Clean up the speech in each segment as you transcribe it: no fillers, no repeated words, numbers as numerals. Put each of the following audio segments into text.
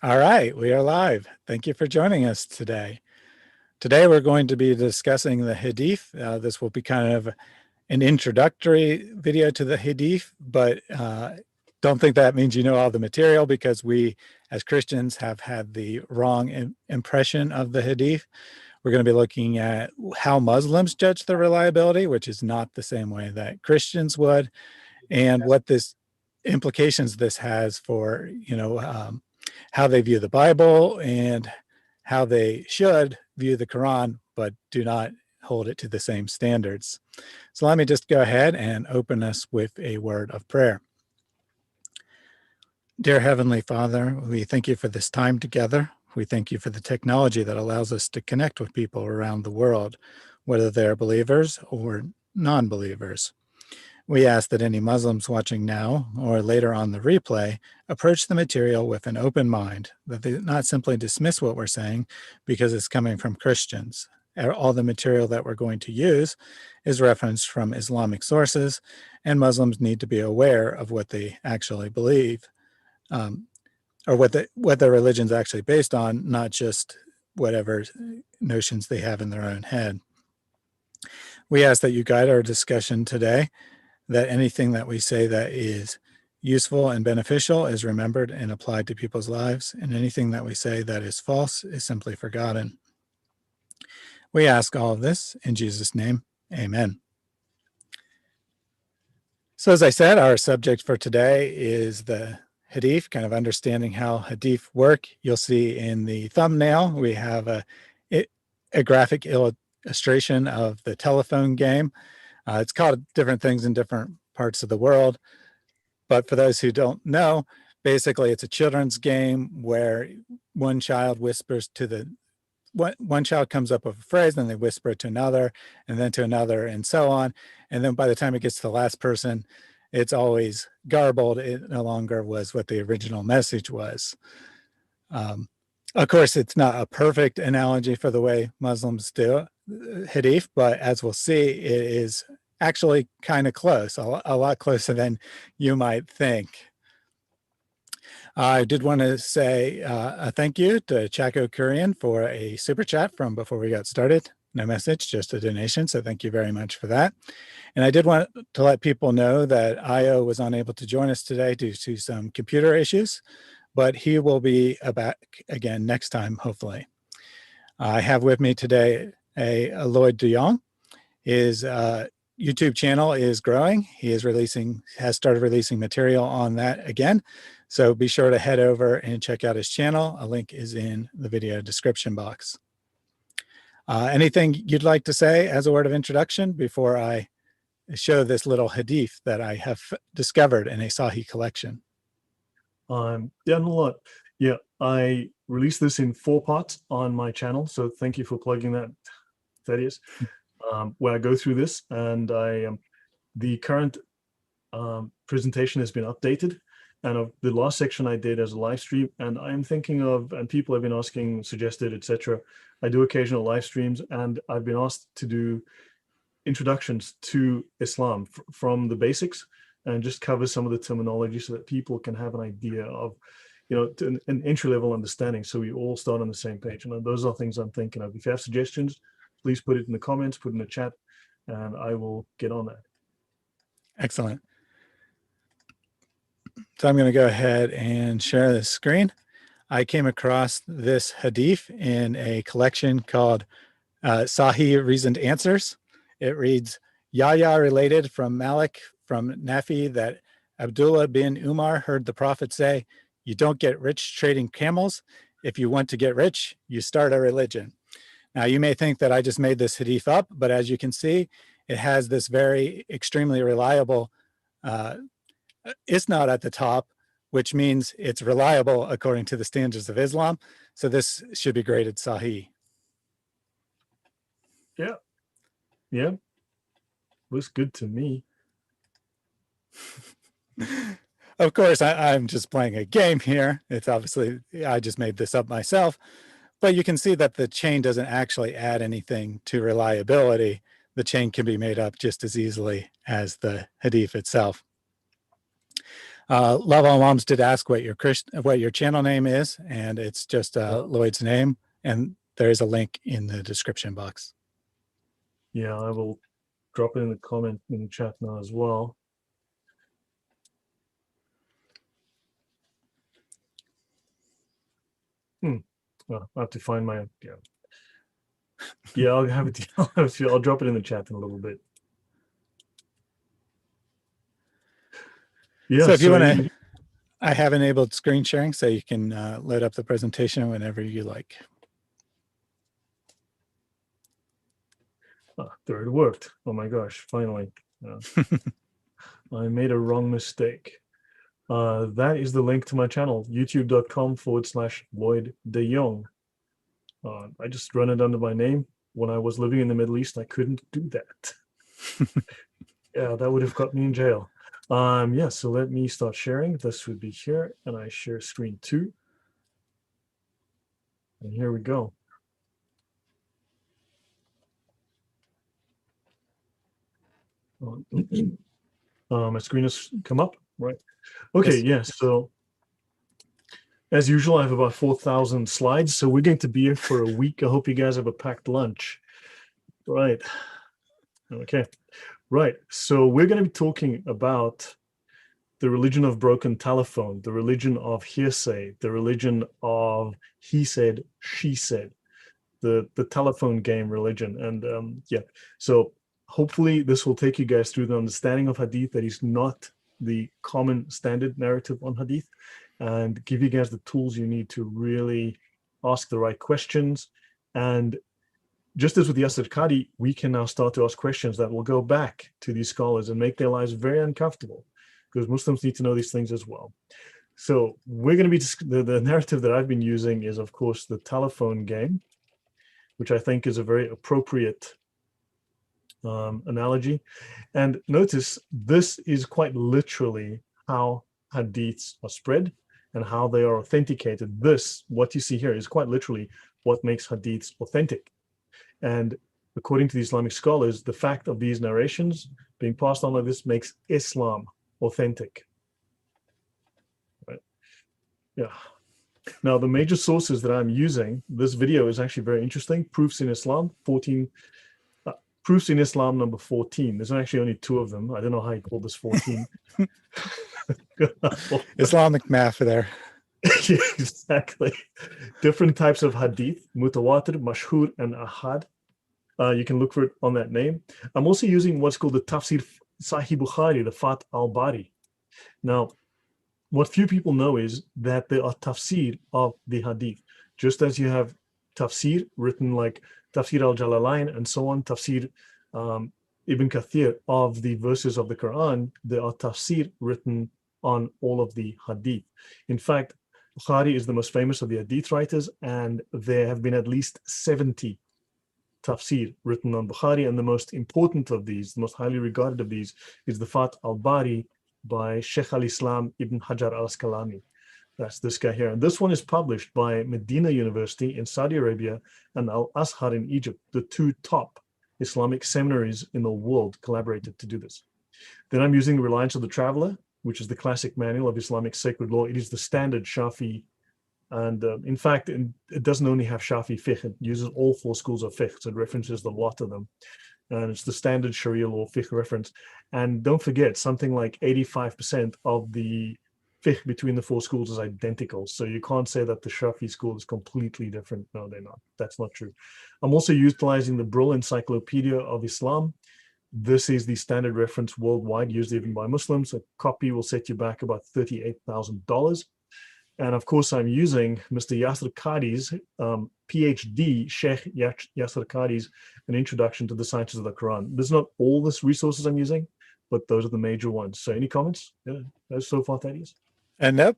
All right, we are live. Thank you for joining us today. Today we're going to be discussing the Hadith. This will be kind of an introductory video to the Hadith, but don't think that means you know all the material, because we as Christians have had the wrong impression of the Hadith. We're going to be looking at how Muslims judge the reliability, which is not the same way that Christians would, and what this implications this has for, how they view the Bible and how they should view the Quran, but do not hold it to the same standards. So let me just go ahead and open us with a word of prayer. Dear Heavenly Father, we thank you for this time together. We thank you for the technology that allows us to connect with people around the world, whether they're believers or non-believers. We ask that any Muslims watching now or later on the replay approach the material with an open mind, that they not simply dismiss what we're saying because it's coming from Christians. All the material that we're going to use is referenced from Islamic sources, and Muslims need to be aware of what they actually believe, or what their religion's actually based on, not just whatever notions they have in their own head. We ask that you guide our discussion today, that anything that we say that is useful and beneficial is remembered and applied to people's lives, and anything that we say that is false is simply forgotten. We ask all of this in Jesus' name, amen. So as I said, our subject for today is the Hadith, kind of understanding how Hadith work. You'll see in the thumbnail, we have a graphic illustration of the telephone game. It's called different things in different parts of the world, but for those who don't know, basically it's a children's game where one child whispers to the one child comes up with a phrase, then they whisper it to another, and then to another, and so on. And then by the time it gets to the last person, it's always garbled. It no longer was what the original message was. Of course, it's not a perfect analogy for the way Muslims do Hadith, but as we'll see, it is actually kind of close, a lot closer than you might think. I did want to say a thank you to Chaco Kurian for a super chat from before we got started. No message, just a donation. So thank you very much for that. And I did want to let people know that Io was unable to join us today due to some computer issues, but he will be back again next time, hopefully. I have with me today a Lloyd de Jong. His YouTube channel is growing. He has started releasing material on that again. So be sure to head over and check out his channel. A link is in the video description box. Anything you'd like to say as a word of introduction before I show this little hadith that I have discovered in a Sahih collection? Yeah, not a lot. Yeah, I released this in 4 parts on my channel, so thank you for plugging that, Thaddeus. Where I go through this, and the current presentation has been updated, and the last section I did as a live stream, and I'm thinking of, and people have been asking, suggested, etc. I do occasional live streams, and I've been asked to do introductions to Islam from the basics, and just cover some of the terminology so that people can have an idea of, an entry-level understanding, so we all start on the same page. And those are things I'm thinking of. If you have suggestions, please put it in the comments, put it in the chat, and I will get on that. Excellent. So I'm going to go ahead and share this screen. I came across this hadith in a collection called Sahih Reasoned Answers. It reads, Yahya related from Malik from Nafi that Abdullah bin Umar heard the Prophet say, you don't get rich trading camels. If you want to get rich, you start a religion. Now, you may think that I just made this hadith up, but as you can see, it has this very extremely reliable isnad at the top, which means it's reliable according to the standards of Islam. So this should be graded Sahih. Yeah, looks good to me. Of course, I'm just playing a game here. It's obviously, I just made this up myself, but you can see that the chain doesn't actually add anything to reliability. The chain can be made up just as easily as the hadith itself. Love All Moms did ask what your channel name is, and it's just Lloyd's name, and there is a link in the description box. Yeah, I will drop it in the comment in the chat now as well. Well, I have to find my I'll have it. I'll drop it in the chat in a little bit. Yeah. So if you want to, I have enabled screen sharing, so you can load up the presentation whenever you like. There it worked. Oh my gosh! Finally, I made a wrong mistake. That is the link to my channel, youtube.com/Lloyd de Jong. I just run it under my name. When I was living in the Middle East, I couldn't do that. Yeah, that would have got me in jail. Yeah, so let me start sharing. This would be here, and I share screen 2. And here we go. My screen has come up, right? Okay, yes. So as usual, I have about 4,000 slides, so we're going to be here for a week. I hope you guys have a packed lunch. Right. Okay. Right. So we're going to be talking about the religion of broken telephone, the religion of hearsay, the religion of he said, she said, the telephone game religion. And yeah, so hopefully this will take you guys through the understanding of Hadith that is not the common standard narrative on Hadith, and give you guys the tools you need to really ask the right questions. And just as with Yasir Qadhi, we can now start to ask questions that will go back to these scholars and make their lives very uncomfortable, because Muslims need to know these things as well. So we're going to be, the narrative that I've been using is, of course, the telephone game, which I think is a very appropriate analogy. And notice this is quite literally how hadiths are spread and how they are authenticated. This, what you see here, is quite literally what makes hadiths authentic. And according to the Islamic scholars, the fact of these narrations being passed on like this makes Islam authentic. Right? Yeah. Now, the major sources that I'm using, this video is actually very interesting. Proofs in Islam, Proofs in Islam number 14. There's actually only 2 of them. I don't know how you call this 14. Islamic math there. Yeah, exactly. Different types of hadith, mutawatir, mashhur, and ahad. You can look for it on that name. I'm also using what's called the Tafsir Sahih Bukhari, the Fath al-Bari. Now, what few people know is that there are tafsir of the hadith. Just as you have tafsir written like Tafsir al-Jalalain and so on, Tafsir Ibn Kathir of the verses of the Quran, there are tafsir written on all of the hadith. In fact, Bukhari is the most famous of the hadith writers, and there have been at least 70 tafsir written on Bukhari, and the most important of these, the most highly regarded of these, is the Fath al-Bari by Sheikh al-Islam Ibn Hajar al-Asqalani. That's this guy here. And this one is published by Medina University in Saudi Arabia and Al-Azhar in Egypt. The 2 top Islamic seminaries in the world collaborated to do this. Then I'm using Reliance of the Traveler, which is the classic manual of Islamic sacred law. It is the standard Shafi. And in fact, it doesn't only have Shafi fiqh, it uses all 4 schools of fiqh, so it references the lot of them. And it's the standard Sharia law fiqh reference. And don't forget, something like 85% of the fiqh between the 4 schools is identical. So you can't say that the Shafi school is completely different. No, they're not. That's not true. I'm also utilizing the Brill Encyclopedia of Islam. This is the standard reference worldwide, used even by Muslims. A copy will set you back about $38,000. And of course, I'm using Mr. Yasir Qadhi's PhD, Sheikh Yasir Qadhi's An Introduction to the Sciences of the Quran. There's not all the resources I'm using, but those are the major ones. So any comments so far, Thaddeus? And nope,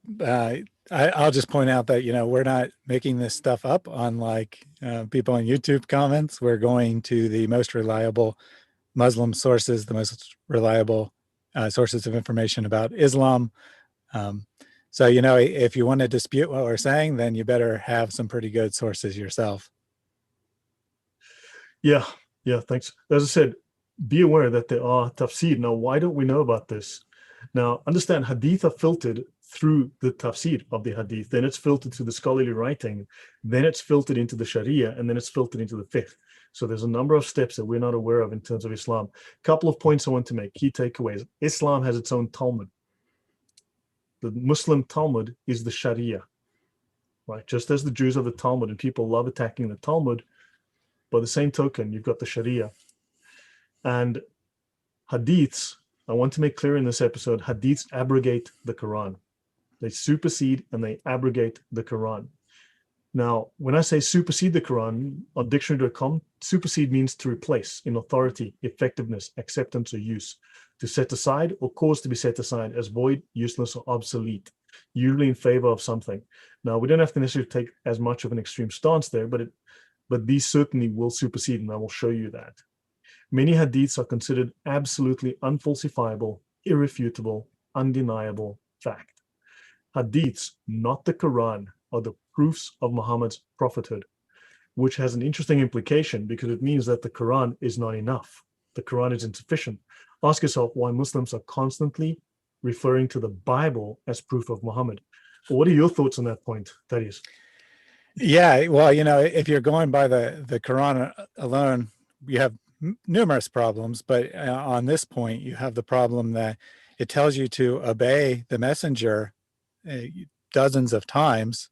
I'll just point out that, we're not making this stuff up unlike people on YouTube comments. We're going to the most reliable Muslim sources, the most reliable sources of information about Islam. So, if you want to dispute what we're saying, then you better have some pretty good sources yourself. Yeah, thanks. As I said, be aware that there are tafsir. Now, why don't we know about this? Now, understand, hadith are filtered through the tafsir of the hadith, then it's filtered through the scholarly writing, then it's filtered into the sharia, and then it's filtered into the fiqh. So there's a number of steps that we're not aware of in terms of Islam. Couple of points I want to make, key takeaways. Islam has its own Talmud. The Muslim Talmud is the sharia, right? Just as the Jews have the Talmud, and people love attacking the Talmud, by the same token, you've got the sharia. And hadiths, I want to make clear in this episode, hadiths abrogate the Quran. They supersede and they abrogate the Quran. Now, when I say supersede the Quran, on dictionary.com, supersede means to replace in authority, effectiveness, acceptance, or use, to set aside or cause to be set aside as void, useless, or obsolete, usually in favor of something. Now, we don't have to necessarily take as much of an extreme stance there, but these certainly will supersede, and I will show you that. Many hadiths are considered absolutely unfalsifiable, irrefutable, undeniable fact. Hadiths, not the Quran, are the proofs of Muhammad's prophethood, which has an interesting implication because it means that the Quran is not enough. The Quran is insufficient. Ask yourself why Muslims are constantly referring to the Bible as proof of Muhammad. What are your thoughts on that point, Thaddeus? Yeah, well, if you're going by the Quran alone, you have numerous problems, but on this point, you have the problem that it tells you to obey the messenger dozens of times.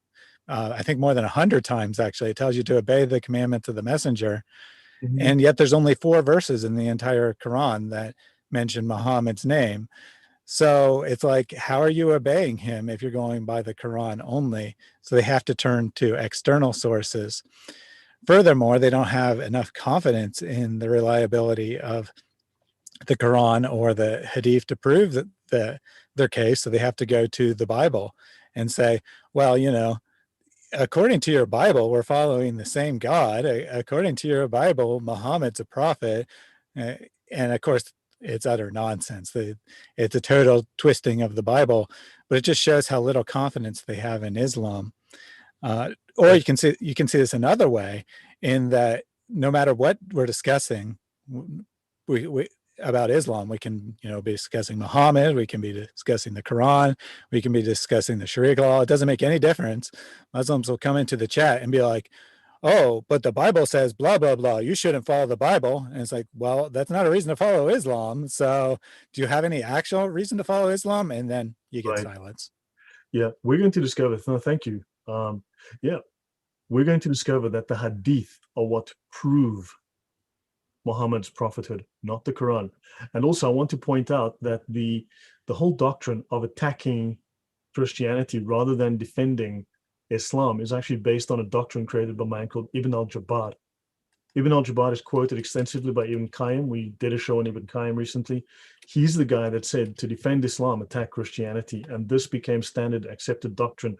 I think more than 100 times, actually. It tells you to obey the commandments of the messenger. Mm-hmm. And yet there's only 4 verses in the entire Quran that mention Muhammad's name. So it's like, how are you obeying him if you're going by the Quran only? So they have to turn to external sources. Furthermore, they don't have enough confidence in the reliability of the Quran or the Hadith to prove that their case. So they have to go to the Bible and say, well, according to your Bible, we're following the same God. According to your Bible, Muhammad's a prophet. And of course, it's utter nonsense. It's a total twisting of the Bible, but it just shows how little confidence they have in Islam. Or you can see this another way, in that no matter what we're discussing, we about Islam, we can be discussing Muhammad, we can be discussing the Quran, we can be discussing the Sharia law. It doesn't make any difference. Muslims will come into the chat and be like, oh, but the Bible says blah, blah, blah. You shouldn't follow the Bible. And it's like, well, that's not a reason to follow Islam. So do you have any actual reason to follow Islam? And then you get Right. silence. Yeah, we're going to discover, no, thank you. Yeah, we're going to discover that the hadith are what prove Muhammad's prophethood, not the Quran. And also, I want to point out that the whole doctrine of attacking Christianity rather than defending Islam is actually based on a doctrine created by a man called Ibn al-Jabbar. Ibn al-Jabbar is quoted extensively by Ibn Qayyim. We did a show on Ibn Qayyim recently. He's the guy that said to defend Islam, attack Christianity. And this became standard accepted doctrine.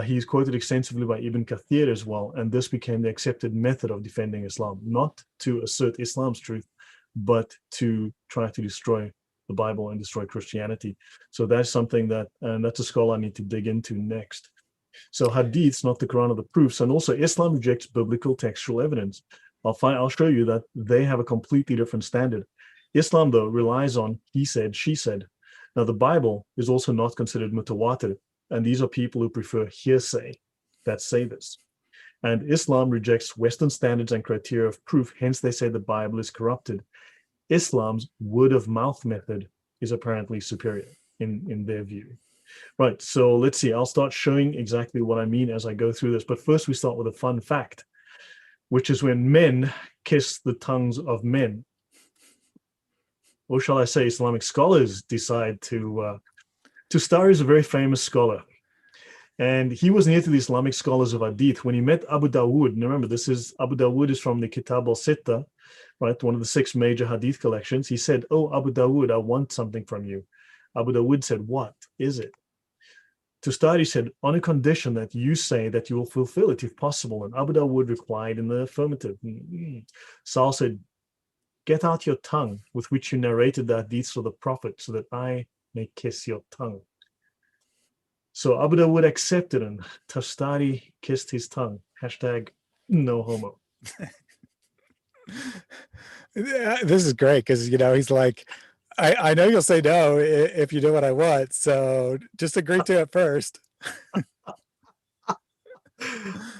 He's quoted extensively by Ibn Kathir as well. And this became the accepted method of defending Islam, not to assert Islam's truth, but to try to destroy the Bible and destroy Christianity. So that's something and that's a scholar I need to dig into next. So hadiths, not the Quran, are the proofs. And also Islam rejects biblical textual evidence. I'll show you that they have a completely different standard. Islam, though, relies on he said, she said. Now, the Bible is also not considered mutawatir, and these are people who prefer hearsay that say this. And Islam rejects Western standards and criteria of proof, hence they say the Bible is corrupted. Islam's word of mouth method is apparently superior in their view. Right, so let's see. I'll start showing exactly what I mean as I go through this. But first, we start with a fun fact, which is when men kiss the tongues of men. Or shall I say, Islamic scholars decide to Tustari is a very famous scholar. And he was near to the Islamic scholars of Hadith when he met Abu Dawood. And remember, Abu Dawood is from the Kitab al-Sitta, right? One of the 6 major Hadith collections. He said, oh, Abu Dawood, I want something from you. Abu Dawood said, what is it? Tustari said, on a condition that you say that you will fulfill it if possible. And Abu Dawood replied in the affirmative. Saul said, get out your tongue with which you narrated the hadiths of the Prophet so that I may kiss your tongue. So Abu Dawood accepted and Tustari kissed his tongue. Hashtag no homo. This is great because, he's like, I know you'll say no if you do what I want. So just agree to it first.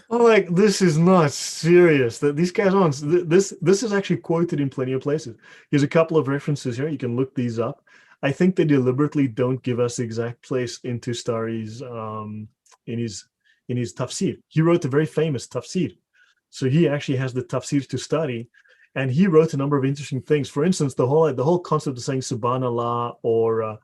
I'm like, this is not serious. That these guys on this is actually quoted in plenty of places. Here's a couple of references here. You can look these up. I think they deliberately don't give us the exact place in Tustari's in his in his tafsir. He wrote a very famous tafsir. So he actually has the tafsir to study, and he wrote a number of interesting things. For instance, the whole concept of saying Subhanallah or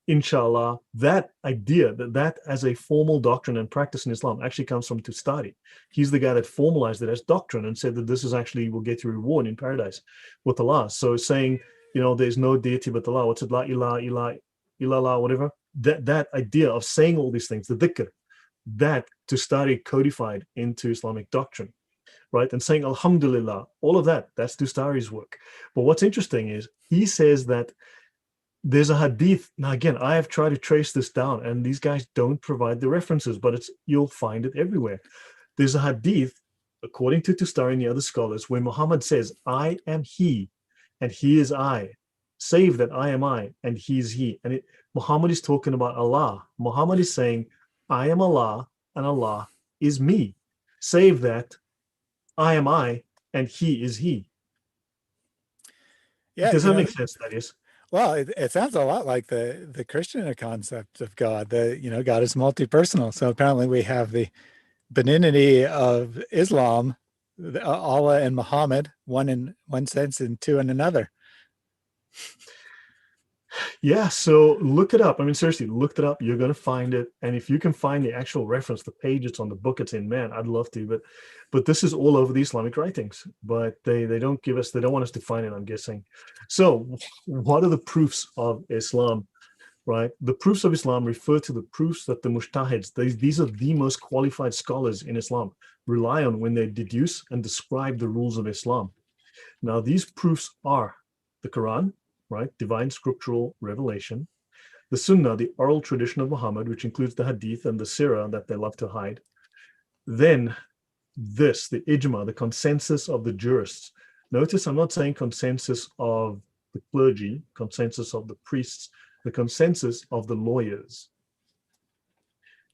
Inshallah, that idea that as a formal doctrine and practice in Islam actually comes from Tustari. He's the guy that formalized it as doctrine and said that this is actually will get you reward in paradise with Allah. So saying, there's no deity but Allah. What's it? La ilaha illallah, whatever. That idea of saying all these things, the dhikr, that Tustari codified into Islamic doctrine, right? And saying Alhamdulillah, all of that's Tustari's work. But what's interesting is he says that there's a hadith. Now, again, I have tried to trace this down, and these guys don't provide the references, but you'll find it everywhere. There's a hadith, according to Tustari and the other scholars, where Muhammad says, I am he, and he is I. Save that I am I, and he is he. And Muhammad is talking about Allah. Muhammad is saying, I am Allah, and Allah is me. Save that I am I, and he is he. Yeah, Does that make sense, that is? well, it sounds a lot like the Christian concept of God. God is multi-personal. So apparently we have the benignity of Islam, Allah and Muhammad, one in one sense and two in another. Yeah, so look it up. I mean, seriously, look it up. You're going to find it. And if you can find the actual reference, the page it's on, the book it's in, man, I'd love to. But this is all over the Islamic writings. But they don't they don't want us to find it, I'm guessing. So what are the proofs of Islam, right? The proofs of Islam refer to the proofs that the mujtahids, these are the most qualified scholars in Islam, rely on when they deduce and describe the rules of Islam. Now, these proofs are the Quran, right? Divine scriptural revelation. The Sunnah, the oral tradition of Muhammad, which includes the Hadith and the Sirah that they love to hide. Then the Ijma, the consensus of the jurists. Notice I'm not saying consensus of the clergy, consensus of the priests, the consensus of the lawyers.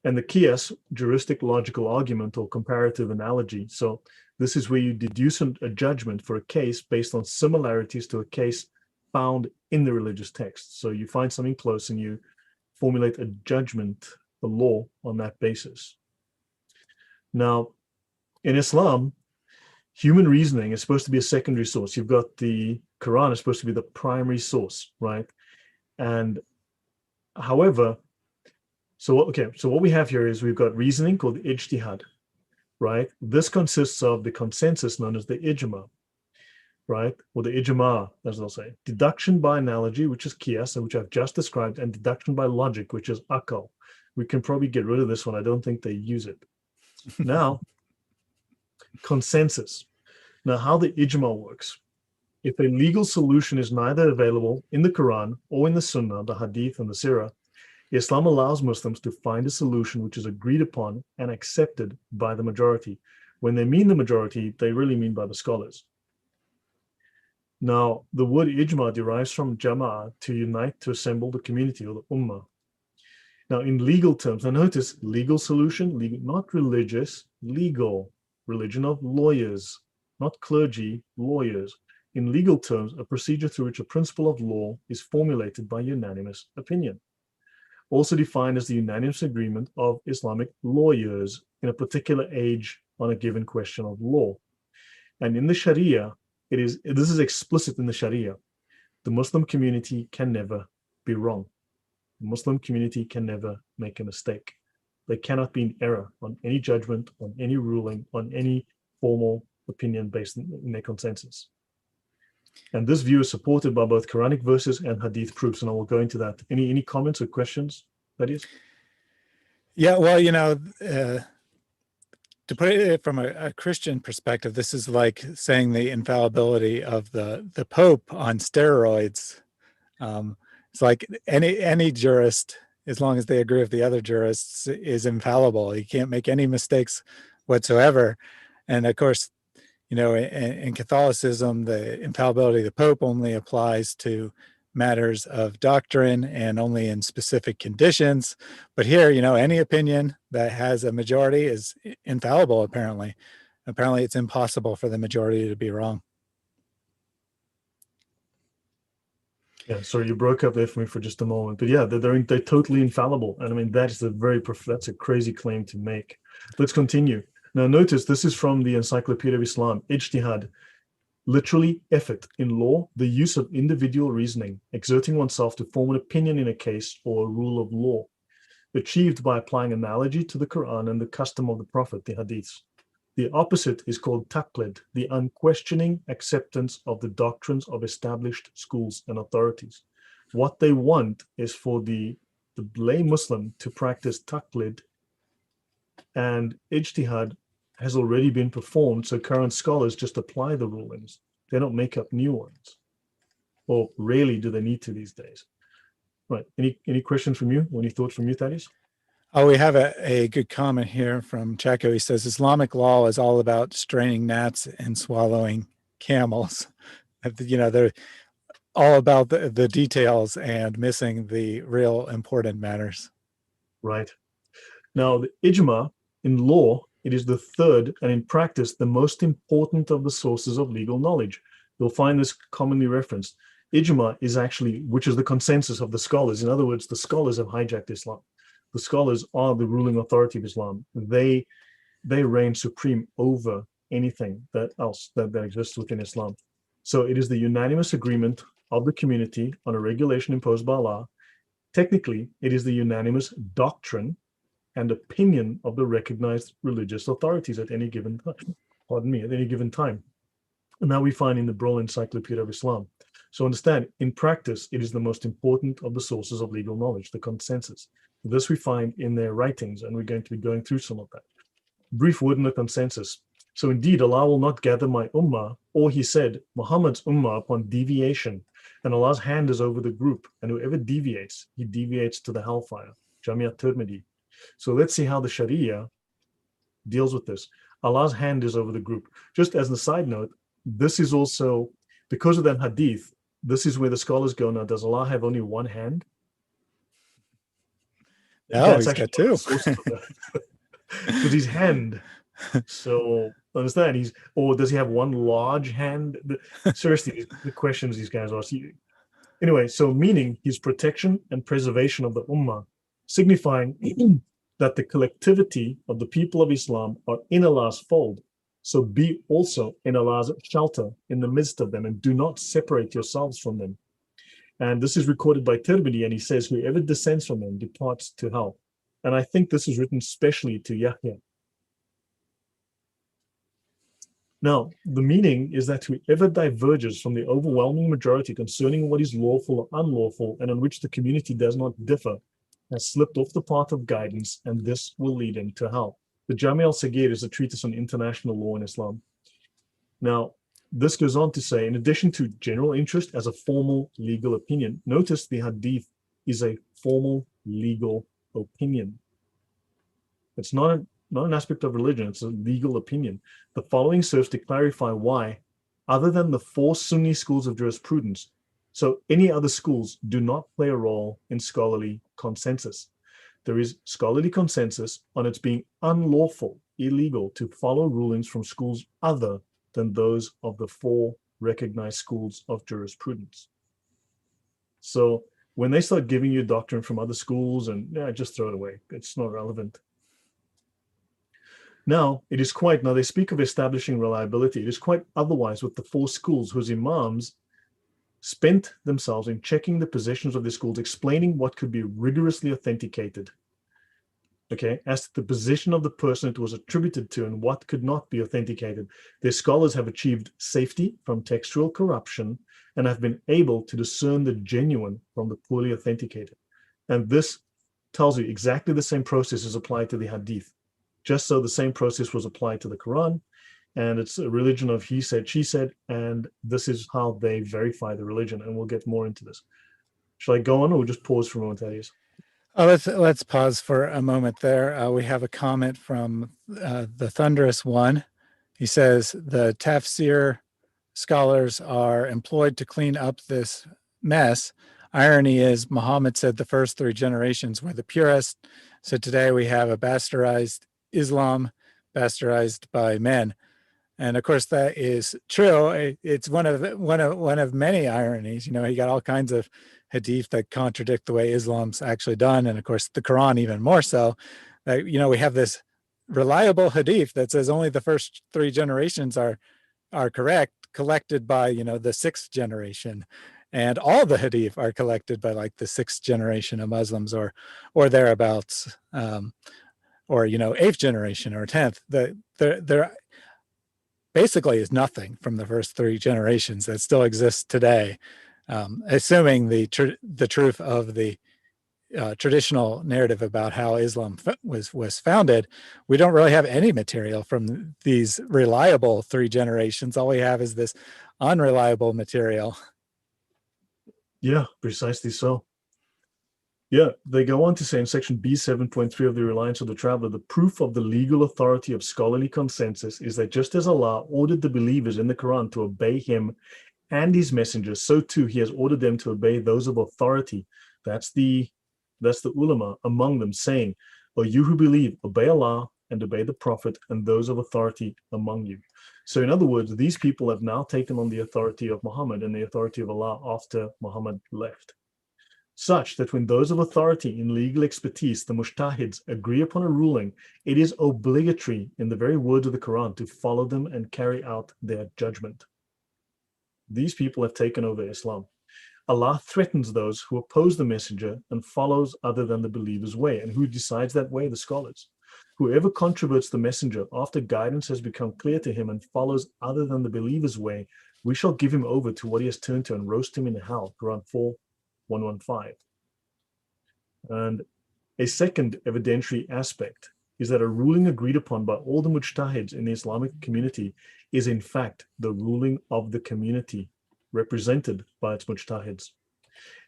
And the Qiyas, juristic logical argument or comparative analogy. So this is where you deduce a judgment for a case based on similarities to a case found in the religious text. So you find something close and you formulate a judgment, a law on that basis. Now, in Islam, human reasoning is supposed to be a secondary source. You've got the Quran is supposed to be the primary source, right? And however, so what we have here is we've got reasoning called the ijtihad, right? This consists of the consensus known as the ijma, right? Or the ijma, as they'll say. Deduction by analogy, which is qiyas, which I've just described, and deduction by logic, which is akal. We can probably get rid of this one. I don't think they use it. Now, consensus. Now, how the ijma works. If a legal solution is neither available in the Quran or in the Sunnah, the Hadith and the Sirah, Islam allows Muslims to find a solution which is agreed upon and accepted by the majority. When they mean the majority, they really mean by the scholars. Now, the word ijma derives from jama'ah, to unite, to assemble the community or the ummah. Now, in legal terms, now notice legal solution, legal, not religious, legal, religion of lawyers, not clergy, lawyers. In legal terms, a procedure through which a principle of law is formulated by unanimous opinion. Also defined as the unanimous agreement of Islamic lawyers in a particular age on a given question of law. And in the Sharia, this is explicit in the Sharia. The Muslim community can never be wrong. The Muslim community can never make a mistake. They cannot be in error on any judgment, on any ruling, on any formal opinion based in their consensus. And this view is supported by both Quranic verses and Hadith proofs, and I will go into that. Any comments or questions, Thaddeus? Yeah, well, to put it from a Christian perspective, this is like saying the infallibility of the Pope on steroids. It's like any jurist, as long as they agree with the other jurists, is infallible. You can't make any mistakes whatsoever. And of course, in Catholicism, the infallibility of the Pope only applies to matters of doctrine and only in specific conditions. But here, any opinion that has a majority is infallible, apparently. Apparently, it's impossible for the majority to be wrong. Yeah, sorry, you broke up there for me for just a moment, but yeah, they're totally infallible, and I mean that's a crazy claim to make. Let's continue. Now, notice this is from the Encyclopedia of Islam. Ijtihad, literally effort in law, the use of individual reasoning, exerting oneself to form an opinion in a case or a rule of law, achieved by applying analogy to the Quran and the custom of the Prophet, the Hadiths. The opposite is called taqlid, the unquestioning acceptance of the doctrines of established schools and authorities. What they want is for the lay Muslim to practice taqlid, and ijtihad has already been performed, so current scholars just apply the rulings. They don't make up new ones. Or rarely do they need to these days. Right, any questions from you? Any thoughts from you, Thaddeus? Oh, we have a good comment here from Chaco. He says, Islamic law is all about straining gnats and swallowing camels. They're all about the details and missing the real important matters. Right. Now, the ijma in law, it is the third, and in practice, the most important of the sources of legal knowledge. You'll find this commonly referenced. Ijma is actually, which is the consensus of the scholars. In other words, the scholars have hijacked Islam. The scholars are the ruling authority of Islam. They reign supreme over anything that exists within Islam. So it is the unanimous agreement of the community on a regulation imposed by Allah. Technically, it is the unanimous doctrine and opinion of the recognized religious authorities at any given time. At any given time. And that we find in the Brill Encyclopedia of Islam. So understand, in practice, it is the most important of the sources of legal knowledge, the consensus. This we find in their writings, and we're going to be going through some of that. Brief word on the consensus. So indeed, Allah will not gather my ummah, or he said, Muhammad's ummah upon deviation, and Allah's hand is over the group, and whoever deviates, he deviates to the hellfire. Jamia Tirmidhi. So let's see how the Sharia deals with this. Allah's hand is over the group. Just as a side note, this is also, because of that hadith, this is where the scholars go, now, does Allah have only one hand? No, he's got two. Because his hand. So understand, or does he have one large hand? Seriously, the questions these guys ask you. Anyway, so meaning his protection and preservation of the ummah, signifying that the collectivity of the people of Islam are in Allah's fold. So be also in Allah's shelter in the midst of them, and do not separate yourselves from them. And this is recorded by Tirmidhi, and he says, whoever descends from them departs to hell. And I think this is written specially to Yahya. Now, the meaning is that whoever diverges from the overwhelming majority concerning what is lawful or unlawful, and on which the community does not differ, has slipped off the path of guidance, and this will lead him to hell. The Jami al-Sagir is a treatise on international law in Islam. Now, this goes on to say, in addition to general interest as a formal legal opinion, notice the hadith is a formal legal opinion. It's not an aspect of religion, it's a legal opinion. The following serves to clarify why, other than the 4 Sunni schools of jurisprudence, so any other schools do not play a role in scholarly consensus. There is scholarly consensus on its being unlawful, illegal to follow rulings from schools other than those of the 4 recognized schools of jurisprudence. So when they start giving you doctrine from other schools, and just throw it away, it's not relevant. Now, they speak of establishing reliability. It is quite otherwise with the 4 schools whose imams spent themselves in checking the positions of the schools, explaining what could be rigorously authenticated, okay, as to the position of the person it was attributed to and what could not be authenticated. Their scholars have achieved safety from textual corruption and have been able to discern the genuine from the poorly authenticated. And this tells you exactly the same process is applied to the hadith. Just so the same process was applied to the Quran, and it's a religion of he said, she said, and this is how they verify the religion, and we'll get more into this. Shall I go on, or just pause for a moment, Thaddeus? Let's pause for a moment there. We have a comment from the Thunderous One. He says, the tafsir scholars are employed to clean up this mess. Irony is Muhammad said the first three generations were the purest. So today we have a bastardized Islam, bastardized by men. And of course, that is true. It's one of many ironies. You got all kinds of hadith that contradict the way Islam's actually done, and of course, the Quran even more so. We have this reliable hadith that says only the first three generations are correct, collected by the sixth generation, and all the hadith are collected by like the sixth generation of Muslims or thereabouts, or eighth generation or 10th. There basically is nothing from the first three generations that still exists today, assuming the truth of the traditional narrative about how Islam was founded. We don't really have any material from these reliable three generations. All we have is this unreliable material. Yeah, precisely so. Yeah, they go on to say in section B7.3 of the Reliance of the Traveler, the proof of the legal authority of scholarly consensus is that just as Allah ordered the believers in the Quran to obey him and his messengers, so too he has ordered them to obey those of authority. That's the ulama among them, saying, "O you who believe, obey Allah and obey the Prophet and those of authority among you." So in other words, these people have now taken on the authority of Muhammad and the authority of Allah after Muhammad left, such that when those of authority in legal expertise, the mujtahids, agree upon a ruling, it is obligatory in the very words of the Quran to follow them and carry out their judgment. These people have taken over Islam. Allah threatens those who oppose the messenger and follows other than the believer's way. And who decides that way? The scholars. Whoever controverts the messenger after guidance has become clear to him and follows other than the believer's way, we shall give him over to what he has turned to and roast him in hell. Quran 4:115. And a second evidentiary aspect is that a ruling agreed upon by all the mujtahids in the Islamic community is in fact the ruling of the community represented by its mujtahids.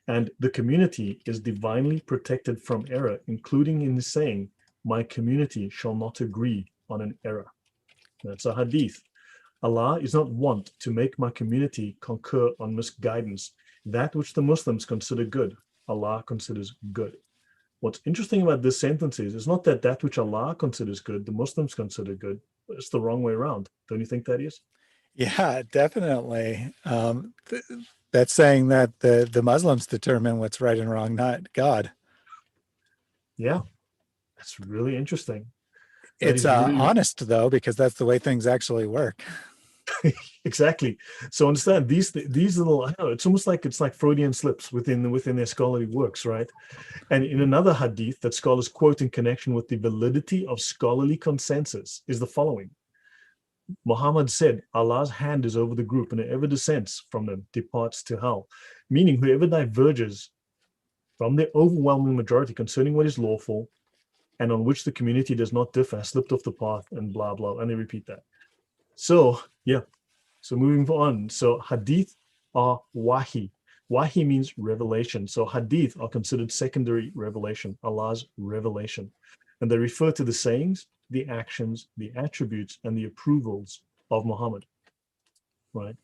And the community is divinely protected from error, including in the saying, "My community shall not agree on an error." That's a hadith. Allah is not wont to make my community concur on misguidance. That which the Muslims consider good, Allah considers good. What's interesting about this sentence is not that which Allah considers good, the Muslims consider good. It's the wrong way around. Don't you think that is? Yeah, definitely. That's saying that the Muslims determine what's right and wrong, not God. Yeah, that's really interesting. That It's is really honest though, because that's the way things actually work. exactly. So understand these little, I don't know, it's like Freudian slips within their scholarly works, right? And in another hadith that scholars quote in connection with the validity of scholarly consensus is the following. Muhammad said, Allah's hand is over the group, and whoever dissents from them departs to hell. Meaning whoever diverges from the overwhelming majority concerning what is lawful and on which the community does not differ has slipped off the path and blah, blah. And they repeat that. So, yeah. So moving on. So hadith are wahi. Wahi means revelation. So hadith are considered secondary revelation, Allah's revelation. And they refer to the sayings, the actions, the attributes, and the approvals of Muhammad. Right?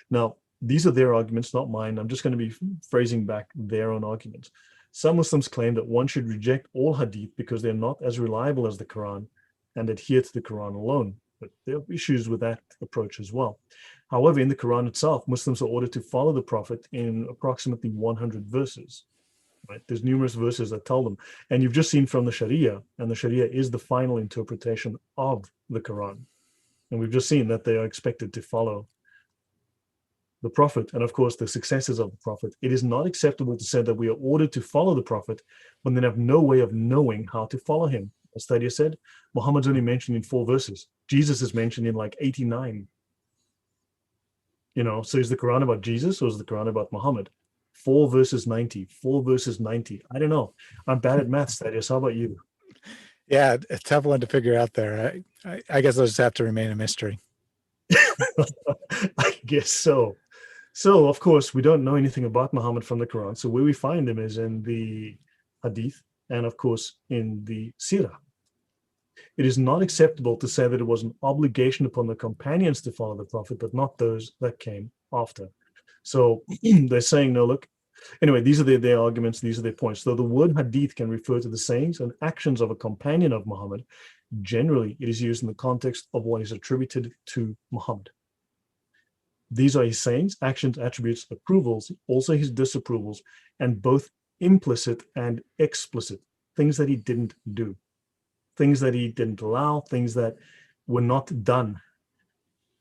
Now, these are their arguments, not mine. I'm just going to be phrasing back their own arguments. Some Muslims claim that one should reject all hadith because they're not as reliable as the Quran and adhere to the Quran alone. But there are issues with that approach as well. However, in the Quran itself, Muslims are ordered to follow the Prophet in approximately 100 verses. Right? There's numerous verses that tell them. And you've just seen from the Sharia, and the Sharia is the final interpretation of the Quran. And we've just seen that they are expected to follow the Prophet and, of course, the successors of the Prophet. It is not acceptable to say that we are ordered to follow the Prophet when they have no way of knowing how to follow him. As Stadia said, Muhammad's only mentioned in 4 verses. Jesus is mentioned in like 89. So is the Quran about Jesus or is the Quran about Muhammad? 4 verses 90, 4 verses 90. I don't know. I'm bad at maths, Thaddeus. How about you? Yeah, a tough one to figure out there. I guess I'll just have to remain a mystery. I guess so. So, of course, we don't know anything about Muhammad from the Quran. So where we find him is in the Hadith and, of course, in the Sirah. It is not acceptable to say that it was an obligation upon the companions to follow the Prophet, but not those that came after. So they're saying, no, look, Anyway, these are their arguments, these are their points. So the word hadith can refer to the sayings and actions of a companion of Muhammad. Generally, it is used in the context of what is attributed to Muhammad. These are his sayings, actions, attributes, approvals, also his disapprovals, and both implicit and explicit, things that he didn't do, things that he didn't allow, things that were not done.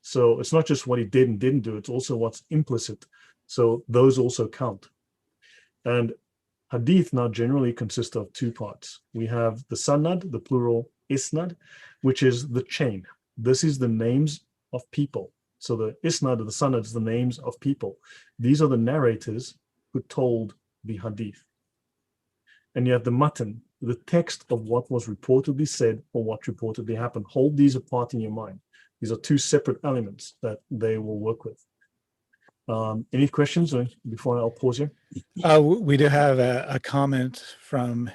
So it's not just what he did and didn't do, it's also what's implicit. So those also count. And hadith now generally consists of two parts. We have the sanad, the plural isnad, which is the chain. This is the names of people. So the isnad or the sanad is the names of people. These are the narrators who told the hadith. And you have the matan, the text of what was reportedly said or what reportedly happened. Hold these apart in your mind. These are two separate elements that they will work with. Any questions before I'll pause here? We do have a comment from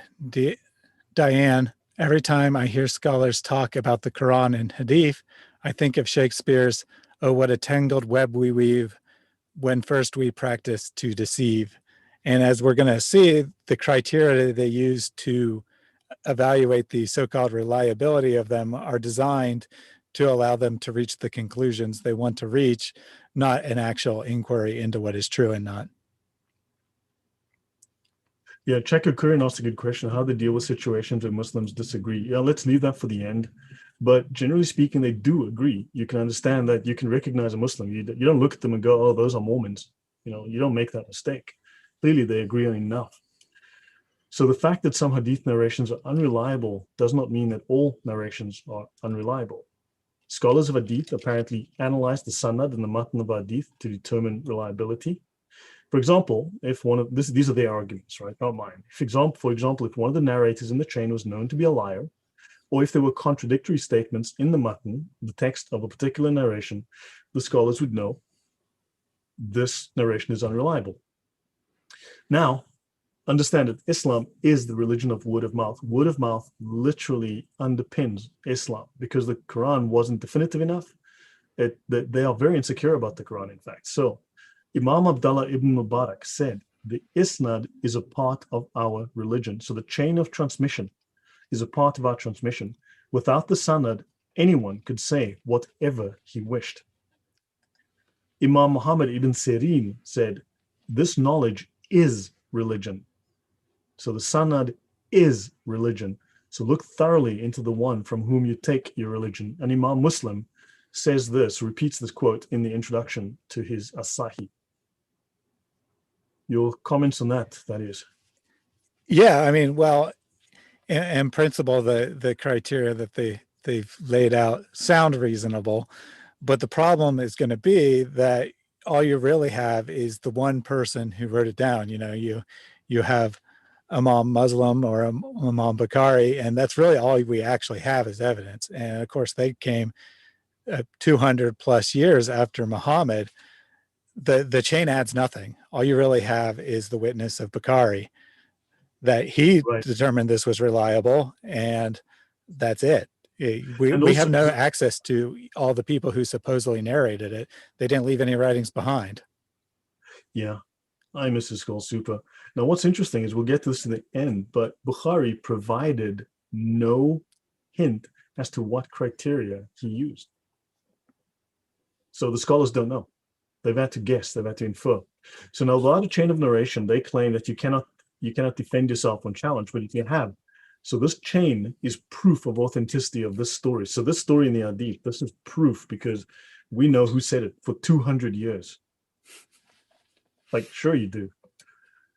Diane. Every time I hear scholars talk about the Quran and Hadith, I think of Shakespeare's, "Oh, what a tangled web we weave when first we practice to deceive." And as we're going to see, the criteria they use to evaluate the so-called reliability of them are designed to allow them to reach the conclusions they want to reach, not an actual inquiry into what is true and not. Yeah, Checker Curran asked a good question, how they deal with situations where Muslims disagree. Yeah, let's leave that for the end. But generally speaking, they do agree. You can understand that you can recognize a Muslim. You don't look at them and go, oh, those are Mormons. You don't make that mistake. Clearly, they agree on enough. So the fact that some hadith narrations are unreliable does not mean that all narrations are unreliable. Scholars of hadith apparently analyze the sanad and the matan of hadith to determine reliability. For example, if one of these are their arguments, right? Not mine. For example, if one of the narrators in the chain was known to be a liar, or if there were contradictory statements in the matan, the text of a particular narration, the scholars would know this narration is unreliable. Now, understand that Islam is the religion of word of mouth. Word of mouth literally underpins Islam because the Quran wasn't definitive enough. They are very insecure about the Quran, in fact. So Imam Abdullah ibn Mubarak said, the isnad is a part of our religion. So the chain of transmission is a part of our transmission. Without the sanad, anyone could say whatever he wished. Imam Muhammad ibn Sirin said, this knowledge is religion. So the sanad is religion. So look thoroughly into the one from whom you take your religion. And Imam Muslim says this, repeats this quote in the introduction to his As-Sahih. Your comments on that is? Yeah, I mean, well, in principle, the criteria that they've laid out sound reasonable, but the problem is going to be that all you really have is the one person who wrote it down. You have Imam Muslim or Imam Bukhari, and that's really all we actually have as evidence. And of course, they came 200 plus years after Muhammad. The chain adds nothing. All you really have is the witness of Bukhari, that he determined this was reliable, and that's it. We have no access to all the people who supposedly narrated it. They didn't leave any writings behind. Yeah, I miss this call super. Now, what's interesting is we'll get to this in the end, but Bukhari provided no hint as to what criteria he used. So the scholars don't know. They've had to guess, they've had to infer. So now, without a chain of narration, they claim that you cannot defend yourself when challenged, but you have. So this chain is proof of authenticity of this story. So this story in the Hadith, this is proof because we know who said it for 200 years. Like, sure you do.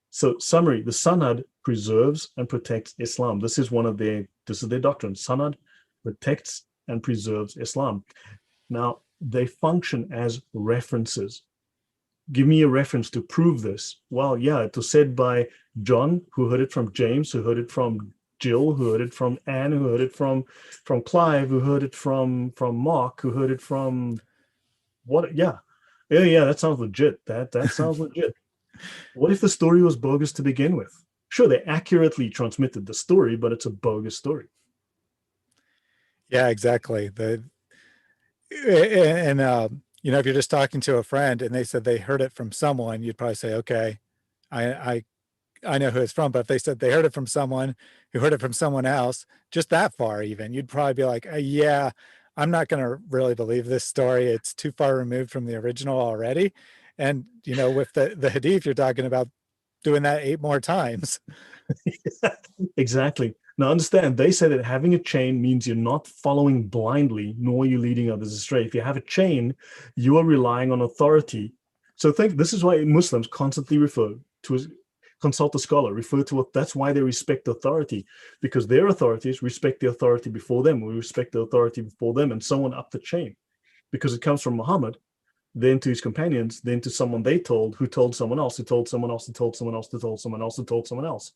So summary, the Sanad preserves and protects Islam. This is their doctrine. Sanad protects and preserves Islam. Now, they function as references. Give me a reference to prove this. Well, yeah, it was said by John, who heard it from James, who heard it from Jill, who heard it from Anne, who heard it from Clive, who heard it from Mark, who heard it from what? Yeah, that sounds legit. That sounds legit. What if the story was bogus to begin with? Sure, they accurately transmitted the story, but it's a bogus story. Yeah, exactly. If you're just talking to a friend and they said they heard it from someone, you'd probably say, okay, I I know who it's from, but if they said they heard it from someone who heard it from someone else, just that far even, you'd probably be like, yeah, I'm not going to really believe this story. It's too far removed from the original already. And, with the Hadith, you're talking about doing that 8 more times. Exactly. Now understand, they say that having a chain means you're not following blindly, nor are you leading others astray. If you have a chain, you are relying on authority. So think this is why Muslims constantly refer to consult a scholar, refer to it. That's why they respect authority, because their authorities respect the authority before them. We respect the authority before them, and so on up the chain, because it comes from Muhammad, then to his companions, then to someone they told, who told someone else, who told someone else, who told someone else, who told someone else, who told someone else.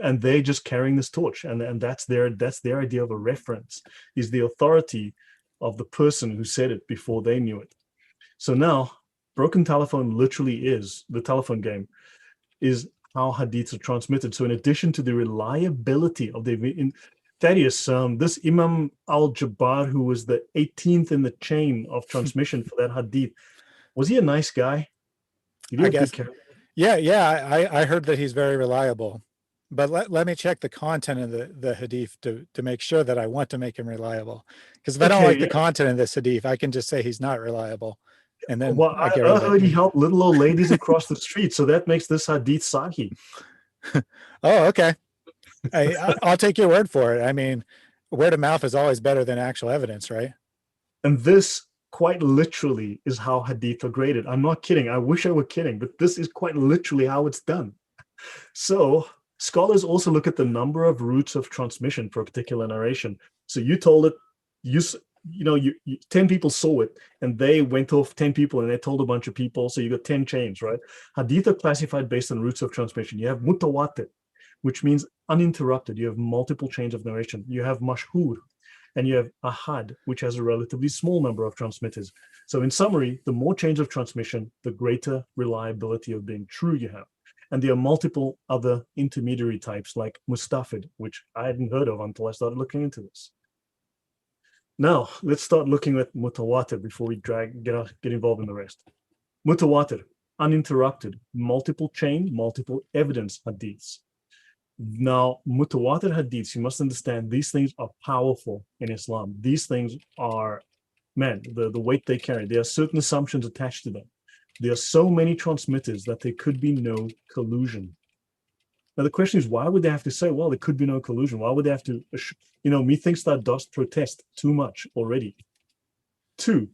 And they're just carrying this torch, and that's their idea of a reference, is the authority of the person who said it before they knew it. So now broken telephone literally is the telephone game, is how hadiths are transmitted. So in addition to the reliability of the Thaddeus, this Imam al-Jabbar, who was the 18th in the chain of transmission for that hadith, was he a nice guy? Did he I have good guess. character? Yeah. I heard that he's very reliable, but let me check the content of the Hadith to make sure that I want to make him reliable. Because if I don't Okay, like the yeah. content of this Hadith, I can just say he's not reliable. And then Well, I get rid I of it. heard he helped little old ladies across the street, so that makes this hadith sahih. Oh, okay. I'll take your word for it. I mean, word of mouth is always better than actual evidence, right? And this quite literally is how hadith are graded. I'm not kidding. I wish I were kidding, but this is quite literally how it's done. So scholars also look at the number of routes of transmission for a particular narration. So you told it, you 10 people saw it, and they went off 10 people and they told a bunch of people. So you got 10 chains, right? Hadith are classified based on routes of transmission. You have mutawatir, which means uninterrupted. You have multiple chains of narration. You have mashhur, and you have ahad, which has a relatively small number of transmitters. So in summary, the more chains of transmission, the greater reliability of being true you have. And there are multiple other intermediary types like mustafid, which I hadn't heard of until I started looking into this. Now, let's start looking at mutawatir before we get involved in the rest. Mutawatir, uninterrupted, multiple chain, multiple evidence hadiths. Now, mutawatir hadiths, you must understand, these things are powerful in Islam. These things are, man, the weight they carry. There are certain assumptions attached to them. There are so many transmitters that there could be no collusion. Now, the question is, why would they have to say, well, there could be no collusion? Why would they have to, methinks that does protest too much already. 2,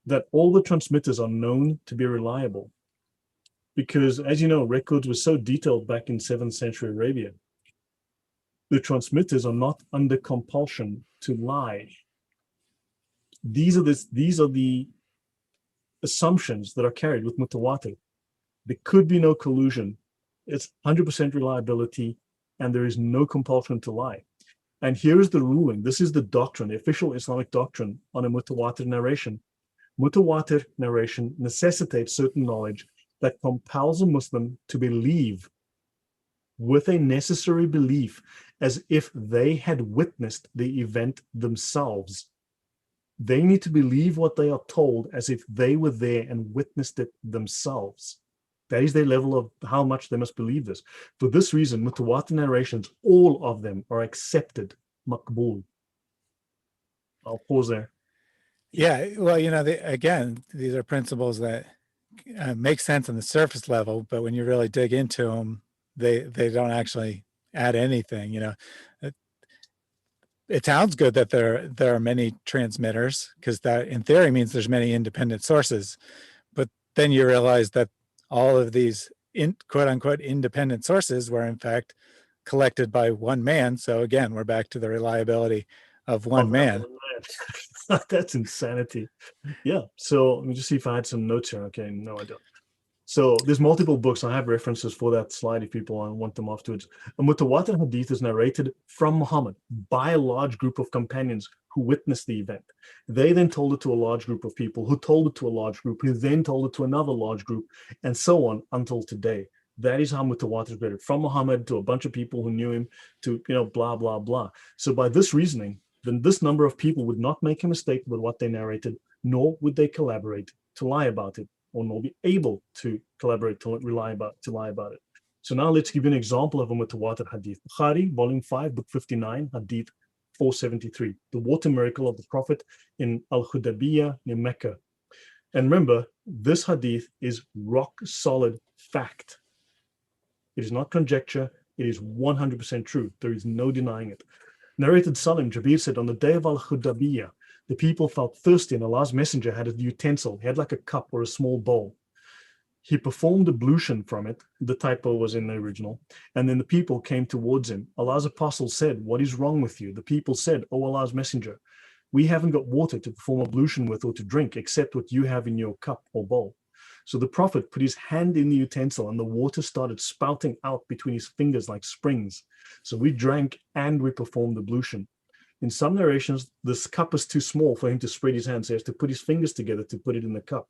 that all the transmitters are known to be reliable. Because, as you know, records were so detailed back in 7th century Arabia. The transmitters are not under compulsion to lie. These are the assumptions that are carried with mutawatir. There could be no collusion. It's 100% reliability, and there is no compulsion to lie. And here is the ruling. This is the doctrine, the official Islamic doctrine on a mutawatir narration. Mutawatir narration necessitates certain knowledge that compels a Muslim to believe with a necessary belief as if they had witnessed the event themselves. They need to believe what they are told as if they were there and witnessed it themselves. That is their level of how much they must believe this. For this reason, mutawatir narrations, all of them are accepted, maqbool. I'll pause there. Yeah. Well, again, these are principles that make sense on the surface level, but when you really dig into them, they don't actually add anything. It, it sounds good that there are many transmitters, because that in theory means there's many independent sources, but then you realize that all of these quote unquote independent sources were in fact collected by one man. So again, we're back to the reliability of one man. That's insanity. Yeah. So let me just see if I had some notes here. Okay. No, I don't. So there's multiple books. I have references for that slide if people want them afterwards. A mutawatir hadith is narrated from Muhammad by a large group of companions who witnessed the event. They then told it to a large group of people who told it to a large group, who then told it to another large group, and so on until today. That is how mutawatir is graded, from Muhammad to a bunch of people who knew him to, blah, blah, blah. So by this reasoning, then this number of people would not make a mistake with what they narrated, nor would they collaborate to lie about it. or nor be able to collaborate, to lie about it. So now let's give you an example of a mutawatir hadith. Bukhari, volume 5, book 59, hadith 473, the water miracle of the Prophet in Al-Hudaybiyah near Mecca. And remember, this hadith is rock solid fact. It is not conjecture. It is 100% true. There is no denying it. Narrated Salim, Jabir said, on the day of Al-Hudaybiyah, the people felt thirsty and Allah's messenger had a utensil. He had like a cup or a small bowl. He performed ablution from it. The typo was in the original. And then the people came towards him. Allah's apostle said, what is wrong with you? The people said, oh Allah's messenger, we haven't got water to perform ablution with or to drink except what you have in your cup or bowl. So the Prophet put his hand in the utensil and the water started spouting out between his fingers like springs. So we drank and we performed ablution. In some narrations, this cup is too small for him to spread his hands. So he has to put his fingers together to put it in the cup.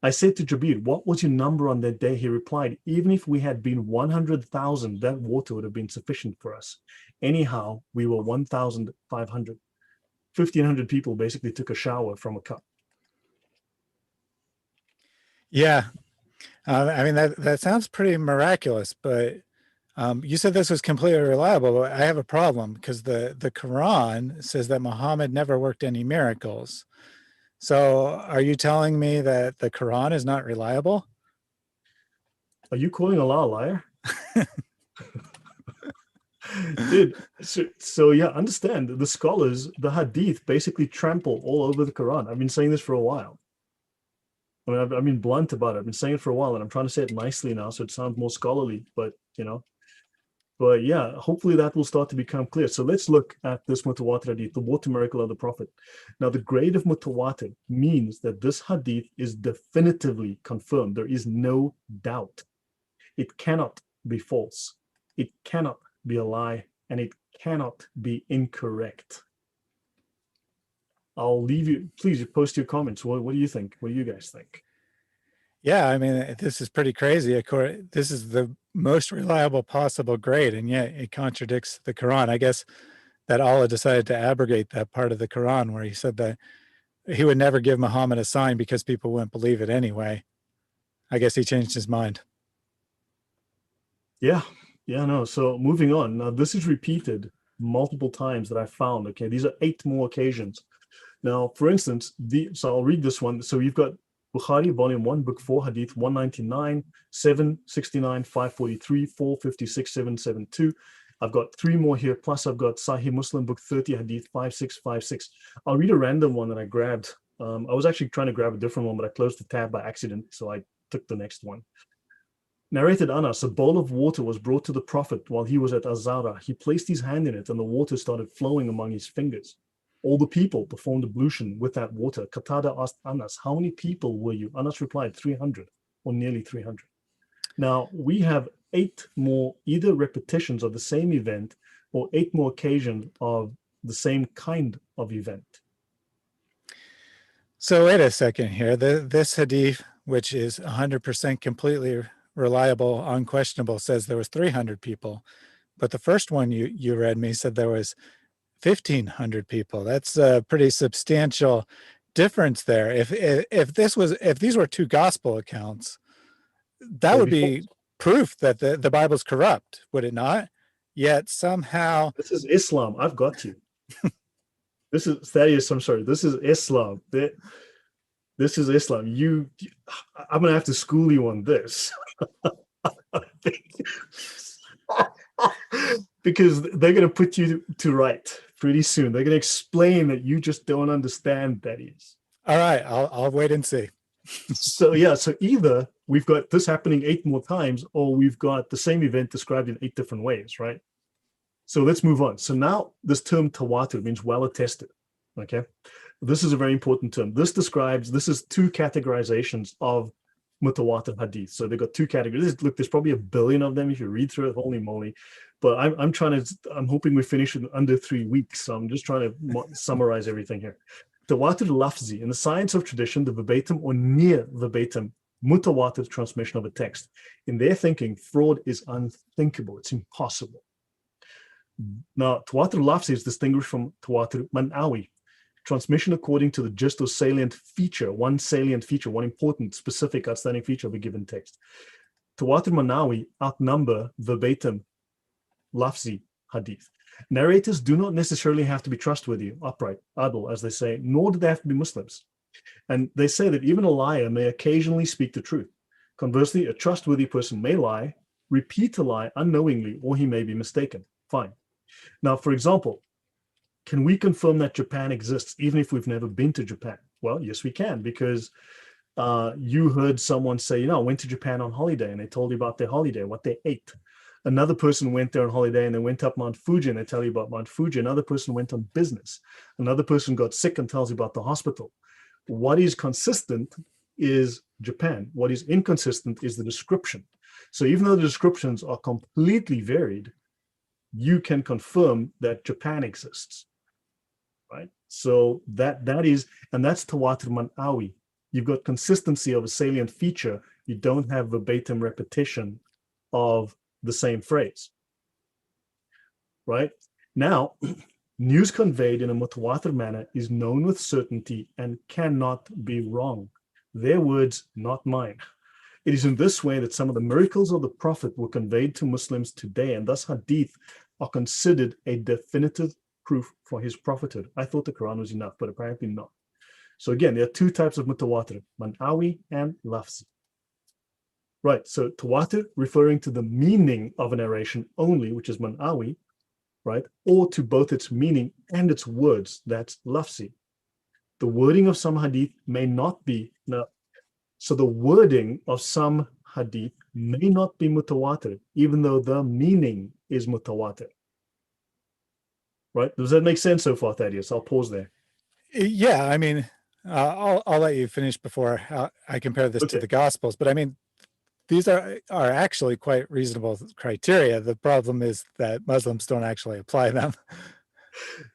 I said to Jabir, what was your number on that day? He replied, even if we had been 100,000, that water would have been sufficient for us. Anyhow, we were 1,500. 1,500 people basically took a shower from a cup. Yeah. I mean, that sounds pretty miraculous, but you said this was completely reliable. But I have a problem because the Quran says that Muhammad never worked any miracles. So are you telling me that the Quran is not reliable? Are you calling Allah a liar? Dude, so yeah, understand the scholars, the hadith basically trample all over the Quran. I've been saying this for a while. I mean, I've been blunt about it. I've been saying it for a while, and I'm trying to say it nicely now so it sounds more scholarly, but but yeah, hopefully that will start to become clear. So let's look at this mutawatir hadith, the water miracle of the Prophet. Now, the grade of mutawatir means that this hadith is definitively confirmed. There is no doubt. It cannot be false. It cannot be a lie, and it cannot be incorrect. I'll leave you, please post your comments. What do you think? What do you guys think? Yeah, I mean, this is pretty crazy. Of course, this is the most reliable possible grade, and yet it contradicts the Quran. I guess that Allah decided to abrogate that part of the Quran where he said that he would never give Muhammad a sign because people wouldn't believe it anyway. I guess he changed his mind. Yeah, no. So moving on. Now, this is repeated multiple times that I found. Okay, these are 8 more occasions. Now, for instance, so I'll read this one. So you've got Bukhari, volume 1, book 4, hadith 199, 769, 543, 456, 772. I've got 3 more here, plus I've got Sahih Muslim, book 30, hadith 5656. I'll read a random one that I grabbed. I was actually trying to grab a different one, but I closed the tab by accident, so I took the next one. Narrated Anas, a bowl of water was brought to the Prophet while he was at Azara. He placed his hand in it and the water started flowing among his fingers. All the people performed ablution with that water. Qatada asked Anas, how many people were you? Anas replied, 300, or nearly 300. Now, we have 8 more either repetitions of the same event or 8 more occasions of the same kind of event. So wait a second here. This hadith, which is 100% completely reliable, unquestionable, says there was 300 people. But the first one you read me said there was 1,500 people. That's a pretty substantial difference there. If these were 2 gospel accounts, that would be proof that the Bible's corrupt, would it not? Yet somehow this is Islam. I've got you. This is Thaddeus. I'm sorry. This is Islam. This is Islam. I'm gonna have to school you on this. Because they're going to put you to right pretty soon. They're going to explain that you just don't understand, Thaddeus. All right, I'll wait and see. So yeah, so either we've got this happening 8 more times, or we've got the same event described in 8 different ways, right? So let's move on. So now this term tawatur means well attested. Okay, this is a very important term. This is 2 categorizations of mutawatir hadith. So they've got 2 categories. Look, there's probably 1 billion of them if you read through it. Holy moly! But I'm hoping we finish in under 3 weeks. So I'm just trying to summarize everything here. Tawatur lafzi, in the science of tradition, the verbatim or near verbatim mutawatir transmission of a text. In their thinking, fraud is unthinkable. It's impossible. Now, tawatur lafzi is distinguished from tawatur man'awi. transmission according to the gist or salient feature, one important, specific, outstanding feature of a given text. Tawatur Manawi outnumber verbatim lafzi hadith. Narrators do not necessarily have to be trustworthy, upright, adl, as they say, nor do they have to be Muslims. And they say that even a liar may occasionally speak the truth. Conversely, a trustworthy person may lie, repeat a lie unknowingly, or he may be mistaken. Fine. Now, for example, can we confirm that Japan exists even if we've never been to Japan? Well, yes, we can, because you heard someone say, I went to Japan on holiday, and they told you about their holiday, what they ate. Another person went there on holiday and they went up Mount Fuji and they tell you about Mount Fuji. Another person went on business. Another person got sick and tells you about the hospital. What is consistent is Japan. What is inconsistent is the description. So even though the descriptions are completely varied, you can confirm that Japan exists, right? So that is, and that's Tawatur Manawi. You've got consistency of a salient feature. You don't have verbatim repetition of the same phrase, right? Now, news conveyed in a mutawatir manner is known with certainty and cannot be wrong. Their words, not mine. It is in this way that some of the miracles of the Prophet were conveyed to Muslims today, and thus hadith are considered a definitive proof for his prophethood. I thought the Quran was enough, but apparently not. So again, there are two types of mutawatir, manawi and lafzi. Right, so tawatir referring to the meaning of a narration only, which is manawi, right? Or to both its meaning and its words, that's lafzi. The wording of some hadith may not be, so the wording of some hadith may not be mutawatir, even though the meaning is mutawatir. Right? Does that make sense so far, Thaddeus? I'll pause there. Yeah, I mean, I'll let you finish before I compare this to the Gospels, but I mean, these are actually quite reasonable criteria. The problem is that Muslims don't actually apply them.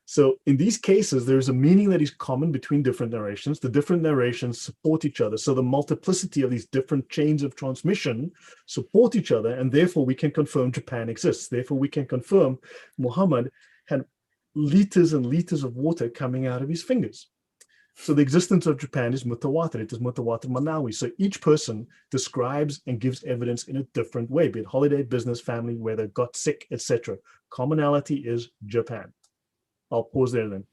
So in these cases, there's a meaning that is common between different narrations. The different narrations support each other. So the multiplicity of these different chains of transmission support each other, and therefore we can confirm Japan exists. Therefore, we can confirm Muhammad had liters and liters of water coming out of his fingers. So the existence of Japan is mutawatir. It is mutawatir manawi. So each person describes and gives evidence in a different way, be it holiday, business, family, weather, got sick, etc. Commonality is Japan. I'll pause there then.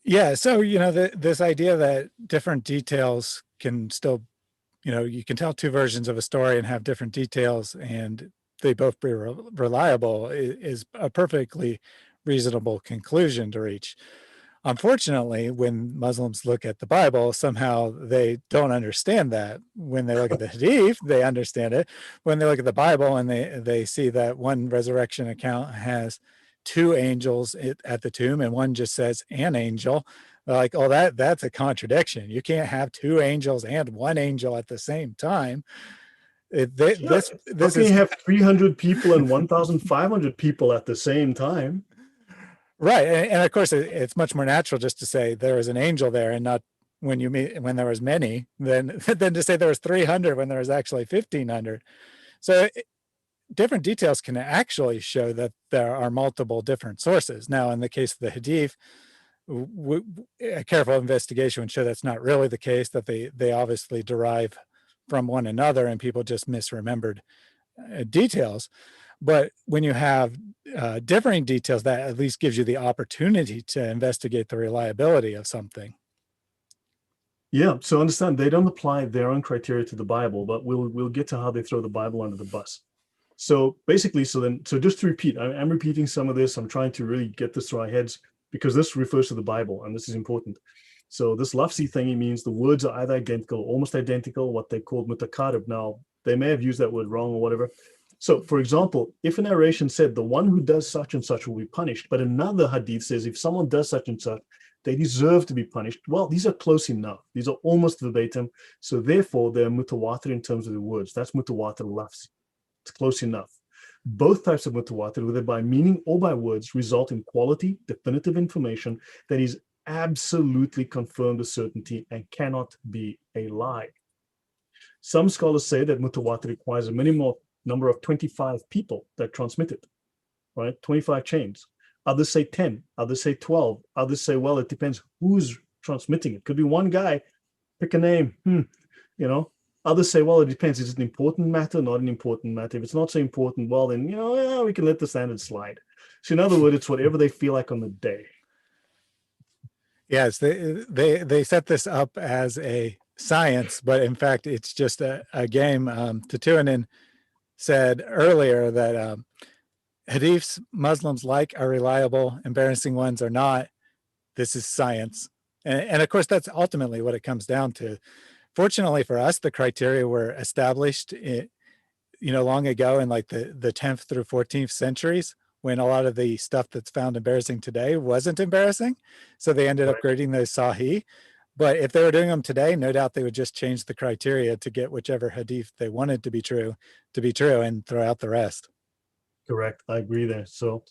Yeah, so, this idea that different details can still, you can tell two versions of a story and have different details and they both be reliable is a perfectly reasonable conclusion to reach. Unfortunately, when Muslims look at the Bible, somehow they don't understand that. When they look at the Hadith, they understand it. When they look at the Bible and they see that one resurrection account has two angels at the tomb and one just says an angel, they're like, oh, that's a contradiction. You can't have two angels and one angel at the same time. This can you have 300 people and 1,500 people at the same time? Right, and of course, it's much more natural just to say there was an angel there, and not when there was many, than to say there was 300 when there was actually 1,500. So different details can actually show that there are multiple different sources. Now, in the case of the Hadith, a careful investigation would show that's not really the case, that they obviously derive from one another, and people just misremembered details. But when you have differing details, that at least gives you the opportunity to investigate the reliability of something. Yeah, so understand they don't apply their own criteria to the Bible, but we'll get to how they throw the Bible under the bus. So basically, so just to repeat, I'm repeating some of this. I'm trying to really get this through our heads because this refers to the Bible, and this is important. So this lafzi thingy means the words are either identical, almost identical, what they called mutakarib. Now, they may have used that word wrong or whatever. So, for example, if a narration said the one who does such and such will be punished, but another hadith says if someone does such and such, they deserve to be punished. Well, these are close enough. These are almost verbatim. So therefore, they're mutawatir in terms of the words. That's mutawatir lafzi. It's close enough. Both types of mutawatir, whether by meaning or by words, result in quality, definitive information that is absolutely confirmed with certainty and cannot be a lie. Some scholars say that mutawatir requires a minimum number of 25 people that transmit it, right? 25 chains. Others say 10. Others say 12. Others say, well, it depends who's transmitting it. Could be one guy, pick a name. You know, others say, well, it depends. Is it an important matter, not an important matter? If it's not so important, well, then, yeah, we can let the standard slide. So in other words, it's whatever they feel like on the day. Yes, they set this up as a science, but in fact, it's just a game. Tatuanin said earlier that hadiths Muslims like are reliable, embarrassing ones are not. This is science. And of course, that's ultimately what it comes down to. Fortunately for us, the criteria were established long ago in like the 10th through 14th centuries, when a lot of the stuff that's found embarrassing today wasn't embarrassing. So they ended up Right. grading those Sahih. But if they were doing them today, no doubt they would just change the criteria to get whichever hadith they wanted to be true and throw out the rest. Correct. I agree there. So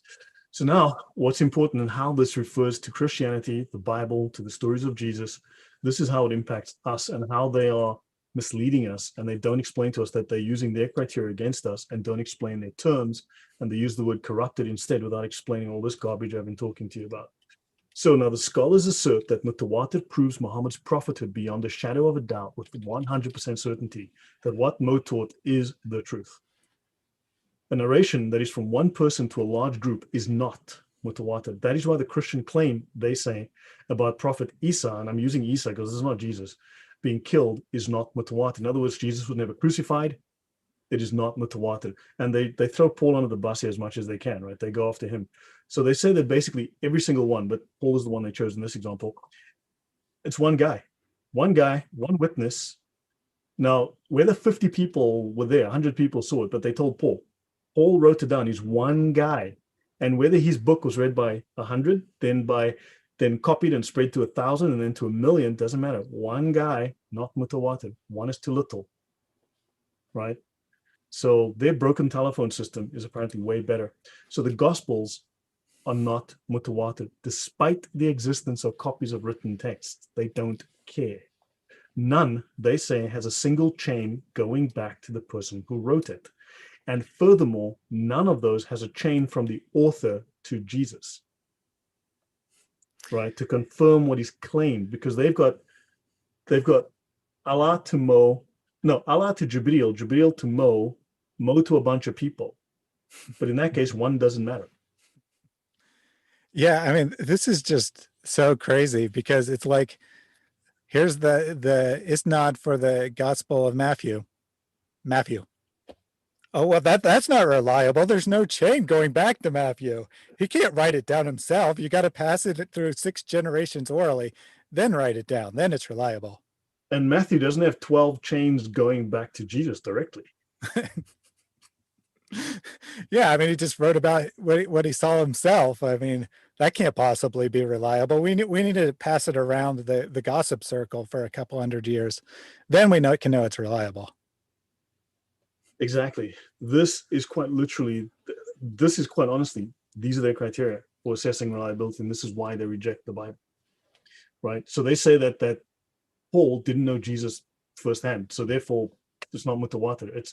now what's important and how this refers to Christianity, the Bible, to the stories of Jesus, this is how it impacts us and how they are misleading us. And they don't explain to us that they're using their criteria against us and don't explain their terms. And they use the word corrupted instead without explaining all this garbage I've been talking to you about. So now the scholars assert that Mutawatir proves Muhammad's prophethood beyond a shadow of a doubt with 100% certainty that what Mo taught is the truth. A narration that is from one person to a large group is not mutawatir. That is why the Christian claim, they say, about Prophet Isa, and I'm using Isa because this is not Jesus, being killed is not mutawatir. In other words, Jesus was never crucified. It is not mutawatir. And they throw Paul under the bus here as much as they can, right? They go after him. So they say that basically every single one, but Paul is the one they chose in this example, it's one guy, one witness. Now, whether 50 people were there, 100 people saw it, but they told Paul. Paul wrote it down. He's one guy. And whether his book was read by 100, then copied and spread to 1,000 and then to 1,000,000, doesn't matter. One guy, not mutawatir. One is too little, right? So their broken telephone system is apparently way better. So the Gospels are not mutawatir, despite the existence of copies of written texts. They don't care. None, they say, has a single chain going back to the person who wrote it. And furthermore, none of those has a chain from the author to Jesus, right? To confirm what is claimed, because they've got Allah to Mo, no, Allah to Jibril, Jibril to Mo, Mo to a bunch of people. But in that case, one doesn't matter. Yeah, I mean, this is just so crazy because it's like, here's the isnad for the Gospel of Matthew. Oh, well, that's not reliable. There's no chain going back to Matthew. He can't write it down himself. You got to pass it through 6 generations orally, then write it down. Then it's reliable. And Matthew doesn't have 12 chains going back to Jesus directly. Yeah, I mean, he just wrote about what he saw himself. I mean, that can't possibly be reliable. We need to pass it around the gossip circle for a couple hundred years. Then we can know it's reliable. Exactly. This is quite honestly, these are their criteria for assessing reliability, and this is why they reject the Bible, right? So they say that Paul didn't know Jesus firsthand, so therefore it's not mutawatir.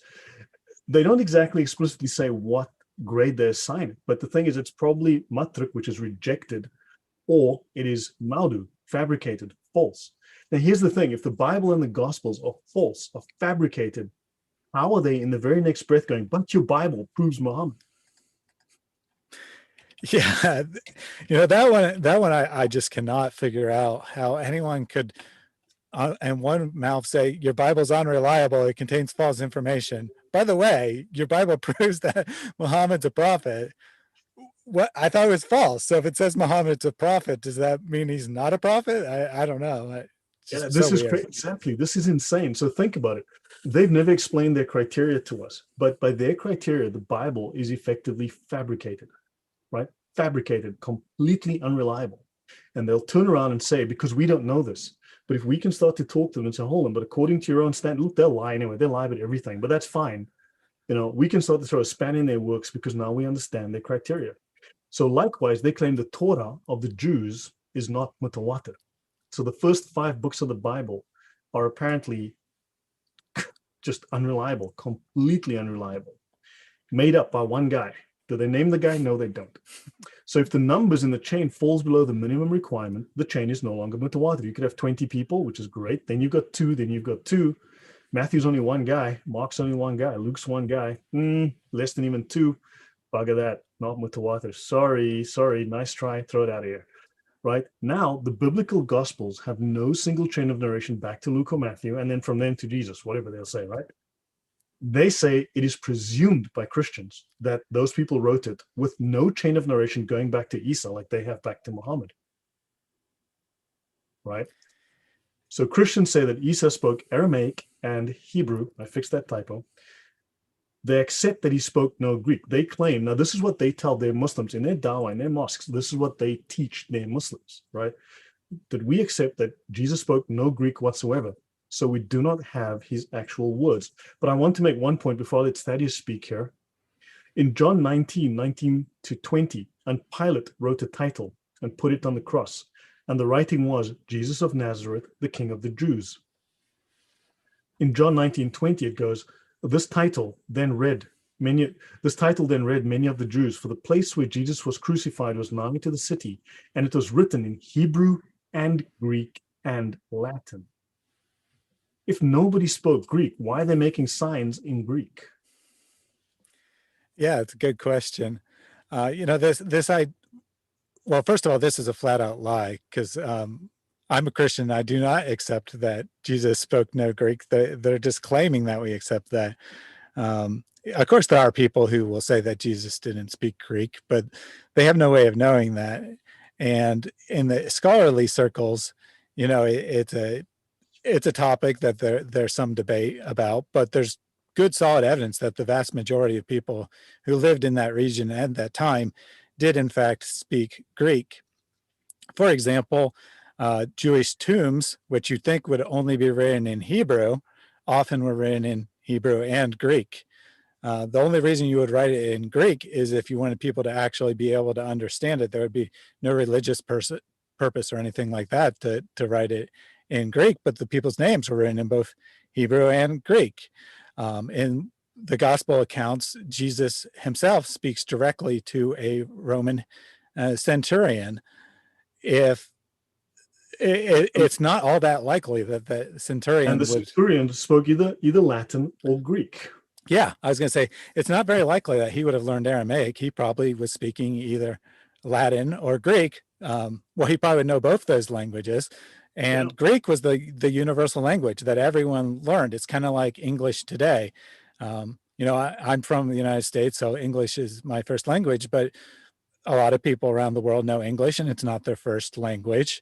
They don't exactly explicitly say what grade they assign it, but the thing is, it's probably matruk, which is rejected, or it is maudu, fabricated, false. Now here's the thing: if the Bible and the Gospels are false, are fabricated, how are they in the very next breath going, but your Bible proves Muhammad? Yeah, that one I just cannot figure out how anyone could and one mouth say your Bible's unreliable, it contains false information. By the way, your Bible proves that Muhammad's a prophet. What I thought it was false. So if it says Muhammad's a prophet, does that mean he's not a prophet? I don't know. It's Yeah, just this so is weird. exactly. This is insane. So think about it. They've never explained their criteria to us, but by their criteria, the Bible is effectively fabricated, right? Fabricated, completely unreliable. And they'll turn around and say, because we don't know this, but if we can start to talk to them and say, hold on, but according to your own standard, look, they'll lie anyway. They'll lie about everything, but that's fine. We can start to throw a span in their works because now we understand their criteria. So likewise, they claim the Torah of the Jews is not mutawatir. So the first 5 books of the Bible are apparently just unreliable, completely unreliable, made up by one guy. Do they name the guy? No, they don't. So if the numbers in the chain falls below the minimum requirement, the chain is no longer mutawatir. You could have 20 people, which is great. Then you've got two, then you've got two. Matthew's only one guy. Mark's only one guy. Luke's one guy. Less than even two. Bugger that. Not mutawatir. Sorry. Nice try. Throw it out of here. Right? Now, the biblical gospels have no single chain of narration back to Luke or Matthew, and then from them to Jesus, whatever they'll say, right? They say it is presumed by Christians that those people wrote it with no chain of narration going back to Isa like they have back to Muhammad. Right? So Christians say that Isa spoke Aramaic and Hebrew. I fixed that typo. They accept that he spoke no Greek. They claim, now this is what they tell their Muslims in their dawah, in their mosques. This is what they teach their Muslims, right? That we accept that Jesus spoke no Greek whatsoever. So we do not have his actual words. But I want to make one point before I let Thaddeus speak here. In John 19 to 20, and Pilate wrote a title and put it on the cross. And the writing was, Jesus of Nazareth, the King of the Jews. In John 19:20, it goes, this title then read many of the Jews, for the place where Jesus was crucified was nigh to the city, and it was written in Hebrew and Greek and Latin. If nobody spoke Greek, why are they making signs in Greek? Yeah, it's a good question. Well, first of all, this is a flat out lie, because I'm a Christian. I do not accept that Jesus spoke no Greek. They're just claiming that we accept that. Of course, there are people who will say that Jesus didn't speak Greek, but they have no way of knowing that. And in the scholarly circles, it's a topic that there's some debate about, but there's good solid evidence that the vast majority of people who lived in that region at that time did in fact speak Greek. For example, Jewish tombs, which you'd think would only be written in Hebrew, often were written in Hebrew and Greek. The only reason you would write it in Greek is if you wanted people to actually be able to understand it. There would be no religious purpose or anything like that to write it in Greek, but the people's names were written in both Hebrew and Greek. In the gospel accounts, Jesus himself speaks directly to a Roman centurion. If it's not all that likely that the centurion and the would... centurion spoke either Latin or Greek. Yeah, I was going to say, it's not very likely that he would have learned Aramaic. He probably was speaking either Latin or Greek. He probably would know both those languages. And Greek was the universal language that everyone learned. It's kind of like English today. I'm from the United States, so English is my first language, but a lot of people around the world know English, and it's not their first language.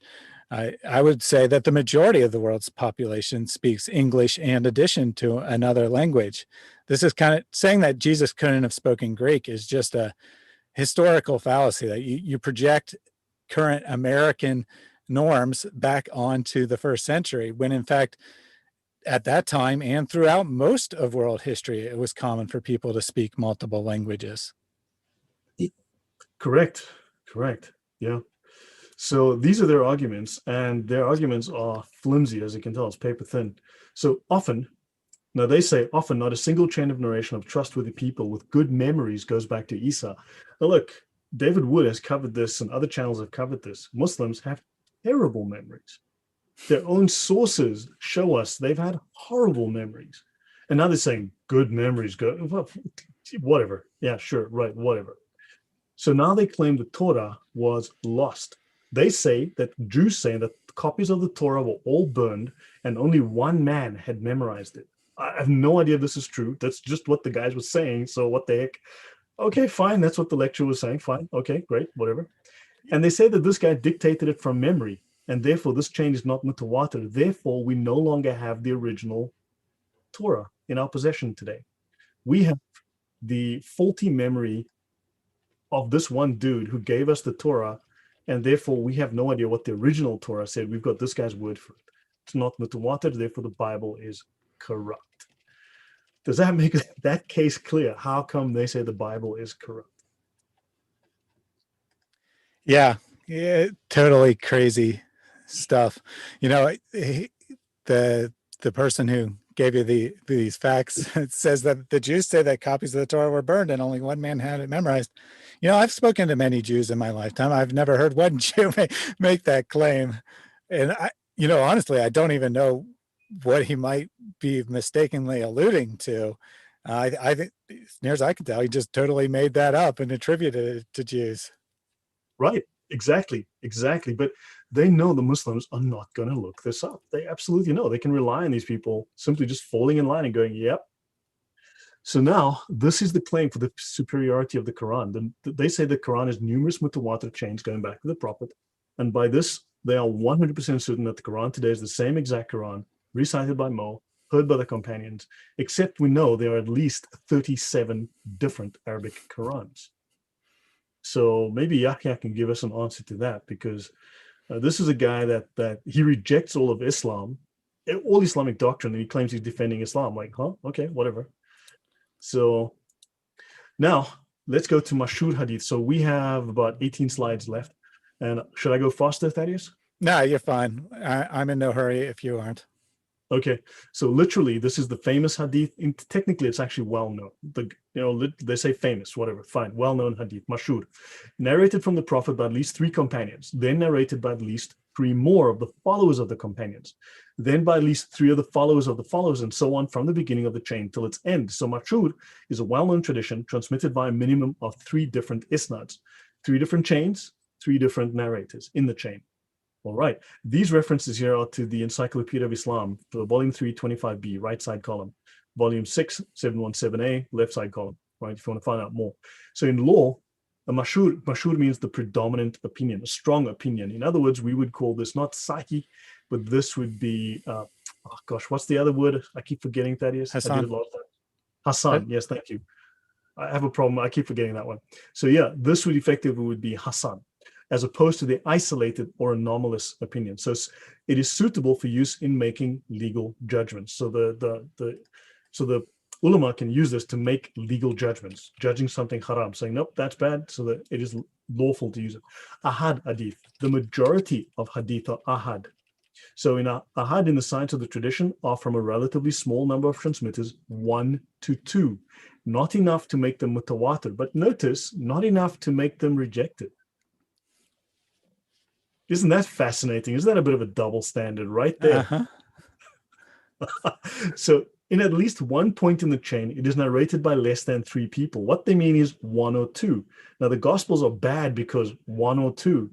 I would say that the majority of the world's population speaks English in addition to another language. This is kind of saying that Jesus couldn't have spoken Greek is just a historical fallacy, that you project current American norms back onto the first century, when in fact, at that time and throughout most of world history, it was common for people to speak multiple languages. Correct. Yeah. So these are their arguments, and their arguments are flimsy, as you can tell. It's paper thin. So often, now they say often not a single chain of narration of trustworthy people with good memories goes back to Isa. Now look, David Wood has covered this, and other channels have covered this. Muslims have terrible memories. Their own sources show us they've had horrible memories. And now they're saying good memories go, whatever. Yeah, sure, right, whatever. So now they claim the Torah was lost. They say that Jews say that copies of the Torah were all burned and only one man had memorized it. I have no idea if this is true. That's just what the guys were saying. So what the heck? Okay, fine. That's what the lecturer was saying. Fine. Okay, great. Whatever. And they say that this guy dictated it from memory, and therefore this chain is not mutawatir. Therefore, we no longer have the original Torah in our possession today. We have the faulty memory of this one dude who gave us the Torah, and therefore we have no idea what the original Torah said. We've got this guy's word for it. It's not mutawatir, therefore the Bible is corrupt. Does that make that case clear? How come they say the Bible is corrupt? Yeah, totally crazy stuff. The person who gave you these facts. It says that the Jews say that copies of the Torah were burned and only one man had it memorized. I've spoken to many Jews in my lifetime. I've never heard one Jew make that claim. And honestly, I don't even know what he might be mistakenly alluding to. I think, as near as I can tell, he just totally made that up and attributed it to Jews. Right. Exactly. But they know the Muslims are not going to look this up. They absolutely know. They can rely on these people simply just falling in line and going, yep. So now this is the claim for the superiority of the Quran. They say the Quran has numerous mutawatir chains going back to the Prophet. And by this, they are 100% certain that the Quran today is the same exact Quran recited by Mo, heard by the companions, except we know there are at least 37 different Arabic Qurans. So maybe Yahya can give us an answer to that, because this is a guy that he rejects all of Islam, all Islamic doctrine, and he claims he's defending Islam. Like, huh? Okay, whatever. So now let's go to Mashhur Hadith. So we have about 18 slides left. And should I go faster, Thaddeus? No, you're fine. I'm in no hurry if you aren't. Okay, so literally, this is the famous hadith. Technically, it's actually well known. They say famous, whatever. Fine, well known hadith, mashhur, narrated from the Prophet by at least 3 companions, then narrated by at least 3 more of the followers of the companions, then by at least 3 of the followers of the followers, and so on from the beginning of the chain till its end. So mashhur is a well-known tradition transmitted by a minimum of 3 different isnads, 3 different chains, 3 different narrators in the chain. All right. These references here are to the Encyclopedia of Islam, volume 3, 25b, right side column, volume 6, 717a, left side column, right? If you want to find out more. So in law, a mashhur means the predominant opinion, a strong opinion. In other words, we would call this not sahih, but this would be, what's the other word? I keep forgetting, Thaddeus. Hassan. I did it last time. Hassan. Yes, thank you. I have a problem. I keep forgetting that one. So yeah, this would effectively be Hassan, as opposed to the isolated or anomalous opinion. So it is suitable for use in making legal judgments. So the ulama can use this to make legal judgments, judging something haram, saying, nope, that's bad, so that it is lawful to use it. Ahad hadith, the majority of hadith are ahad. So in ahad, in the science of the tradition, are from a relatively small number of transmitters, 1 to 2. Not enough to make them mutawatir, but notice, not enough to make them rejected. Isn't that fascinating? Isn't that a bit of a double standard right there? So in at least one point in the chain, it is narrated by less than 3 people. What they mean is 1 or 2. Now, the Gospels are bad because 1 or 2.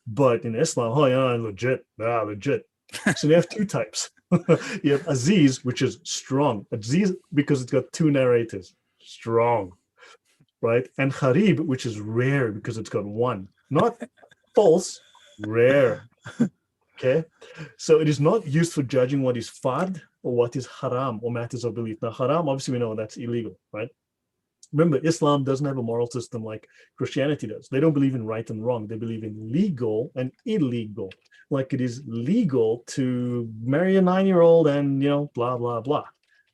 But in Islam, legit. So you have 2 types. You have Aziz, which is strong. Aziz, because it's got 2 narrators. Strong. Right? And Gharib, which is rare because it's got 1. Not false, rare. Okay, so it is not used for judging what is fard or what is haram or matters of belief. Now, haram, obviously, we know that's illegal, right? Remember, Islam doesn't have a moral system like Christianity does. They don't believe in right and wrong. They believe in legal and illegal. Like it is legal to marry a 9-year-old and, blah, blah, blah.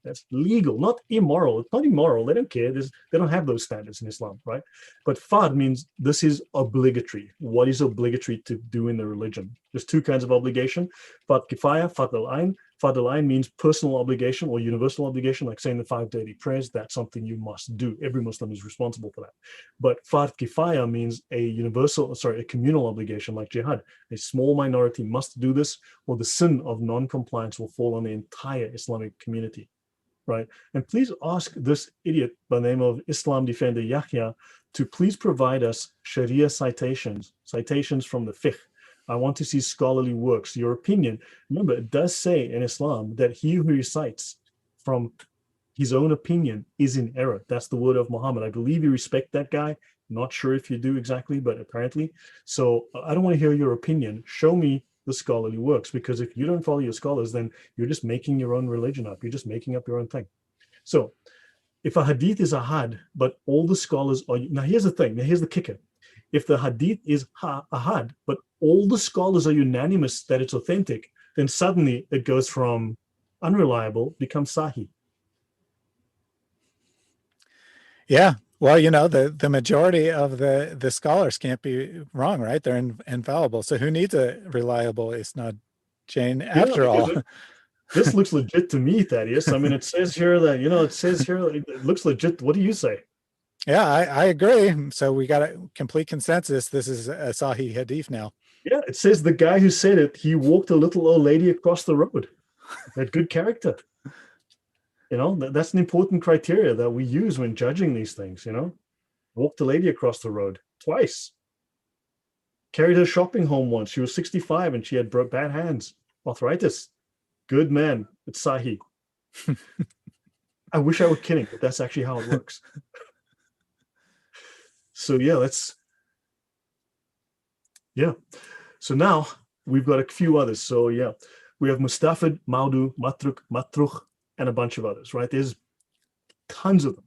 That's legal, not immoral. It's not immoral. They don't care. They don't have those standards in Islam, right? But fard means this is obligatory. What is obligatory to do in the religion? There's 2 kinds of obligation. Fard kifaya, fard al-ain. Fard al-ain means personal obligation or universal obligation, like saying the 5 daily prayers. That's something you must do. Every Muslim is responsible for that. But fard kifaya means a communal obligation, like jihad. A small minority must do this, or the sin of non-compliance will fall on the entire Islamic community. Right? And please ask this idiot by the name of Islam defender Yahya to please provide us Sharia citations from the fiqh. I want to see scholarly works, your opinion. Remember, it does say in Islam that he who recites from his own opinion is in error. That's the word of Muhammad. I believe you respect that guy. Not sure if you do exactly, but apparently. So I don't want to hear your opinion. Show me the scholarly works, because if you don't follow your scholars, then you're just making your own religion up. You're just making up your own thing. So if a hadith is ahad, but all the scholars are, now here's the thing, now here's the kicker. If the hadith is ahad, but all the scholars are unanimous that it's authentic, then suddenly it goes from unreliable, becomes sahih. Yeah. Well, the majority of the scholars can't be wrong, right? They're infallible. So who needs a reliable isnad chain after all? This looks legit to me, Thaddeus. I mean, it says here that, it says here that it looks legit. What do you say? Yeah, I agree. So we got a complete consensus. This is a Sahih Hadith now. Yeah, it says the guy who said it, he walked a little old lady across the road. That good character. That's an important criteria that we use when judging these things. Walked a lady across the road twice. Carried her shopping home once. She was 65 and she had bad hands, arthritis. Good man. It's Sahih. I wish I were kidding, but that's actually how it works. So So now we've got a few others. So we have Mustafid, Maudu, Matruk, Matruch, and a bunch of others, right? There's tons of them.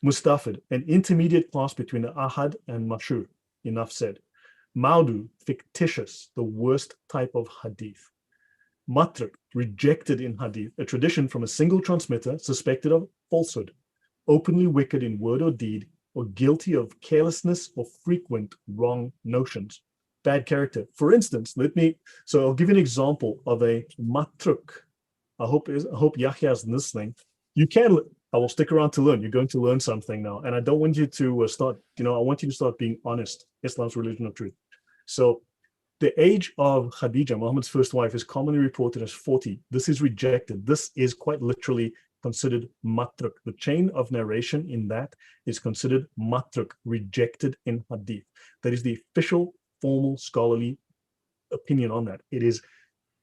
Mustafid, an intermediate class between Ahad and Mashur. Enough said. Maudu, fictitious, the worst type of hadith. Matruk, rejected in hadith, a tradition from a single transmitter suspected of falsehood, openly wicked in word or deed, or guilty of carelessness or frequent wrong notions. Bad character. For instance, I'll give you an example of a matruk. I hope Yahya's listening. I will stick around to learn. You're going to learn something now. And I don't want you to I want you to start being honest. Islam's religion of truth. So the age of Khadija, Muhammad's first wife, is commonly reported as 40. This is rejected. This is quite literally considered matruk. The chain of narration in that is considered matruk, rejected in hadith. That is the official, formal, scholarly opinion on that. It is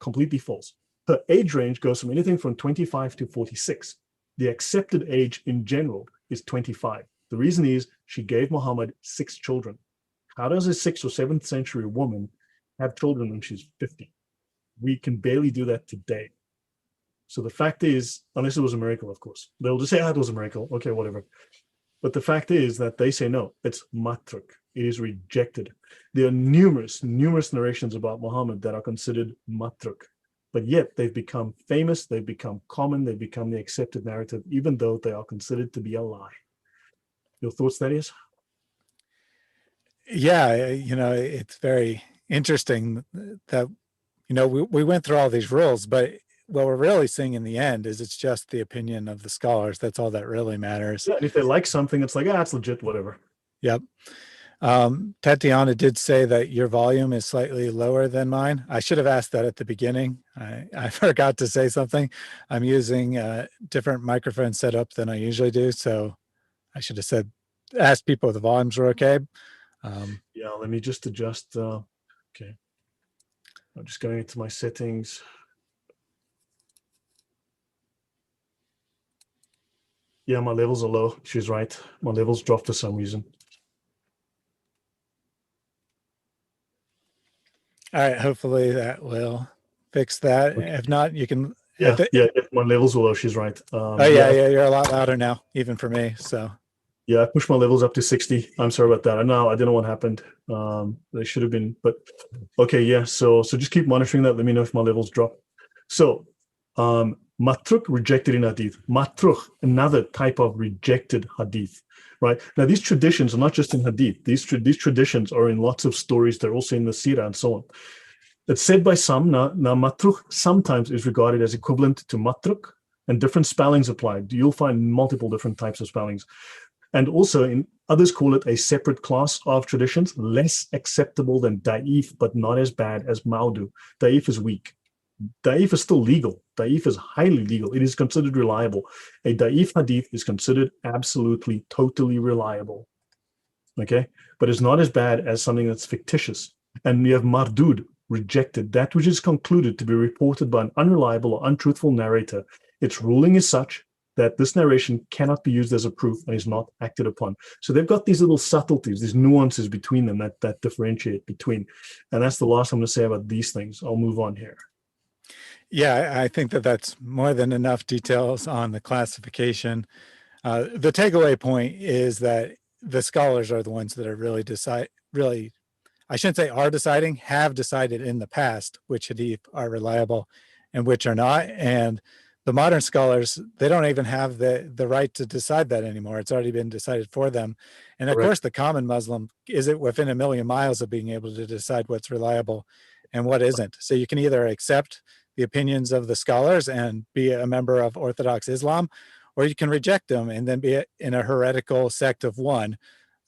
completely false. Her age range goes from anything from 25 to 46. The accepted age in general is 25. The reason is she gave Muhammad 6 children. How does a 6th or 7th century woman have children when she's 50? We can barely do that today. So the fact is, unless it was a miracle, of course, they'll just say, it was a miracle. Okay, whatever. But the fact is that they say, no, it's matruk. It is rejected. There are numerous narrations about Muhammad that are considered matruk. But yet they've become famous, they've become common, they've become the accepted narrative, even though they are considered to be a lie. Your thoughts, Thaddeus? Yeah, it's very interesting that, we went through all these rules, but what we're really seeing in the end is it's just the opinion of the scholars. That's all that really matters. Yeah, and if they like something, it's like, it's legit, whatever. Yep. Tatiana did say that your volume is slightly lower than mine. I should have asked that at the beginning. I forgot to say something. I'm using a different microphone setup than I usually do. So I should have asked people if the volumes were okay. Let me just adjust. Okay. I'm just going into my settings. Yeah, my levels are low. She's right. My levels dropped for some reason. All right. Hopefully that will fix that. Okay. If not, you can. Yeah, my levels were low. She's right. You're a lot louder now, even for me. So. Yeah, I pushed my levels up to 60. I'm sorry about that. I don't know what happened. They should have been, but okay, yeah. So just keep monitoring that. Let me know if my levels drop. So, matruk, rejected in hadith. Matruch, another type of rejected hadith, right? Now, these traditions are not just in hadith. These traditions are in lots of stories. They're also in the seerah and so on. It's said by some, now matruch sometimes is regarded as equivalent to matruk, and different spellings apply. You'll find multiple different types of spellings. And also, others call it a separate class of traditions, less acceptable than da'if, but not as bad as maudu. Da'if is weak. Da'if is still legal. Da'if is highly legal. It is considered reliable. A da'if hadith is considered absolutely, totally reliable. Okay? But it's not as bad as something that's fictitious. And we have mardud, rejected, that which is concluded to be reported by an unreliable or untruthful narrator. Its ruling is such that this narration cannot be used as a proof and is not acted upon. So they've got these little subtleties, these nuances between them that differentiate between. And that's the last I'm going to say about these things. I'll move on here. Yeah, I think that's more than enough details on the classification. The takeaway point is that the scholars are the ones that are really, I shouldn't say are deciding, have decided in the past which hadith are reliable and which are not. And the modern scholars, they don't even have the right to decide that anymore. It's already been decided for them. And of course, the common Muslim isn't within a million miles of being able to decide what's reliable and what isn't. So you can either accept the opinions of the scholars and be a member of Orthodox Islam, or you can reject them and then be in a heretical sect of one.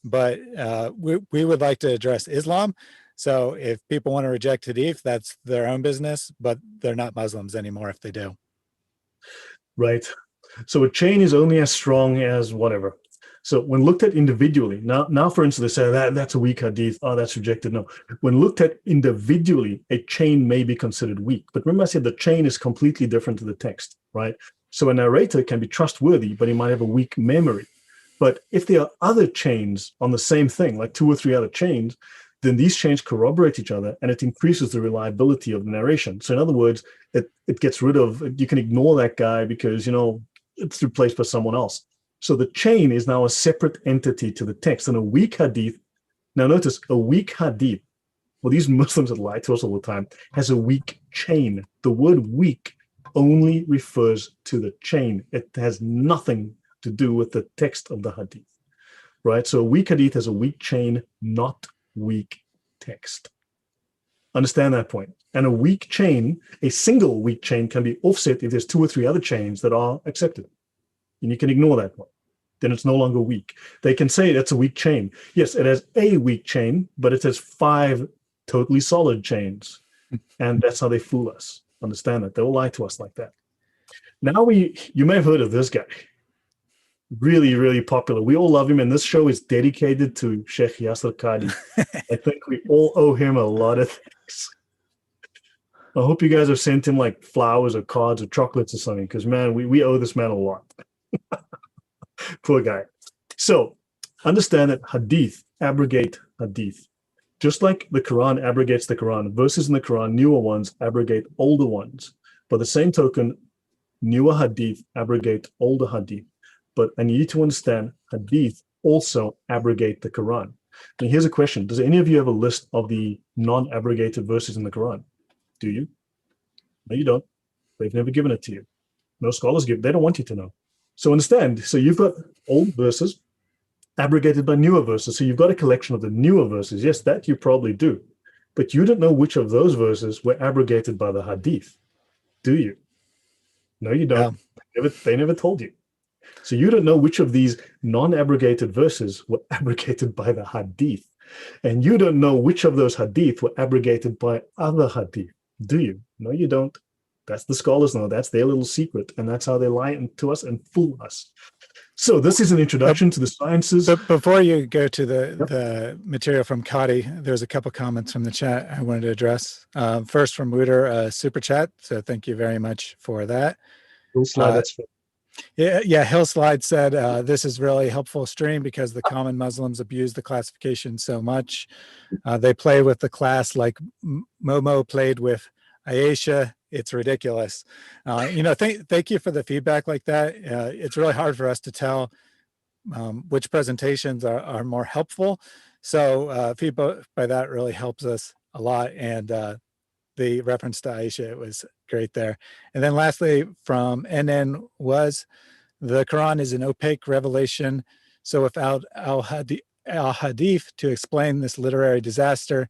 But we would like to address Islam. So if people want to reject Hadith, that's their own business, but they're not Muslims anymore if they do. Right. So a chain is only as strong as whatever. So when looked at individually, now for instance, they say that's a weak hadith. Oh, that's rejected. No. When looked at individually, a chain may be considered weak. But remember I said the chain is completely different to the text, right? So a narrator can be trustworthy, but he might have a weak memory. But if there are other chains on the same thing, like 2 or 3 other chains, then these chains corroborate each other and it increases the reliability of the narration. So in other words, it gets rid of, you can ignore that guy because, it's replaced by someone else. So the chain is now a separate entity to the text. And a weak hadith, now notice a weak hadith, well, these Muslims that lie to us all the time, has a weak chain. The word weak only refers to the chain. It has nothing to do with the text of the hadith, right? So a weak hadith has a weak chain, not weak text. Understand that point. And a weak chain, a single weak chain can be offset if there's 2 or 3 other chains that are accepted. And you can ignore that one. Then it's no longer weak. They can say that's a weak chain. Yes, it has a weak chain, but it has 5 totally solid chains. And that's how they fool us. Understand that. They will lie to us like that. Now you may have heard of this guy. Really, really popular. We all love him, and this show is dedicated to Sheikh Yasser Qadi. I think we all owe him a lot of things. I hope you guys have sent him like flowers or cards or chocolates or something, because man, we owe this man a lot. Poor guy. So understand that hadith abrogate hadith. Just like the Quran abrogates the Quran, verses in the Quran, newer ones abrogate older ones. By the same token, newer hadith abrogate older hadith. And you need to understand, hadith also abrogate the Quran. Now here's a question. Does any of you have a list of the non-abrogated verses in the Quran? Do you? No, you don't. They've never given it to you. No scholars give. They don't want you to know. So understand. So you've got old verses abrogated by newer verses. So you've got a collection of the newer verses. Yes, that you probably do. But you don't know which of those verses were abrogated by the hadith. Do you? No, you don't. Yeah. They never told you. So you don't know which of these non-abrogated verses were abrogated by the hadith. And you don't know which of those hadith were abrogated by other hadith. Do you? No, you don't. That's the scholars know. That's their little secret. And that's how they lie to us and fool us. So this is an introduction to the sciences. But before you go to the material from Qadi, there's a couple comments from the chat I wanted to address. First from Wooter, super chat. So thank you very much for that. That's Yeah, Hillslide said, this is really helpful stream because the common Muslims abuse the classification so much. They play with the class like Momo played with Aisha. It's ridiculous. Thank you for the feedback like that. It's really hard for us to tell which presentations are more helpful. So feedback by that really helps us a lot. And the reference to Aisha, it was great there. And then lastly, from NN was, the Quran is an opaque revelation. So without al-Hadith to explain this literary disaster,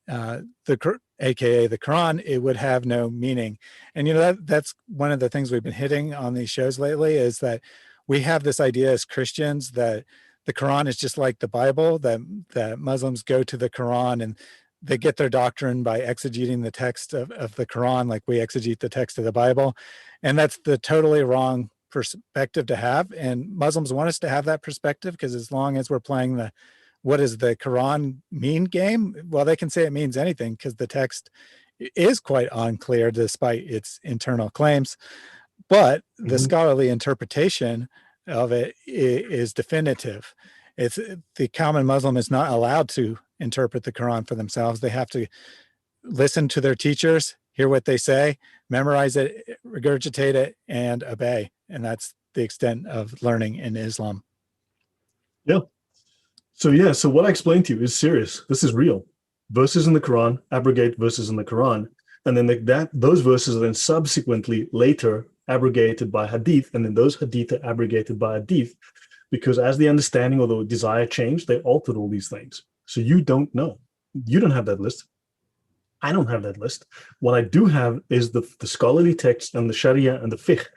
aka the Quran, it would have no meaning. And that's one of the things we've been hitting on these shows lately, is that we have this idea as Christians that the Quran is just like the Bible, that Muslims go to the Quran and they get their doctrine by exegeting the text of the Quran like we exegete the text of the Bible. And that's the totally wrong perspective to have. And Muslims want us to have that perspective, because as long as we're playing the what does the Quran mean game, well, they can say it means anything because the text is quite unclear despite its internal claims. But the scholarly interpretation of it is definitive. It's the common Muslim is not allowed to interpret the Quran for themselves. They have to listen to their teachers, hear what they say, memorize it, regurgitate it, and obey. And that's the extent of learning in Islam. Yeah. So what I explained to you is serious. This is real. Verses in the Quran abrogate verses in the Quran. And then those verses are then subsequently later abrogated by hadith. And then those hadith are abrogated by hadith, because as the understanding or the desire changed, they altered all these things. So you don't know. You don't have that list. I don't have that list. What I do have is the scholarly texts and the Sharia and the fiqh.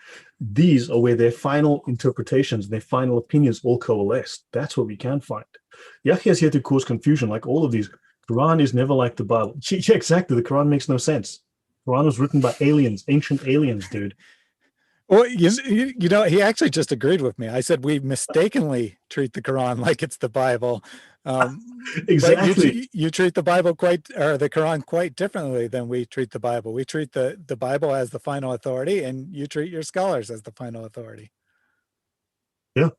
These are where their final interpretations, their final opinions all coalesce. That's what we can find. Yahya is here to cause confusion, like all of these. Quran is never like the Bible. Yeah, exactly. The Quran makes no sense. Quran was written by aliens, ancient aliens, dude. Well, you know, he actually just agreed with me. I said we mistakenly treat the Quran like it's the Bible, but Exactly. you treat the Bible quite, or the Quran quite differently than we treat the Bible. We treat the Bible as the final authority, and you treat your scholars as the final authority. Yeah.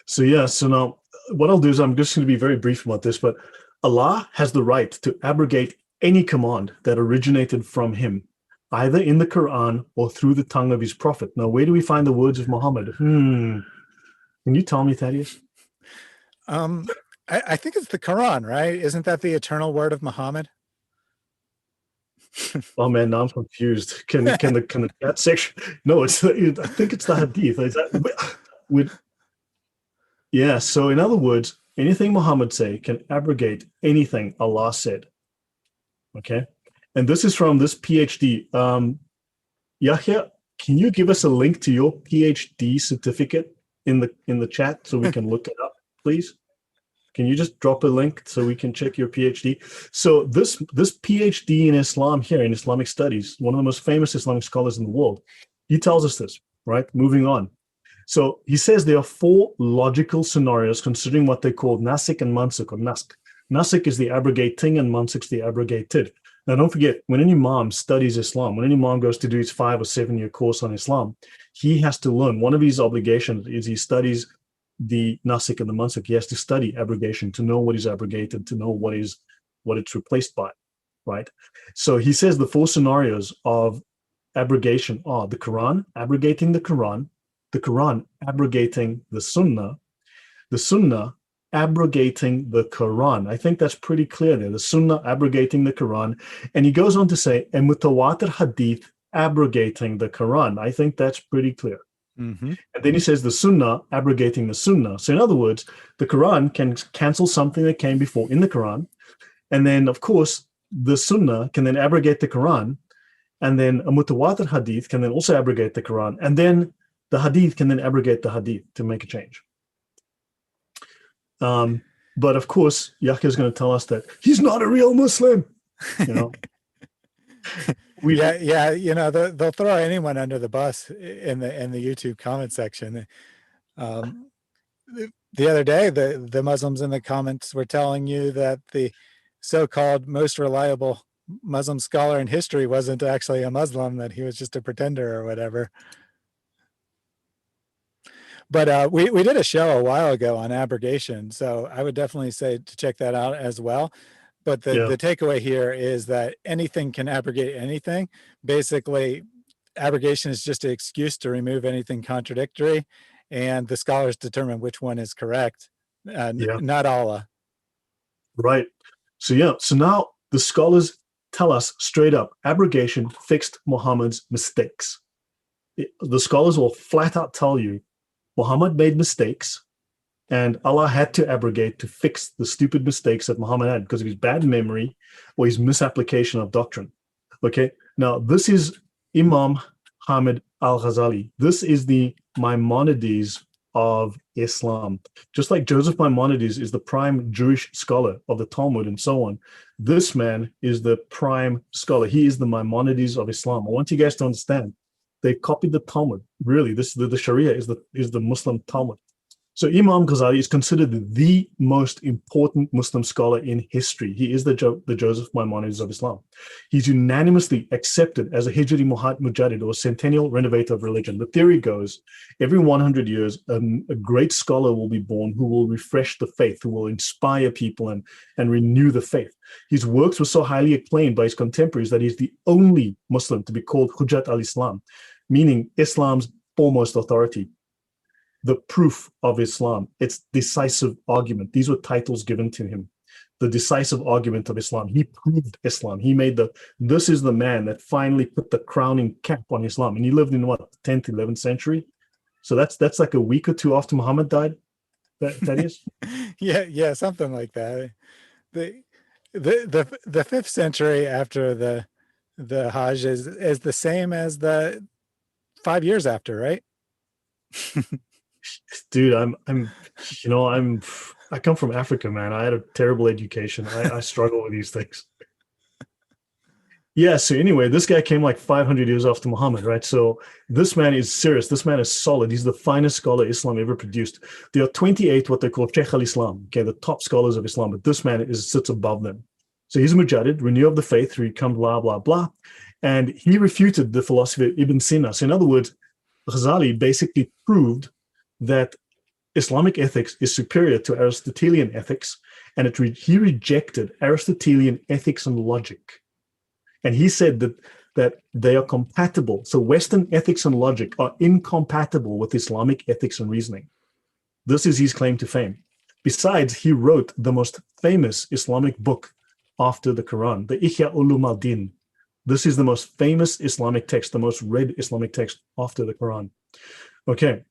So yeah, so now what I'll do is I'm just going to be very brief about this, but Allah has the right to abrogate any command that originated from him, either in the Quran or through the tongue of his prophet. Now, where do we find the words of Muhammad? Can you tell me, Thaddeus? Um, I think it's the Quran, right? Isn't that the eternal word of Muhammad? Oh man, now I'm confused. Can the chat section? No, I think it's the Hadith. Is that with yeah? So in other words, anything Muhammad say can abrogate anything Allah said. Okay, and this is from this PhD. Yahya, can you give us a link to your PhD certificate in the chat so we can look it up, please? Can you just drop a link so we can check your PhD? So this PhD in Islam here in Islamic studies, one of the most famous Islamic scholars in the world, he tells us this, right? Moving on. So he says there are four logical scenarios considering what they call nasik and mansuk or nask. Nasik is the abrogating and mansuk is the abrogated. Now, don't forget, when any imam studies Islam, when any imam goes to do his 5 or 7 year course on Islam, he has to learn. One of his obligations is he studies the nasik and the mansuk. He has to study abrogation to know what is abrogated, to know what it's replaced by, right? So he says the four scenarios of abrogation are the Quran abrogating the Quran abrogating the Sunnah abrogating the Quran. I think that's pretty clear there. The Sunnah abrogating the Quran. And he goes on to say, a mutawatir hadith abrogating the Quran. I think that's pretty clear. Mm-hmm. And then he says the Sunnah abrogating the Sunnah. So in other words, the Quran can cancel something that came before in the Quran. And then, of course, the Sunnah can then abrogate the Quran. And then a mutawatir hadith can then also abrogate the Quran. And then the hadith can then abrogate the hadith to make a change. But of course, Yahya is going to tell us that he's not a real Muslim. You know, yeah. You know, they'll throw anyone under the bus in the YouTube comment section. The other day, the Muslims in the comments were telling you that the so-called most reliable Muslim scholar in history wasn't actually a Muslim, that he was just a pretender or whatever. But we did a show a while ago on abrogation, so I would definitely say to check that out as well. But the takeaway here is that anything can abrogate anything. Basically, abrogation is just an excuse to remove anything contradictory, and the scholars determine which one is correct, not Allah. Right. So now the scholars tell us straight up, abrogation fixed Muhammad's mistakes. The scholars will flat out tell you Muhammad made mistakes and Allah had to abrogate to fix the stupid mistakes that Muhammad had because of his bad memory or his misapplication of doctrine. Okay, now this is Imam Hamid al-Ghazali. This is the Maimonides of Islam. Just like Joseph Maimonides is the prime Jewish scholar of the Talmud and so on, this man is the prime scholar. He is the Maimonides of Islam. I want you guys to understand. They copied the Talmud. Really, the Sharia is the Muslim Talmud. So Imam Ghazali is considered the most important Muslim scholar in history. He is the Joseph Maimonides of Islam. He's unanimously accepted as a Hijri Mujaddid or centennial renovator of religion. The theory goes, every 100 years, a great scholar will be born who will refresh the faith, who will inspire people and renew the faith. His works were so highly acclaimed by his contemporaries that he's the only Muslim to be called Hujjat al-Islam, meaning Islam's foremost authority. The proof of Islam, its decisive argument. These were titles given to him. The decisive argument of Islam. He proved Islam. He made this is the man that finally put the crowning cap on Islam. And he lived in what, 10th, 11th century? So that's like a week or two after Muhammad died, that is? Yeah, something like that. the 5th century after the Hajj is the same as the 5 years after, right? Dude, I come from Africa, man. I had a terrible education. I struggle with these things. Yeah, so anyway, this guy came like 500 years after Muhammad, right? So this man is serious. This man is solid. He's the finest scholar Islam ever produced. There are 28 what they call Sheikh al-Islam, okay, the top scholars of Islam, but this man sits above them. So he's a Mujaddid, renew of the faith, who come blah, blah, blah. And he refuted the philosophy of Ibn Sina. So in other words, Ghazali basically proved that Islamic ethics is superior to Aristotelian ethics, and he rejected Aristotelian ethics and logic. And he said that they are compatible. So Western ethics and logic are incompatible with Islamic ethics and reasoning. This is his claim to fame. Besides, he wrote the most famous Islamic book after the Quran, the Ihya Ulum al-Din. This is the most famous Islamic text, the most read Islamic text after the Quran. Okay.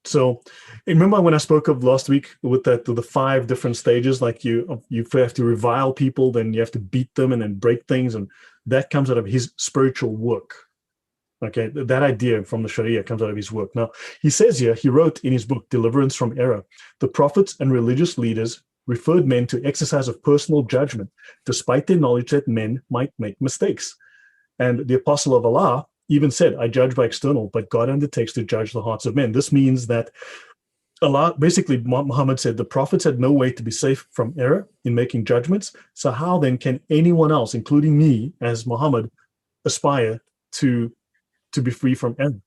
So remember when I spoke of last week with the 5 different stages, like you have to revile people, then you have to beat them and then break things, and that comes out of his spiritual work. Okay, that idea from the Sharia comes out of his work. Now, he says here, he wrote in his book, Deliverance from Error, the prophets and religious leaders referred men to exercise of personal judgment, despite their knowledge that men might make mistakes. And the apostle of Allah even said, I judge by external, but God undertakes to judge the hearts of men. This means that Allah, basically, Muhammad said the prophets had no way to be safe from error in making judgments. So how then can anyone else, including me as Muhammad, aspire to be free from error?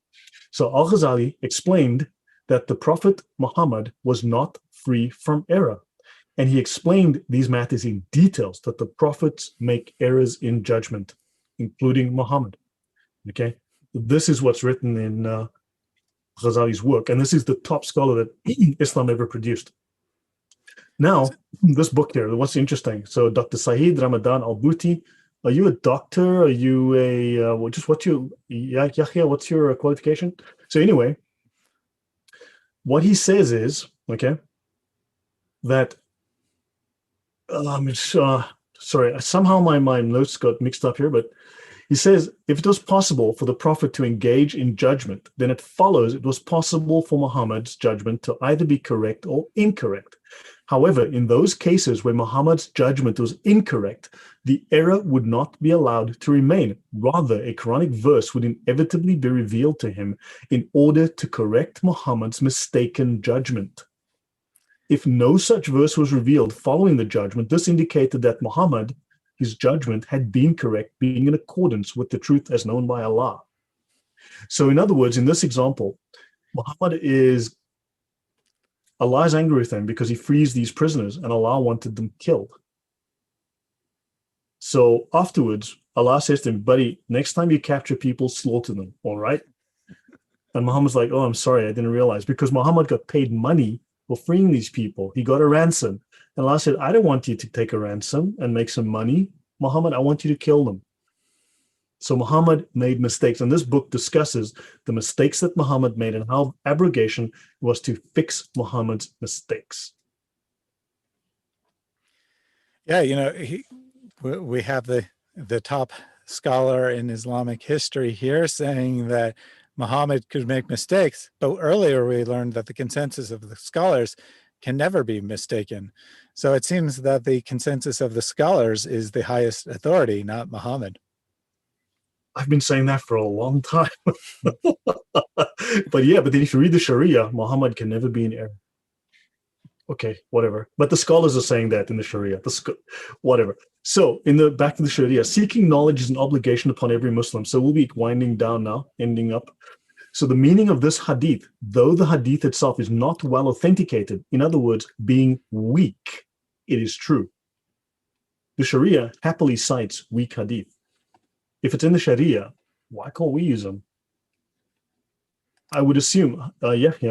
So Al-Ghazali explained that the Prophet Muhammad was not free from error. And he explained these matters in details, that the prophets make errors in judgment, including Muhammad. Okay, this is what's written in Ghazali's work, and this is the top scholar that Islam ever produced. Now, this book here, what's interesting? So, Dr. Saeed Ramadan Al-Bouti, are you a doctor? Are you Yahya, what's your qualification? So anyway, what he says is, okay, that, sorry, somehow my notes got mixed up here, but he says, if it was possible for the Prophet to engage in judgment, then it follows it was possible for Muhammad's judgment to either be correct or incorrect. However, in those cases where Muhammad's judgment was incorrect, the error would not be allowed to remain. Rather, a Quranic verse would inevitably be revealed to him in order to correct Muhammad's mistaken judgment. If no such verse was revealed following the judgment, this indicated that Muhammad, his judgment, had been correct, being in accordance with the truth as known by Allah. So in other words, in this example, Muhammad is, Allah is angry with him because he frees these prisoners and Allah wanted them killed. So afterwards, Allah says to him, buddy, next time you capture people, slaughter them, all right? And Muhammad's like, oh, I'm sorry, I didn't realize, because Muhammad got paid money for freeing these people. He got a ransom. And Allah said, I don't want you to take a ransom and make some money. Muhammad, I want you to kill them. So Muhammad made mistakes. And this book discusses the mistakes that Muhammad made and how abrogation was to fix Muhammad's mistakes. Yeah, we have the top scholar in Islamic history here saying that Muhammad could make mistakes. But earlier we learned that the consensus of the scholars can never be mistaken. So it seems that the consensus of the scholars is the highest authority, not Muhammad. I've been saying that for a long time. But then if you read the Sharia, Muhammad can never be in error. Okay, whatever. But the scholars are saying that in the Sharia, whatever. So back to the Sharia, seeking knowledge is an obligation upon every Muslim. So we'll be winding down now, ending up. So the meaning of this hadith, though the hadith itself is not well authenticated, in other words, being weak, it is true. The Sharia happily cites weak hadith. If it's in the Sharia, why can't we use them? I would assume,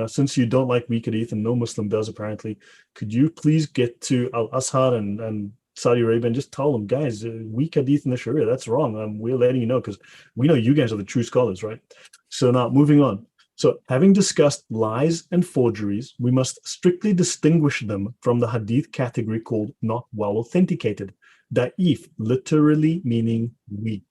since you don't like weak hadith and no Muslim does apparently, could you please get to Al-Azhar and Saudi Arabia and just tell them, guys, weak hadith in the Sharia, that's wrong. We're letting you know because we know you guys are the true scholars, right? So now moving on. So having discussed lies and forgeries, we must strictly distinguish them from the hadith category called not well authenticated. Da'if, literally meaning weak.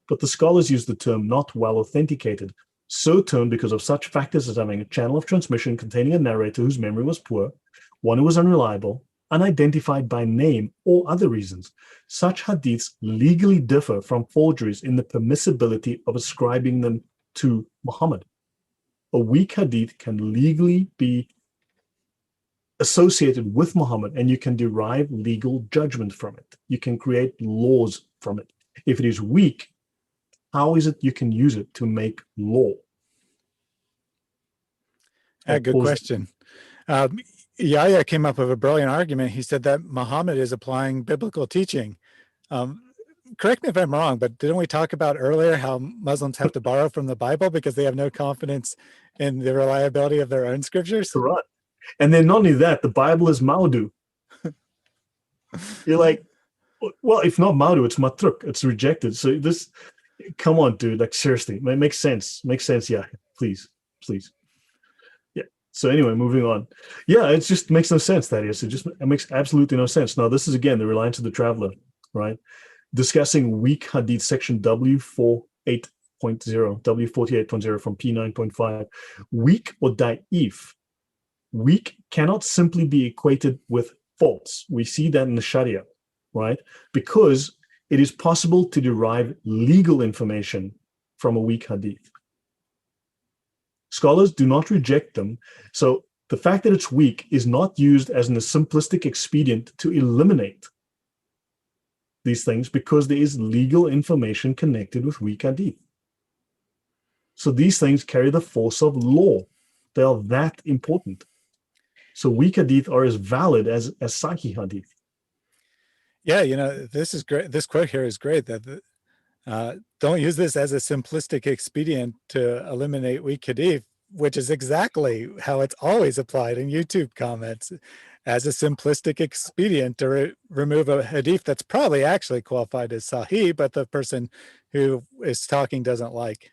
But the scholars use the term not well authenticated, so termed because of such factors as having a channel of transmission containing a narrator whose memory was poor, one who was unreliable, unidentified by name, or other reasons. Such hadiths legally differ from forgeries in the permissibility of ascribing them to Muhammad. A weak hadith can legally be associated with Muhammad, and you can derive legal judgment from it. You can create laws from it. If it is weak, how is it you can use it to make law? Good question. Yahya came up with a brilliant argument. He said that Muhammad is applying biblical teaching. Correct me if I'm wrong, but didn't we talk about earlier how Muslims have to borrow from the Bible because they have no confidence in the reliability of their own scriptures? Correct. And then not only that, the Bible is Maudu. You're like, well, if not Maudu, it's Matruk. It's rejected. So this, come on, dude. Like, seriously, it makes sense. Makes sense. Yeah, please. Yeah. So anyway, moving on. Yeah, it just makes no sense, Thaddeus. It makes absolutely no sense. Now, this is, again, the reliance of the traveler, right? Discussing weak hadith section W48.0, W48.0 from P9.5. Weak or da'if. Weak cannot simply be equated with false. We see that in the Sharia, right? Because it is possible to derive legal information from a weak hadith. Scholars do not reject them. So the fact that it's weak is not used as a simplistic expedient to eliminate these things because there is legal information connected with weak hadith. So these things carry the force of law. They are that important. So weak hadith are as valid as sahih hadith. Yeah, this is great. This quote here is great. That don't use this as a simplistic expedient to eliminate weak hadith, which is exactly how it's always applied in YouTube comments, as a simplistic expedient to remove a hadith that's probably actually qualified as sahih, but the person who is talking doesn't like.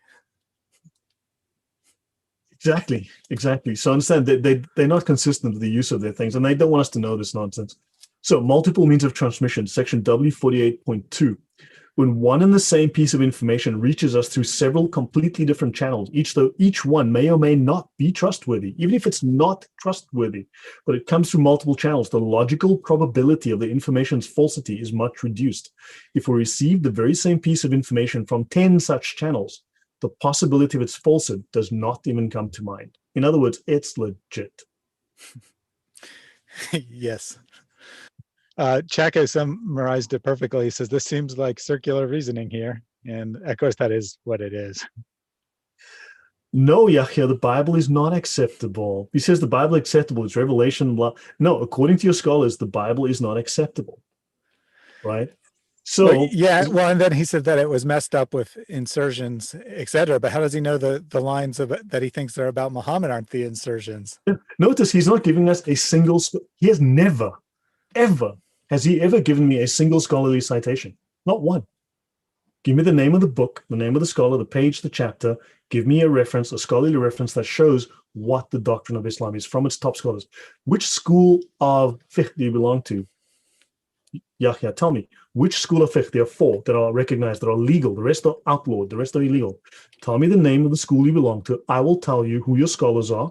Exactly. So understand that they're not consistent with the use of their things, and they don't want us to know this nonsense. So multiple means of transmission, section W48.2. When one and the same piece of information reaches us through several completely different channels, each one may or may not be trustworthy, even if it's not trustworthy, but it comes through multiple channels, the logical probability of the information's falsity is much reduced. If we receive the very same piece of information from 10 such channels, the possibility of its falsehood does not even come to mind. In other words, it's legit. Yes. Chaco summarized it perfectly. He says, this seems like circular reasoning here. And of course, that is what it is. No, Yahya, the Bible is not acceptable. He says the Bible is acceptable. It's revelation. Blah. No, according to your scholars, the Bible is not acceptable. Right? So well, yeah, well, and then he said that it was messed up with insertions, etc. But how does he know the lines of that he thinks are about Muhammad aren't the insertions? Notice he's not giving us a single. He has never, ever, has he ever given me a single scholarly citation? Not one. Give me the name of the book, the name of the scholar, the page, the chapter. Give me a reference, a scholarly reference that shows what the doctrine of Islam is from its top scholars. Which school of fiqh do you belong to? Yahya, tell me, which school of fiqh? There are 4 that are recognized, that are legal. The rest are outlawed. The rest are illegal. Tell me the name of the school you belong to. I will tell you who your scholars are,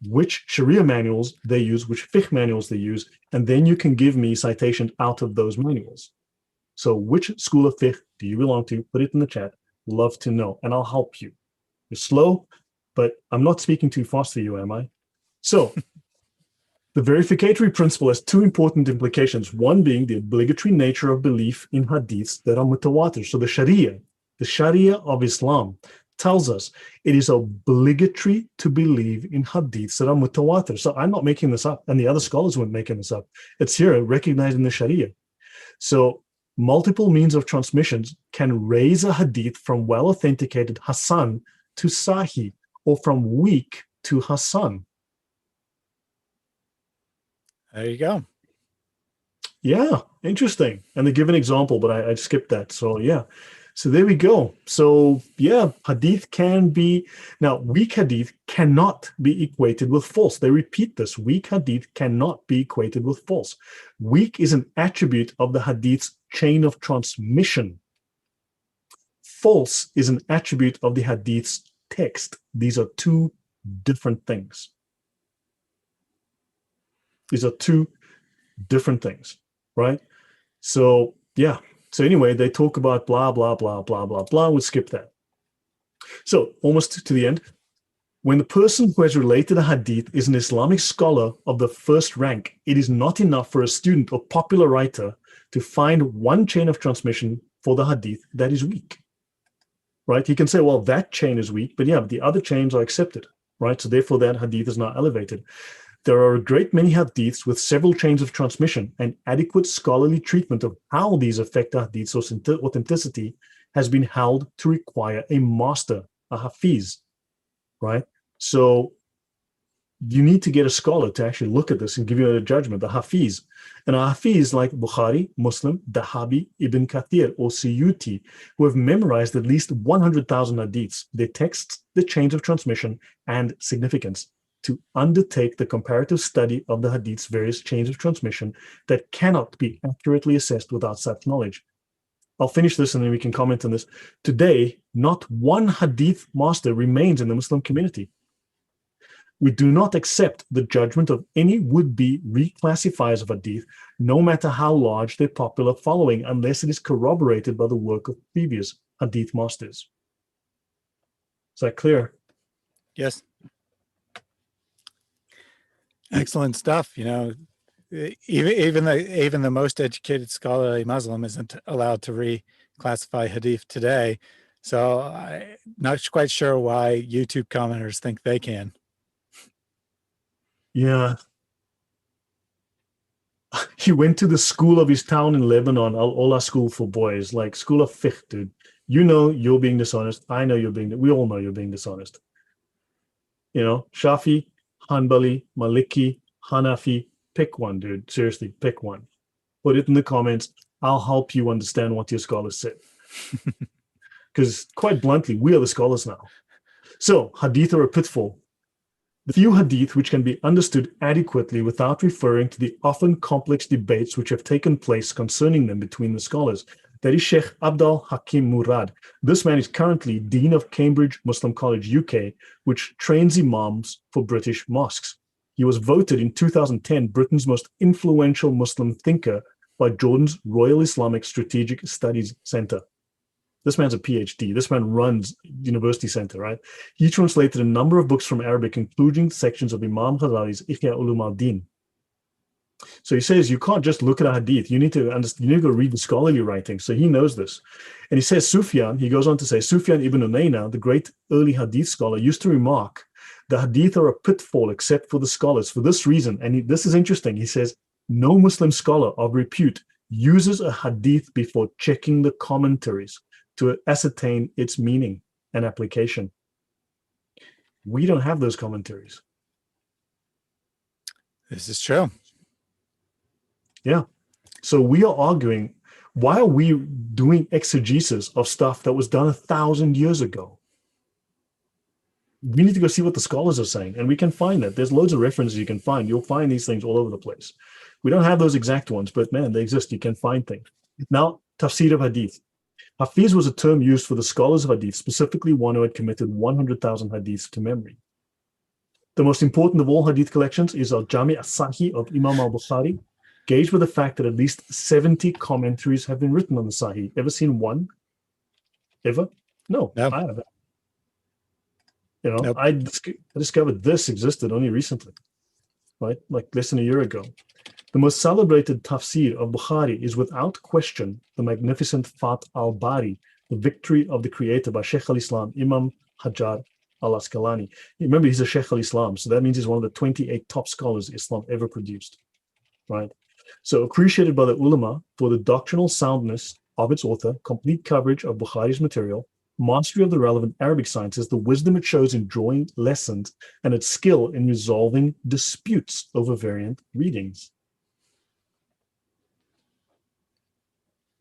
which Sharia manuals they use, which fiqh manuals they use, and then you can give me citations out of those manuals. So which school of fiqh do you belong to? Put it in the chat. Love to know, and I'll help you. You're slow, but I'm not speaking too fast for you, am I? So the verificatory principle has 2 important implications, one being the obligatory nature of belief in hadiths that are mutawatir. So the Sharia of Islam tells us it is obligatory to believe in hadiths that are mutawatir. So I'm not making this up, and the other scholars weren't making this up. It's here, recognized in the Sharia. So multiple means of transmissions can raise a hadith from well-authenticated Hasan to Sahih, or from weak to Hasan. There you go. Yeah, interesting. And they give an example, but I skipped that. So yeah. So there we go. So yeah, hadith can be, now weak hadith cannot be equated with false. They repeat this. Weak hadith cannot be equated with false. Weak is an attribute of the hadith's chain of transmission. False is an attribute of the hadith's text. These are two different things. These are two different things, right? So yeah. So anyway, they talk about blah, blah, blah, blah, blah, blah. We'll skip that. So almost to the end. When the person who has related a hadith is an Islamic scholar of the first rank, it is not enough for a student or popular writer to find one chain of transmission for the hadith that is weak, right? He can say, well, that chain is weak, but yeah, the other chains are accepted, right? So therefore that hadith is not elevated. There are a great many hadiths with several chains of transmission, and adequate scholarly treatment of how these affect the hadith's authenticity has been held to require a master, a hafiz, right? So you need to get a scholar to actually look at this and give you a judgment, the hafiz. And a hafiz like Bukhari, Muslim, Dahabi, Ibn Kathir, or Suyuti, who have memorized at least 100,000 hadiths, their texts, the chains of transmission, and significance, to undertake the comparative study of the hadith's various chains of transmission that cannot be accurately assessed without such knowledge. I'll finish this and then we can comment on this. Today, not one hadith master remains in the Muslim community. We do not accept the judgment of any would-be reclassifiers of hadith, no matter how large their popular following, unless it is corroborated by the work of previous hadith masters. Is that clear? Yes. Excellent stuff. You know, even the most educated scholarly Muslim isn't allowed to reclassify hadith today. So I'm not quite sure why YouTube commenters think they can. Yeah. He went to the school of his town in Lebanon, Al-Ola School for Boys, like school of fiqh, dude. You know you're being dishonest. I know you're being, we all know you're being dishonest. You know, Shafi, Hanbali, Maliki, Hanafi, pick one, dude. Seriously, pick one. Put it in the comments. I'll help you understand what your scholars said. Because quite bluntly, we are the scholars now. So, hadith are a pitfall. The few hadith which can be understood adequately without referring to the often complex debates which have taken place concerning them between the scholars. That is Sheikh Abdul Hakim Murad. This man is currently Dean of Cambridge Muslim College, UK, which trains imams for British mosques. He was voted in 2010 Britain's most influential Muslim thinker by Jordan's Royal Islamic Strategic Studies Center. This man's a PhD. This man runs University Center, right? He translated a number of books from Arabic, including sections of Imam Ghazali's Ihya Ulum al-Din. So he says you can't just look at a hadith. You need to understand, you need to go read the scholarly writing. So he knows this. And he says Sufyan, he goes on to say, Sufyan ibn Uyayna, the great early hadith scholar, used to remark, the hadith are a pitfall except for the scholars. For this reason, and this is interesting, he says, no Muslim scholar of repute uses a hadith before checking the commentaries to ascertain its meaning and application. We don't have those commentaries. This is true. Yeah. So we are arguing, why are we doing exegesis of stuff that was done 1,000 years ago? We need to go see what the scholars are saying, and we can find that. There's loads of references you can find. You'll find these things all over the place. We don't have those exact ones, but man, they exist. You can find things. Now, tafsir of hadith. Hafiz was a term used for the scholars of hadith, specifically one who had committed 100,000 hadiths to memory. The most important of all hadith collections is Al-Jami as-Sahih of Imam al-Bukhari, gauged with the fact that at least 70 commentaries have been written on the Sahih. Ever seen one? Ever? No, No. I haven't. You know, Nope. I discovered this existed only recently, right? Like less than a year ago. The most celebrated tafsir of Bukhari is without question the magnificent Fath al-Bari, the victory of the Creator by Sheikh al-Islam, Imam Hajar al-Asqalani. Remember, he's a Sheikh al-Islam, so that means he's one of the 28 top scholars Islam ever produced, right? So appreciated by the ulama for the doctrinal soundness of its author, complete coverage of Bukhari's material, mastery of the relevant Arabic sciences, the wisdom it shows in drawing lessons, and its skill in resolving disputes over variant readings.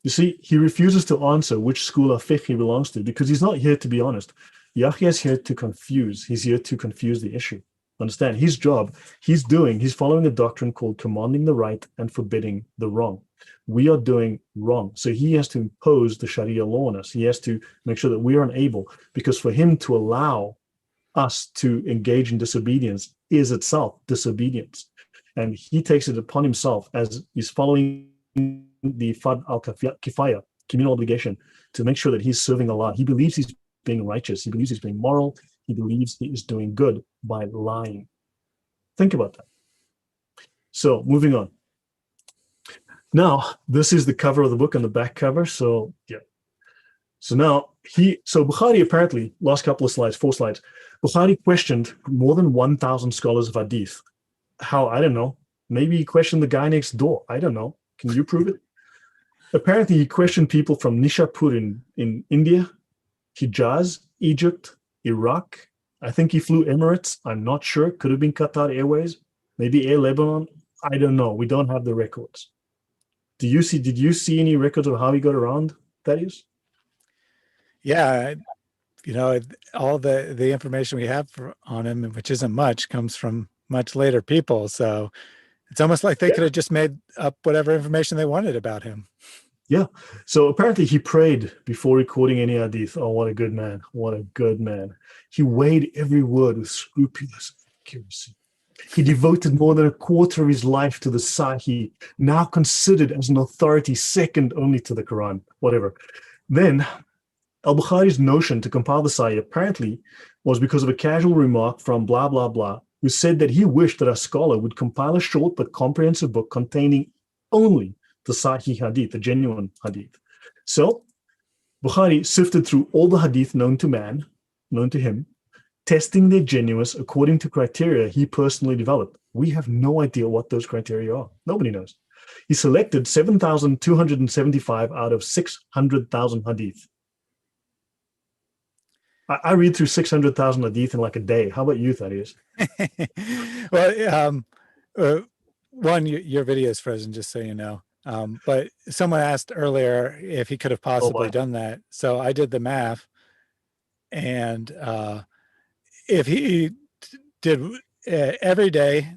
You see, he refuses to answer which school of fiqh he belongs to because he's not here to be honest. Yahya is here to confuse. He's here to confuse the issue. Understand? His job, he's following a doctrine called commanding the right and forbidding the wrong. We are doing wrong. So he has to impose the Sharia law on us. He has to make sure that we are unable, because for him to allow us to engage in disobedience is itself disobedience. And he takes it upon himself as he's following the Fard al-Kifaya, communal obligation, to make sure that he's serving Allah. He believes he's being righteous. He believes he's being moral. He believes he is doing good by lying. Think about that. So moving on. Now, this is the cover of the book and the back cover. So yeah. So now Bukhari apparently, last couple of slides, 4 slides, Bukhari questioned more than 1,000 scholars of Hadith. How? I don't know. Maybe he questioned the guy next door. I don't know. Can you prove it? Apparently, he questioned people from Nishapur in India, Hijaz, Egypt, Iraq. I think he flew Emirates. I'm not sure. Could have been Qatar Airways, maybe Air Lebanon. I don't know. We don't have the records. Did you see any records of how he got around, Thaddeus? Yeah, all the information we have on him, which isn't much, comes from much later people. So it's almost like they could have just made up whatever information they wanted about him. Yeah. So apparently he prayed before recording any hadith. Oh, what a good man. What a good man. He weighed every word with scrupulous accuracy. He devoted more than a quarter of his life to the Sahih, now considered as an authority second only to the Quran, whatever. Then al-Bukhari's notion to compile the Sahih apparently was because of a casual remark from blah, blah, blah, who said that he wished that a scholar would compile a short but comprehensive book containing only the Sahih Hadith, the genuine Hadith. So Bukhari sifted through all the Hadith known to him, testing their genuineness according to criteria he personally developed. We have no idea what those criteria are. Nobody knows. He selected 7,275 out of 600,000 Hadith. I read through 600,000 Hadith in like a day. How about you, Thaddeus? Well, one, your video is frozen, just so you know. But someone asked earlier if he could have possibly done that. So I did the math, and if he did every day,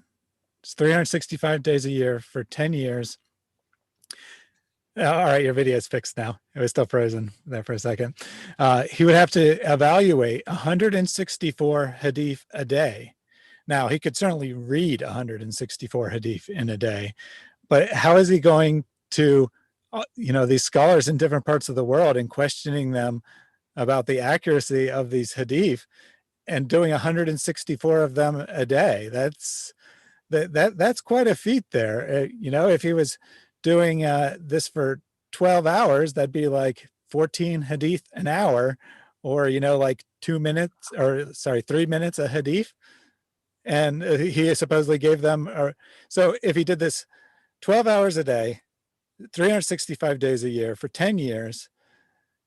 it's 365 days a year for 10 years. All right, your video is fixed now. It was still frozen there for a second. He would have to evaluate 164 hadith a day. Now, he could certainly read 164 hadith in a day, but how is he going to, these scholars in different parts of the world and questioning them about the accuracy of these hadith and doing 164 of them a day? That's quite a feat there. If he was doing this for 12 hours, that'd be like 14 hadith an hour, or, like 3 minutes a hadith. And he supposedly gave them, so if he did this 12 hours a day, 365 days a year for 10 years,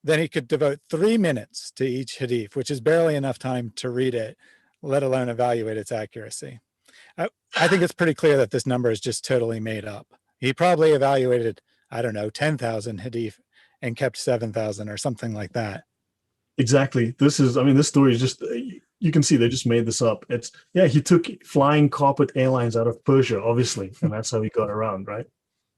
then he could devote 3 minutes to each hadith, which is barely enough time to read it, let alone evaluate its accuracy. I think it's pretty clear that this number is just totally made up. He probably evaluated, 10,000 hadith and kept 7,000 or something like that. Exactly. This story is just, you can see they just made this up. He took flying carpet airlines out of Persia, obviously, and that's how he got around, right?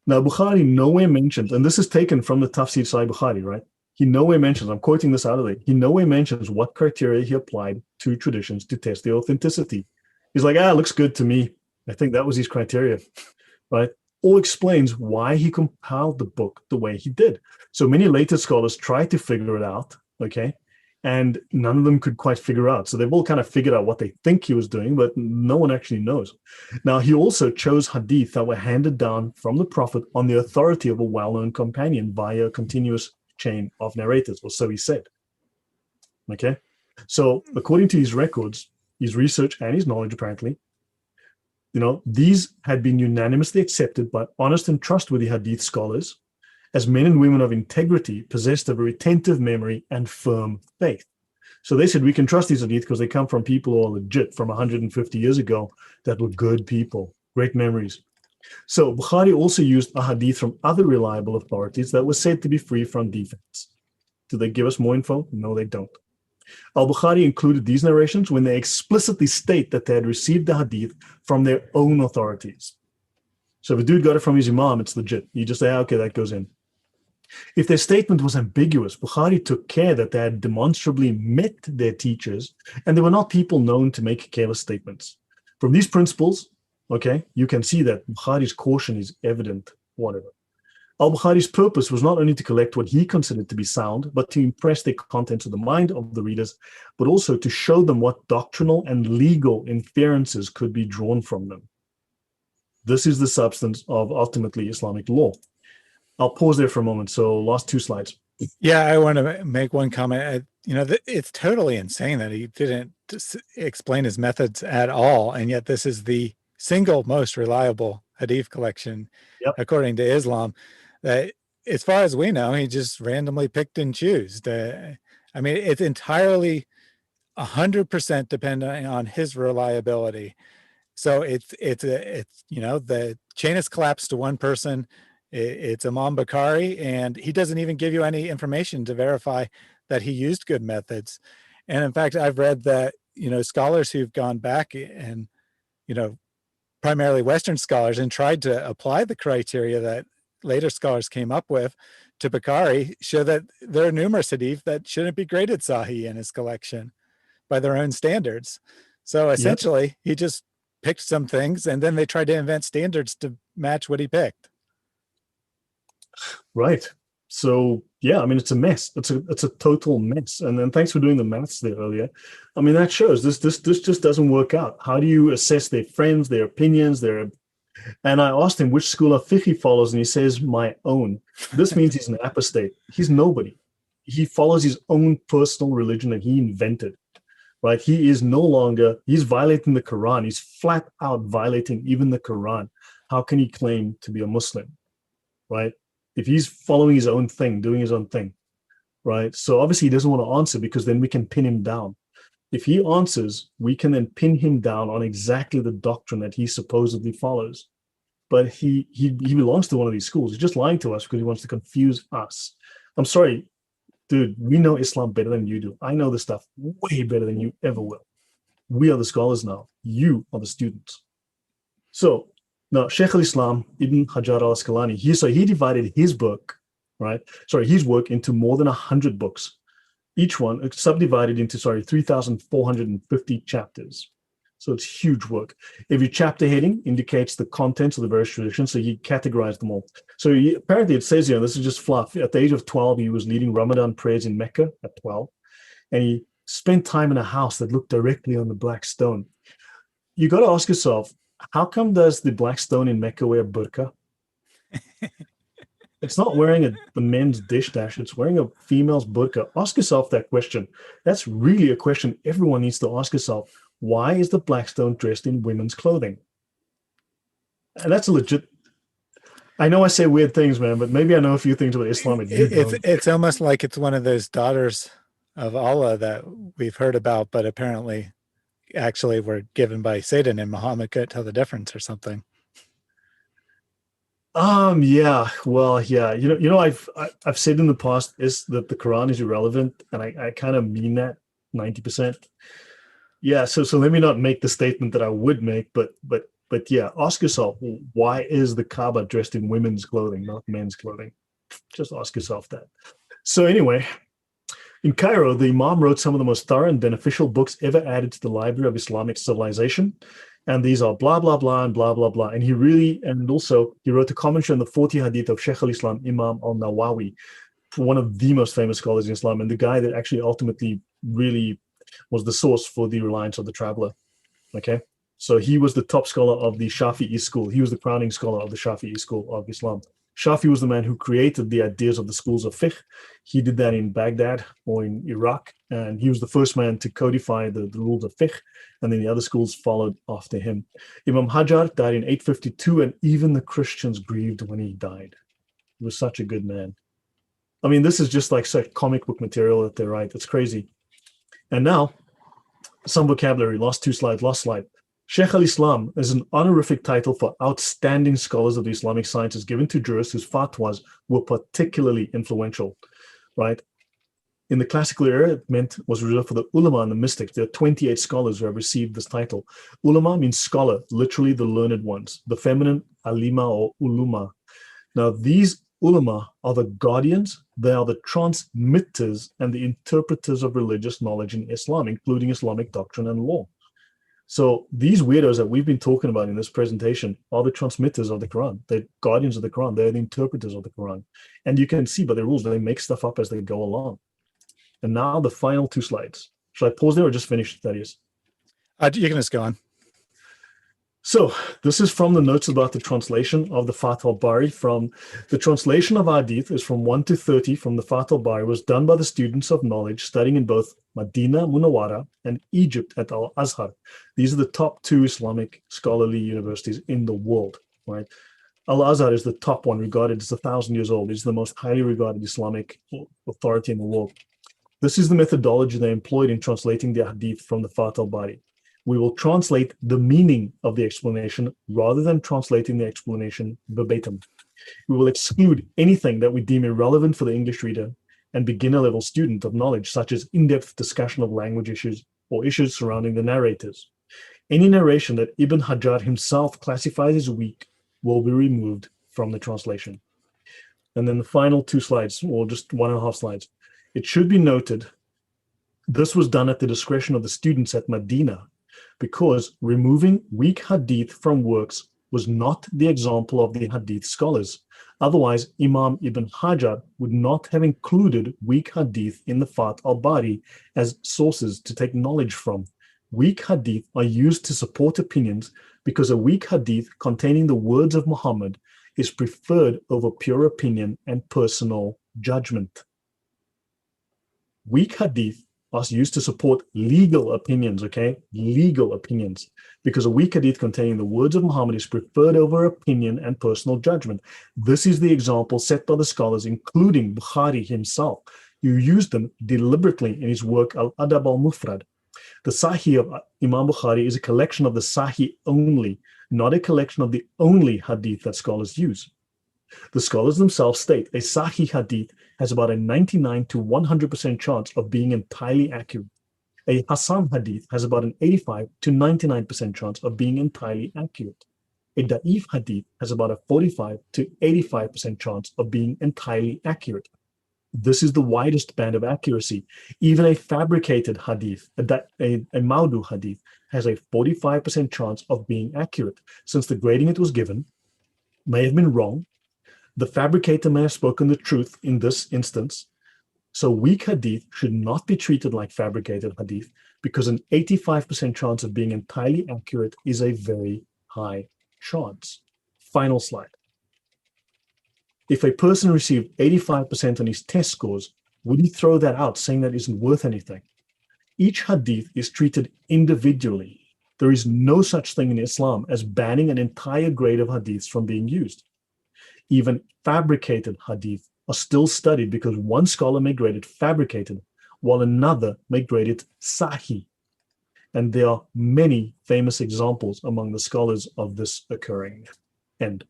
Now, Bukhari nowhere mentions, and this is taken from the Tafsir Sahih Bukhari, right? He nowhere mentions, I'm quoting this out of it, he nowhere mentions what criteria he applied to traditions to test their authenticity. He's like, it looks good to me. I think that was his criteria, right? Or explains why he compiled the book the way he did. So many later scholars tried to figure it out, okay? And none of them could quite figure out. So they've all kind of figured out what they think he was doing, but no one actually knows. Now, he also chose hadith that were handed down from the Prophet on the authority of a well-known companion via a continuous chain of narrators, or so he said. Okay? So according to his records, his research and his knowledge, apparently, these had been unanimously accepted by honest and trustworthy hadith scholars as men and women of integrity possessed of a retentive memory and firm faith. So they said, we can trust these hadith because they come from people who are legit from 150 years ago that were good people, great memories. So Bukhari also used ahadith from other reliable authorities that were said to be free from defects. Do they give us more info? No, they don't. Al-Bukhari included these narrations when they explicitly state that they had received the hadith from their own authorities. So if a dude got it from his imam, it's legit. You just say, okay, that goes in. If their statement was ambiguous, Bukhari took care that they had demonstrably met their teachers and they were not people known to make careless statements. From these principles, okay, you can see that Bukhari's caution is evident, whatever. Al-Bukhari's purpose was not only to collect what he considered to be sound, but to impress the contents of the mind of the readers, but also to show them what doctrinal and legal inferences could be drawn from them. This is the substance of ultimately Islamic law. I'll pause there for a moment. So last two slides. Yeah, I want to make one comment. It's totally insane that he didn't explain his methods at all. And yet this is the single most reliable hadith collection, Yep. according to Islam, that as far as we know, he just randomly picked and chose. I mean, it's entirely 100% dependent on his reliability. So it's the chain has collapsed to one person. It's Imam Bukhari, and he doesn't even give you any information to verify that he used good methods. And in fact, I've read that, scholars who've gone back and, primarily Western scholars, and tried to apply the criteria that later scholars came up with to Bukhari, show that there are numerous hadith that shouldn't be graded Sahih in his collection by their own standards. So essentially, he just picked some things, and then they tried to invent standards to match what he picked. Right. So yeah, I mean, it's a mess. It's a total mess. And then thanks for doing the maths there earlier. I mean, that shows this just doesn't work out. How do you assess their friends, their opinions, and I asked him which school of fiqh he follows, and he says, my own. This means he's an apostate. He's nobody. He follows his own personal religion that he invented, right? He is no longer, he's violating the Quran. He's flat out violating even the Quran. How can he claim to be a Muslim, right? If he's following his own thing, doing his own thing, right? So obviously he doesn't want to answer, because then we can pin him down. If he answers, we can then pin him down on exactly the doctrine that he supposedly follows. But he belongs to one of these schools. He's just lying to us because he wants to confuse us. I'm sorry, dude, we know Islam better than you do. I know this stuff way better than you ever will. We are the scholars now. You are the students. So now, Sheikh al-Islam Ibn Hajar al-Asqalani, he divided his book, his work into more than 100 books. Each one subdivided into, 3,450 chapters. So it's huge work. Every chapter heading indicates the contents of the various traditions, so he categorized them all. So apparently it says here, this is just fluff. At the age of 12, he was leading Ramadan prayers in Mecca at 12, and he spent time in a house that looked directly on the Black Stone. You got to ask yourself, how come does the Black Stone in Mecca wear burqa? It's not wearing the men's dish dash. It's wearing a female's burqa. Ask yourself that question. That's really a question everyone needs to ask yourself. Why is the Black Stone dressed in women's clothing? And that's a legit. I know I say weird things, man, but maybe I know a few things about Islam. It's almost like it's one of those daughters of Allah that we've heard about, but apparently actually were given by Satan, and Muhammad couldn't tell the difference or something. Yeah. Well, yeah. I've said in the past is that the Quran is irrelevant, and I kind of mean that 90%. Yeah. So let me not make the statement that I would make, but yeah, ask yourself, why is the Kaaba dressed in women's clothing, not men's clothing? Just ask yourself that. So anyway, in Cairo, the Imam wrote some of the most thorough and beneficial books ever added to the library of Islamic civilization. And these are blah, blah, blah, and blah, blah, blah. And he wrote a commentary on the 40 hadith of Sheikh al-Islam Imam al-Nawawi, one of the most famous scholars in Islam, and the guy that actually ultimately really was the source for the reliance of the traveler. Okay. So he was the top scholar of the Shafi'i school. He was the crowning scholar of the Shafi'i school of Islam. Shafi was the man who created the ideas of the schools of fiqh. He did that in Baghdad or in Iraq, and he was the first man to codify the rules of fiqh, and then the other schools followed after him. Imam Hajar died in 852, and even the Christians grieved when he died. He was such a good man. I mean, this is just like such comic book material that they write. It's crazy. And now, some vocabulary, last slide. Sheikh al-Islam is an honorific title for outstanding scholars of the Islamic sciences given to jurists whose fatwas were particularly influential, right? In the classical era, it was reserved for the ulama and the mystics. There are 28 scholars who have received this title. Ulama means scholar, literally the learned ones. The feminine alima or uluma. Now, these ulama are the guardians, they are the transmitters and the interpreters of religious knowledge in Islam, including Islamic doctrine and law. So these weirdos that we've been talking about in this presentation are the transmitters of the Quran. They're guardians of the Quran. They're the interpreters of the Quran. And you can see by the rules, they make stuff up as they go along. And now the final two slides. Should I pause there or just finish, Thaddeus? You can just go on. So this is from the notes about the translation of the Fath al-Bari. From the translation of Ahadith is from 1 to 30 from the Fath al-Bari, was done by the students of knowledge studying in both Medina Munawwara and Egypt at Al-Azhar. These are the top two Islamic scholarly universities in the world, right? Al-Azhar is the top one, regarded as 1,000 years old. It's the most highly regarded Islamic authority in the world. This is the methodology they employed in translating the Hadith from the Fath al-Bari. We will translate the meaning of the explanation rather than translating the explanation verbatim. We will exclude anything that we deem irrelevant for the English reader and beginner-level student of knowledge, such as in-depth discussion of language issues or issues surrounding the narrators. Any narration that Ibn Hajar himself classifies as weak will be removed from the translation. And then the final two slides, or just 1.5 slides. It should be noted, this was done at the discretion of the students at Medina, because removing weak hadith from works was not the example of the hadith scholars. Otherwise, Imam Ibn Hajar would not have included weak hadith in the Fath al-Bari as sources to take knowledge from. Weak hadith are used to support opinions because a weak hadith containing the words of Muhammad is preferred over pure opinion and personal judgment. Weak hadith are used to support legal opinions, okay? Legal opinions. Because a weak hadith containing the words of Muhammad is preferred over opinion and personal judgment. This is the example set by the scholars, including Bukhari himself, who used them deliberately in his work Al-Adab al-Mufrad. The Sahih of Imam Bukhari is a collection of the Sahih only, not a collection of the only hadith that scholars use. The scholars themselves state a Sahih hadith has about a 99 to 100% chance of being entirely accurate. A Hasan hadith has about an 85 to 99% chance of being entirely accurate. A Da'if hadith has about a 45 to 85% chance of being entirely accurate. This is the widest band of accuracy. Even a fabricated hadith, a Maudu hadith, has a 45% chance of being accurate, since the grading it was given may have been wrong. The fabricator may have spoken the truth in this instance. So weak hadith should not be treated like fabricated hadith, because an 85% chance of being entirely accurate is a very high chance. Final slide. If a person received 85% on his test scores, would he throw that out saying that isn't worth anything? Each hadith is treated individually. There is no such thing in Islam as banning an entire grade of hadiths from being used. Even fabricated hadith are still studied because one scholar may grade it fabricated, while another may grade it sahih. And there are many famous examples among the scholars of this occurring. End.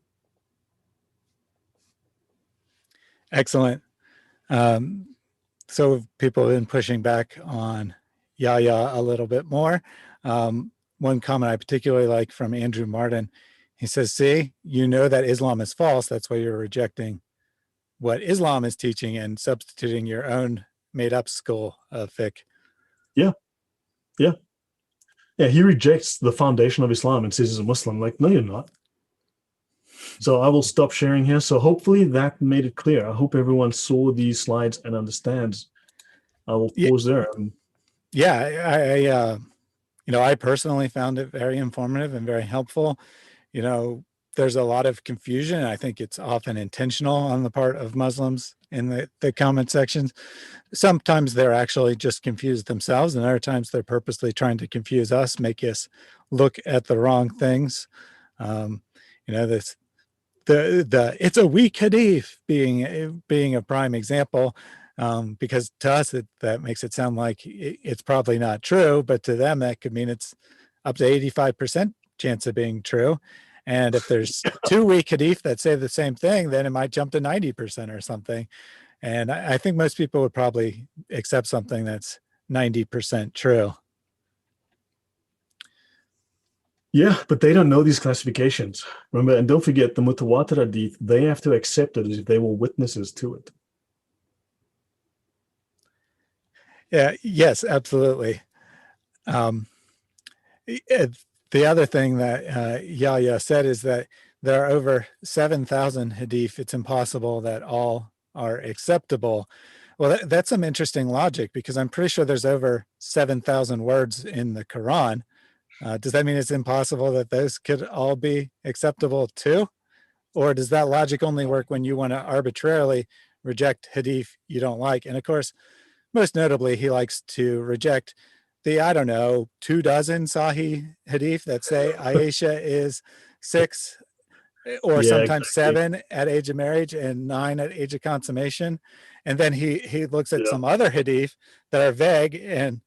Excellent. So people have been pushing back on Yahya a little bit more. One comment I particularly like from Andrew Martin, he says, see, you know that Islam is false. That's why you're rejecting what Islam is teaching and substituting your own made up school of fiqh. Yeah. Yeah. Yeah. He rejects the foundation of Islam and says he's a Muslim. Like, no, you're not. So I will stop sharing here. So hopefully that made it clear. I hope everyone saw these slides and understands. I will pause there. Yeah. I personally found it very informative and very helpful. There's a lot of confusion. I think it's often intentional on the part of Muslims in the comment sections. Sometimes they're actually just confused themselves, and other times they're purposely trying to confuse us, make us look at the wrong things. It's a weak hadith being a prime example, because to us that makes it sound like it's probably not true, but to them that could mean it's up to 85% chance of being true. And if there's two weak hadith that say the same thing, then it might jump to 90% or something. And I think most people would probably accept something that's 90% true. Yeah, but they don't know these classifications. Remember, and don't forget the mutawatir hadith, they have to accept it as if they were witnesses to it. Yeah, yes, absolutely. The other thing that Yahya said is that there are over 7,000 hadith. It's impossible that all are acceptable. Well, that's some interesting logic, because I'm pretty sure there's over 7,000 words in the Quran. Does that mean it's impossible that those could all be acceptable too? Or does that logic only work when you want to arbitrarily reject hadith you don't like? And of course, most notably, he likes to reject the, I don't know, 24 Sahih hadith that say Aisha is 6 or Yeah, sometimes exactly. 7 at age of marriage and 9 at age of consummation. And then he looks at Yeah. some other hadith that are vague and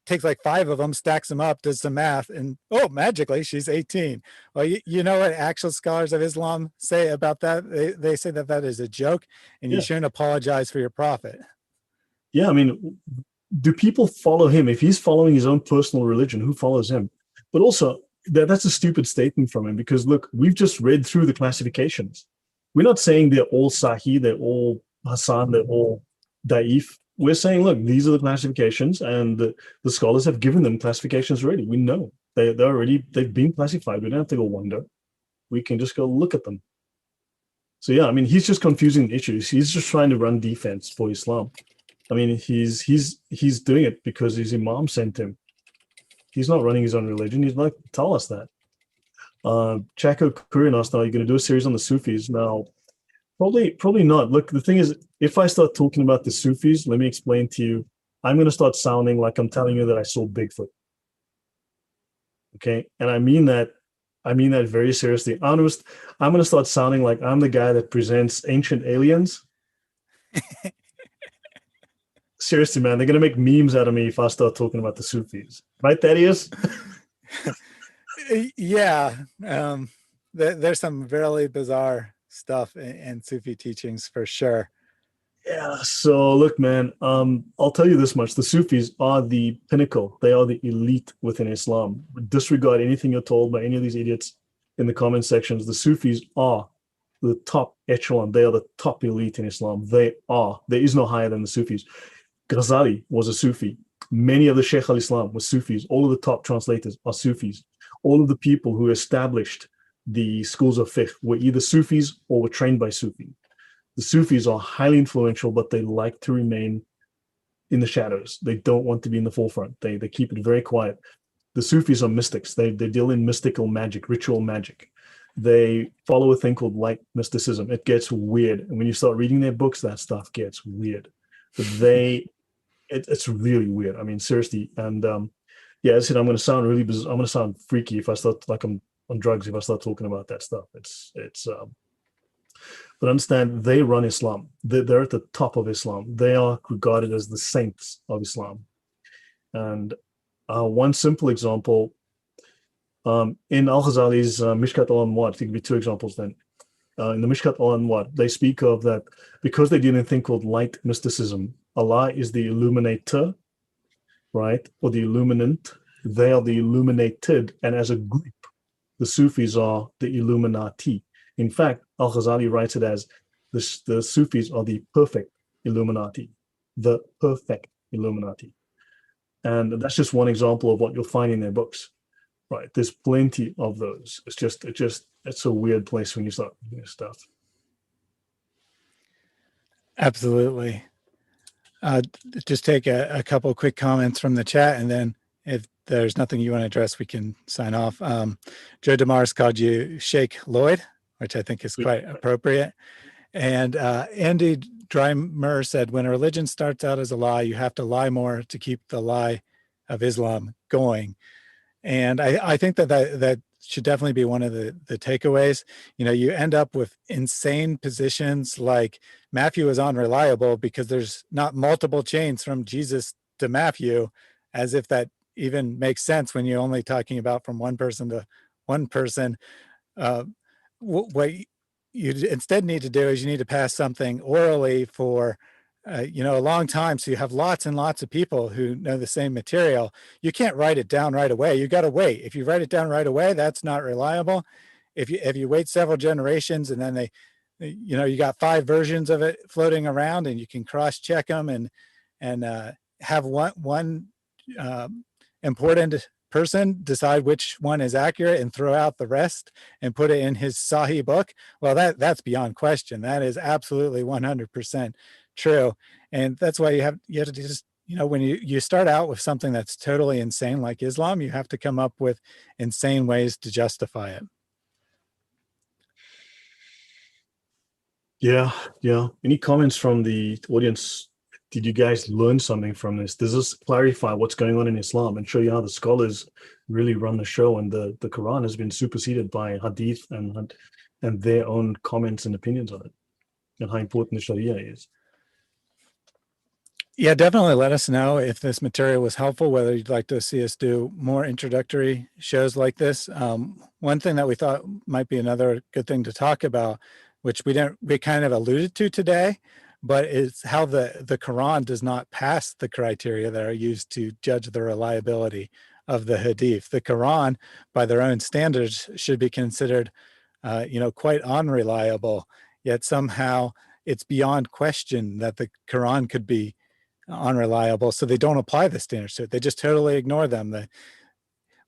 takes like 5 of them, stacks them up, does some math, and oh, magically she's 18. Well, you know what actual scholars of Islam say about that? They say that that is a joke, and you Yeah. shouldn't apologize for your prophet. Yeah, I mean, do people follow him? If he's following his own personal religion, who follows him? But also, that's a stupid statement from him, because look, we've just read through the classifications. We're not saying they're all Sahih, they're all Hassan, they're all Da'if. We're saying, look, these are the classifications, and the scholars have given them classifications already. We know they've been classified. We don't have to go wonder. We can just go look at them. So yeah, I mean, he's just confusing issues. He's just trying to run defense for Islam. I mean, he's doing it because his imam sent him. He's not running his own religion. He's like, tell us that. Chaco Korean asked, are you going to do a series on the Sufis? Now, probably not. Look, the thing is, if I start talking about the Sufis, let me explain to you, I'm going to start sounding like I'm telling you that I saw Bigfoot. Okay, and I mean that very seriously. Honest, I'm going to start sounding like I'm the guy that presents ancient aliens. Seriously, man, they're going to make memes out of me if I start talking about the Sufis. Right, Thaddeus? Yeah. There's some really bizarre stuff in Sufi teachings for sure. Yeah, so look, man, I'll tell you this much. The Sufis are the pinnacle. They are the elite within Islam. Disregard anything you're told by any of these idiots in the comment sections. The Sufis are the top echelon. They are the top elite in Islam. They are. There is no higher than the Sufis. Ghazali was a Sufi. Many of the Sheikh al-Islam were Sufis. All of the top translators are Sufis. All of the people who established the schools of fiqh were either Sufis or were trained by Sufi. The Sufis are highly influential, but they like to remain in the shadows. They don't want to be in the forefront. They keep it very quiet. The Sufis are mystics. They deal in mystical magic, ritual magic. They follow a thing called light mysticism. It gets weird. And when you start reading their books, that stuff gets weird. But it's really weird. I mean, seriously. And yeah, as I said, I'm going to sound really bizarre. I'm going to sound freaky if I start like I'm on drugs if I start talking about that stuff. But understand, they run Islam. They're at the top of Islam. They are regarded as the saints of Islam. And one simple example, in Al-Ghazali's Mishkat al-Anwar, I think it'd be 2 examples then. In the Mishkat al-Anwar, they speak of that because they deal in a thing called light mysticism. Allah is the illuminator, right? Or the illuminant. They are the illuminated. And as a group, the Sufis are the Illuminati. In fact, Al-Ghazali writes it as the Sufis are the perfect Illuminati. The perfect Illuminati. And that's just one example of what you'll find in their books. Right. There's plenty of those. It's a weird place when you start reading this stuff. Absolutely. Just take a couple of quick comments from the chat, and then if there's nothing you want to address, we can sign off. Joe Damaris called you Sheikh Lloyd, which I think is quite appropriate. And Andy Dreimer said, when a religion starts out as a lie, you have to lie more to keep the lie of Islam going. And I think that should definitely be one of the takeaways. You know, you end up with insane positions like Matthew is unreliable because there's not multiple chains from Jesus to Matthew, as if that even make sense when you're only talking about from one person to one person. Uh, what you instead need to do is you need to pass something orally for a long time, so you have lots and lots of people who know the same material. You can't write it down right away. You got to wait. If you write it down right away, that's not reliable. If you wait several generations and then you got 5 versions of it floating around, and you can cross check them and have one important person decide which one is accurate and throw out the rest and put it in his Sahih book. Well, that's beyond question. That is absolutely 100% true. And that's why you have to just, when you start out with something that's totally insane like Islam, you have to come up with insane ways to justify it. Yeah, yeah. Any comments from the audience? Did you guys learn something from this? Does this clarify what's going on in Islam and show you how the scholars really run the show, and the Quran has been superseded by Hadith and their own comments and opinions on it, and how important the Sharia is? Yeah, definitely let us know if this material was helpful, whether you'd like to see us do more introductory shows like this. One thing that we thought might be another good thing to talk about, which we kind of alluded to today, but is how the Quran does not pass the criteria that are used to judge the reliability of the Hadith. The Quran, by their own standards, should be considered, quite unreliable, yet somehow it's beyond question that the Quran could be unreliable, so they don't apply the standards to it. They just totally ignore them.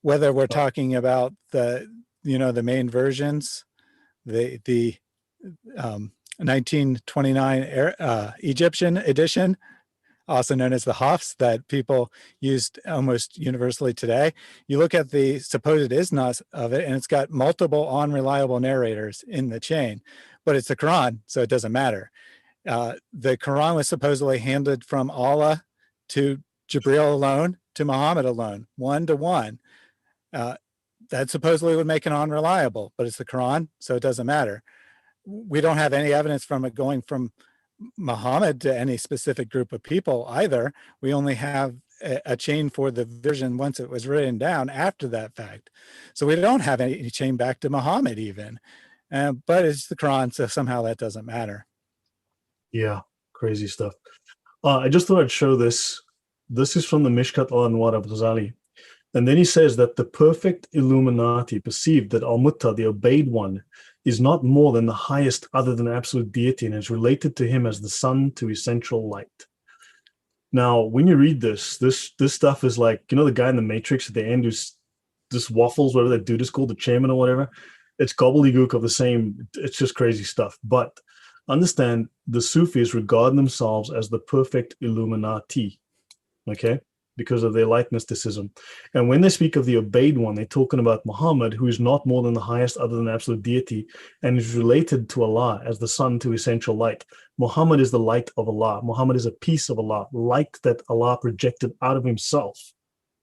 Whether we're talking about the main versions, the 1929 Egyptian edition, also known as the Hafs, that people used almost universally today. You look at the supposed isnas of it, and it's got multiple unreliable narrators in the chain, but it's the Quran, so it doesn't matter. The Quran was supposedly handed from Allah to Jibril alone, to Muhammad alone, 1-to-1. That supposedly would make it unreliable, but it's the Quran, so it doesn't matter. We don't have any evidence from it going from Muhammad to any specific group of people either. We only have a chain for the version once it was written down after that fact. So we don't have any chain back to Muhammad even. But it's the Quran, so somehow that doesn't matter. Yeah, crazy stuff. I just thought I'd show this. This is from the Mishkat al-Anwar of Ghazali. And then he says that the perfect Illuminati perceived that Al-Mutta, the obeyed one, is not more than the highest other than absolute deity, and is related to him as the sun to essential light. Now, when you read this stuff is like, the guy in the Matrix at the end who's just waffles, whatever that dude is called, the chairman or whatever. It's gobbledygook of the same. It's just crazy stuff. But understand, the Sufis regard themselves as the perfect Illuminati, okay, because of their light mysticism. And when they speak of the obeyed one, they're talking about Muhammad, who is not more than the highest other than absolute deity, and is related to Allah as the sun to essential light. Muhammad is the light of Allah. Muhammad is a piece of Allah, light that Allah projected out of himself.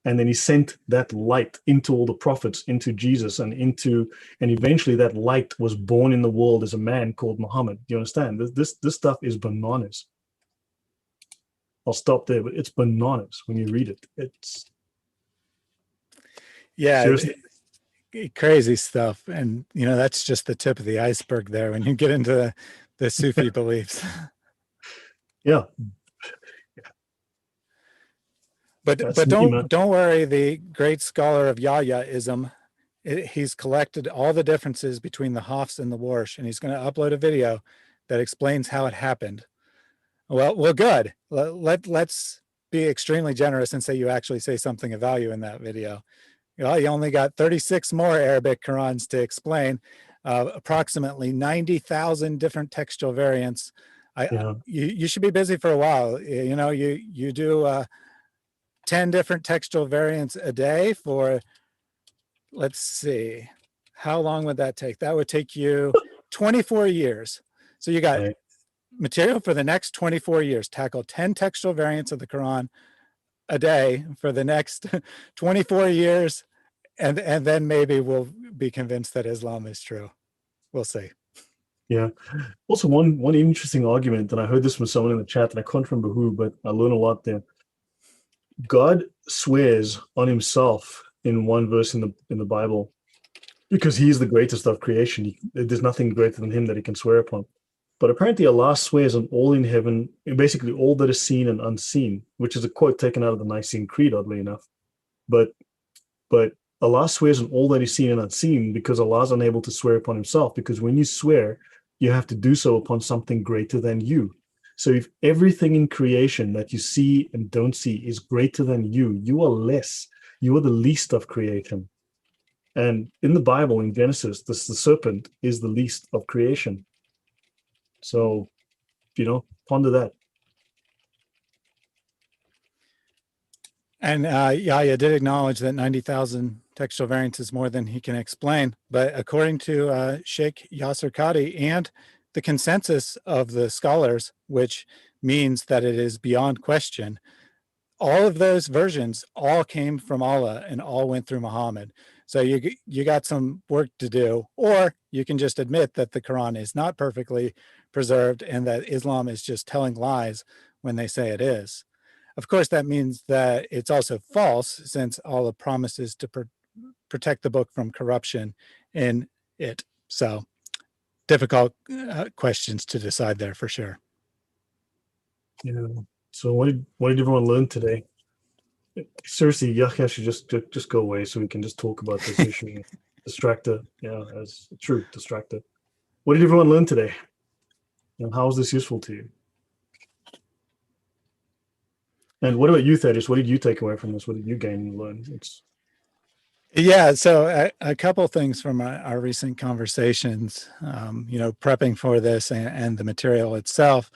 And then he sent that light into all the prophets, into Jesus, and eventually that light was born in the world as a man called Muhammad. Do you understand? This stuff is bananas. I'll stop there, but it's bananas when you read it. It's seriously crazy stuff. And that's just the tip of the iceberg there when you get into the Sufi beliefs. Yeah. But don't worry, the great scholar of Yahyaism, he's collected all the differences between the Hafs and the Warsh, and he's going to upload a video that explains how it happened. Well, good. Let's be extremely generous and say you actually say something of value in that video. Well, you only got 36 more Arabic Qurans to explain, approximately 90,000 different textual variants. You should be busy for a while. You do 10 different textual variants a day for, let's see, how long would that take? That would take you 24 years. So you got material for the next 24 years. Tackle 10 textual variants of the Quran a day for the next 24 years. And then maybe we'll be convinced that Islam is true. We'll see. Yeah. Also, one interesting argument, and I heard this from someone in the chat, and I can't remember who, but I learned a lot there. God swears on himself in one verse in the Bible because he is the greatest of creation. There's nothing greater than him that he can swear upon. But apparently, Allah swears on all in heaven, basically all that is seen and unseen, which is a quote taken out of the Nicene Creed, oddly enough. But but Allah swears on all that is seen and unseen because Allah is unable to swear upon himself. Because when you swear, you have to do so upon something greater than you. So if everything in creation that you see and don't see is greater than you are less. You are the least of creation. And in the Bible, in Genesis, the serpent is the least of creation. So, ponder that. And Yahya did acknowledge that 90,000 textual variants is more than he can explain. But according to Sheikh Yasser Qadi and the consensus of the scholars, which means that it is beyond question, all of those versions all came from Allah and all went through Muhammad. So you got some work to do, or you can just admit that the Quran is not perfectly preserved and that Islam is just telling lies when they say it is. Of course, that means that it's also false, since Allah promises to protect the book from corruption in it. So difficult questions to decide there for sure. Yeah. So what did everyone learn today? Seriously, Yahya should just go away so we can just talk about this issue. Distractor, yeah, as true distractor. What did everyone learn today? And how is this useful to you? And what about you, Thaddeus? What did you take away from this? What did you gain and learn? Yeah, so a couple things from our recent conversations, prepping for this and the material itself,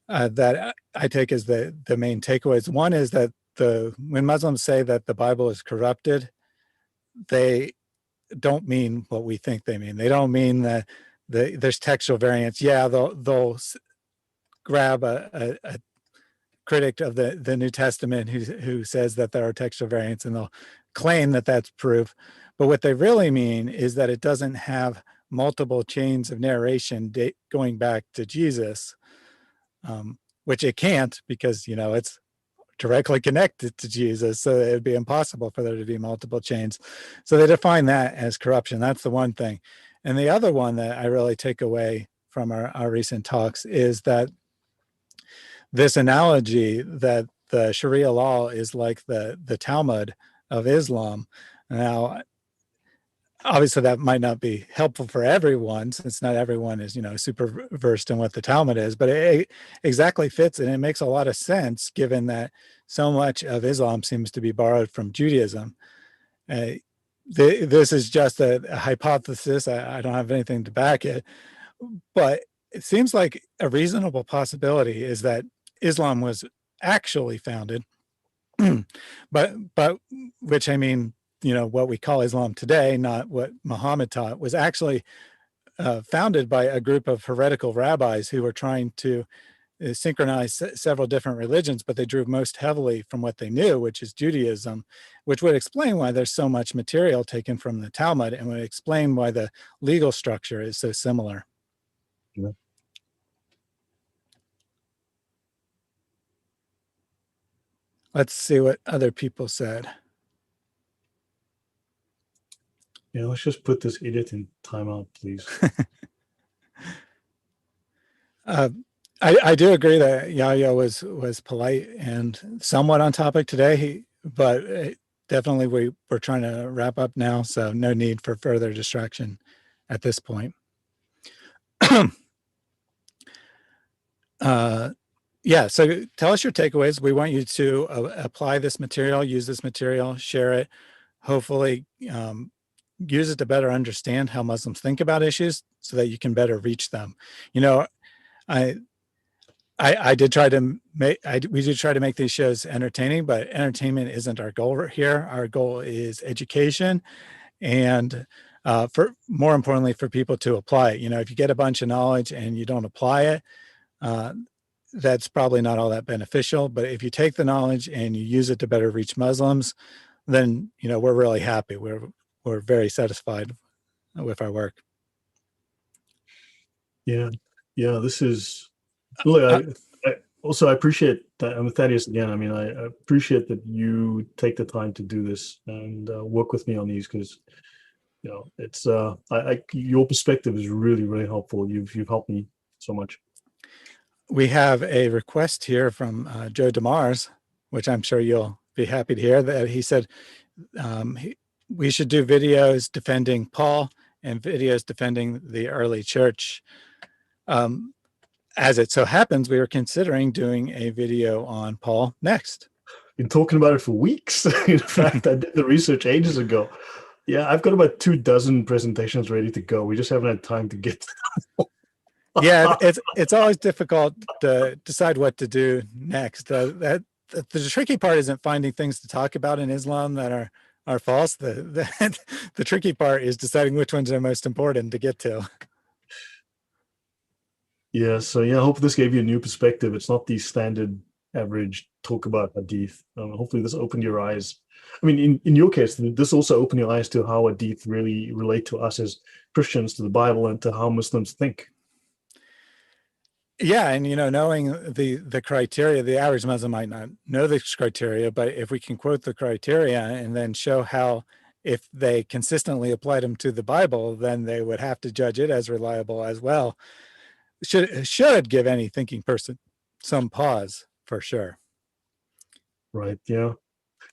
that I take as the main takeaways. One is that when Muslims say that the Bible is corrupted, they don't mean what we think they mean. They don't mean that there's textual variants. Yeah, they'll grab a critic of the New Testament who says that there are textual variants, and they'll claim that that's proof. But what they really mean is that it doesn't have multiple chains of narration going back to Jesus, which it can't, because it's directly connected to Jesus, so it'd be impossible for there to be multiple chains. So they define that as corruption. That's the one thing. And the other one that I really take away from our recent talks is that this analogy that the Sharia law is like the Talmud of Islam. Now, obviously that might not be helpful for everyone, since not everyone is super versed in what the Talmud is, but it exactly fits, and it makes a lot of sense given that so much of Islam seems to be borrowed from Judaism. This is just a hypothesis. I don't have anything to back it, but it seems like a reasonable possibility is that Islam was actually founded, but which, I mean, what we call Islam today, not what Muhammad taught, was actually founded by a group of heretical rabbis who were trying to synchronize several different religions, but they drew most heavily from what they knew, which is Judaism, which would explain why there's so much material taken from the Talmud, and would explain why the legal structure is so similar. Yeah. Let's see what other people said. Yeah, let's just put this idiot in timeout, please. I do agree that Yahya was polite and somewhat on topic today, but definitely we're trying to wrap up now, so no need for further distraction at this point. Yeah, so tell us your takeaways. We want you to apply this material, use this material, share it, hopefully use it to better understand how Muslims think about issues so that you can better reach them. I did try to we did try to make these shows entertaining, but entertainment isn't our goal here. Our goal is education, and for more importantly, for people to apply it. If you get a bunch of knowledge and you don't apply it, that's probably not all that beneficial. But if you take the knowledge and you use it to better reach Muslims, then we're really happy. We're very satisfied with our work. Yeah, this is look. I appreciate Thaddeus, again, I mean, I appreciate that you take the time to do this and work with me on these because, it's your perspective is really, really helpful. You've helped me so much. We have a request here from Joe DeMars, which I'm sure you'll be happy to hear, that he said we should do videos defending Paul and videos defending the early church. As it so happens, we were considering doing a video on Paul next. Been talking about it for weeks. In fact, I did the research ages ago. Yeah, I've got about 24 presentations ready to go. We just haven't had time to get to Yeah, it's always difficult to decide what to do next. The tricky part isn't finding things to talk about in Islam that are false. The tricky part is deciding which ones are most important to get to. Yeah, so yeah, I hope this gave you a new perspective. It's not the standard average talk about hadith. Hopefully this opened your eyes. I mean, in your case, this also opened your eyes to how hadith really relate to us as Christians, to the Bible, and to how Muslims think. Yeah, and knowing the criteria, the average Muslim might not know this criteria, but if we can quote the criteria and then show how, if they consistently applied them to the Bible, then they would have to judge it as reliable as well. Should give any thinking person some pause for sure. Right. Yeah.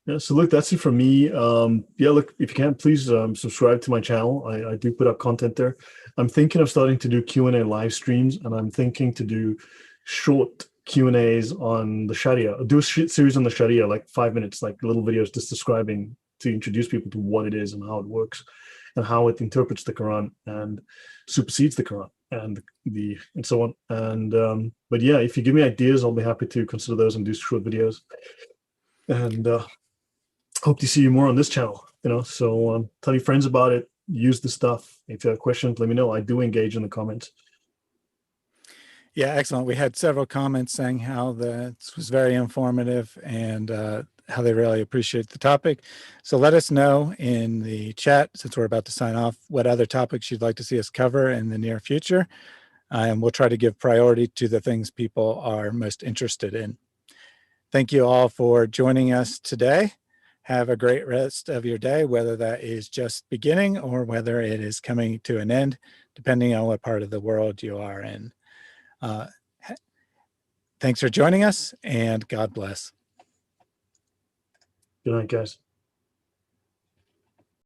Yeah. So look, that's it from me. Yeah, look, if you can, please subscribe to my channel. I do put up content there. I'm thinking of starting to do Q&A live streams, and I'm thinking to do short Q&As on the Sharia. I'll do a series on the Sharia, like 5 minutes, like little videos just describing, to introduce people to what it is and how it works and how it interprets the Quran and supersedes the Quran and so on. And but yeah, if you give me ideas, I'll be happy to consider those and do short videos. And hope to see you more on this channel. So tell your friends about it. Use the stuff. If you have questions, let me know. I do engage in the comments. Yeah, excellent. We had several comments saying how this was very informative and how they really appreciate the topic. So let us know in the chat, since we're about to sign off, what other topics you'd like to see us cover in the near future. And we'll try to give priority to the things people are most interested in. Thank you all for joining us today. Have a great rest of your day, whether that is just beginning or whether it is coming to an end, depending on what part of the world you are in. Thanks for joining us, and God bless. Good night, guys.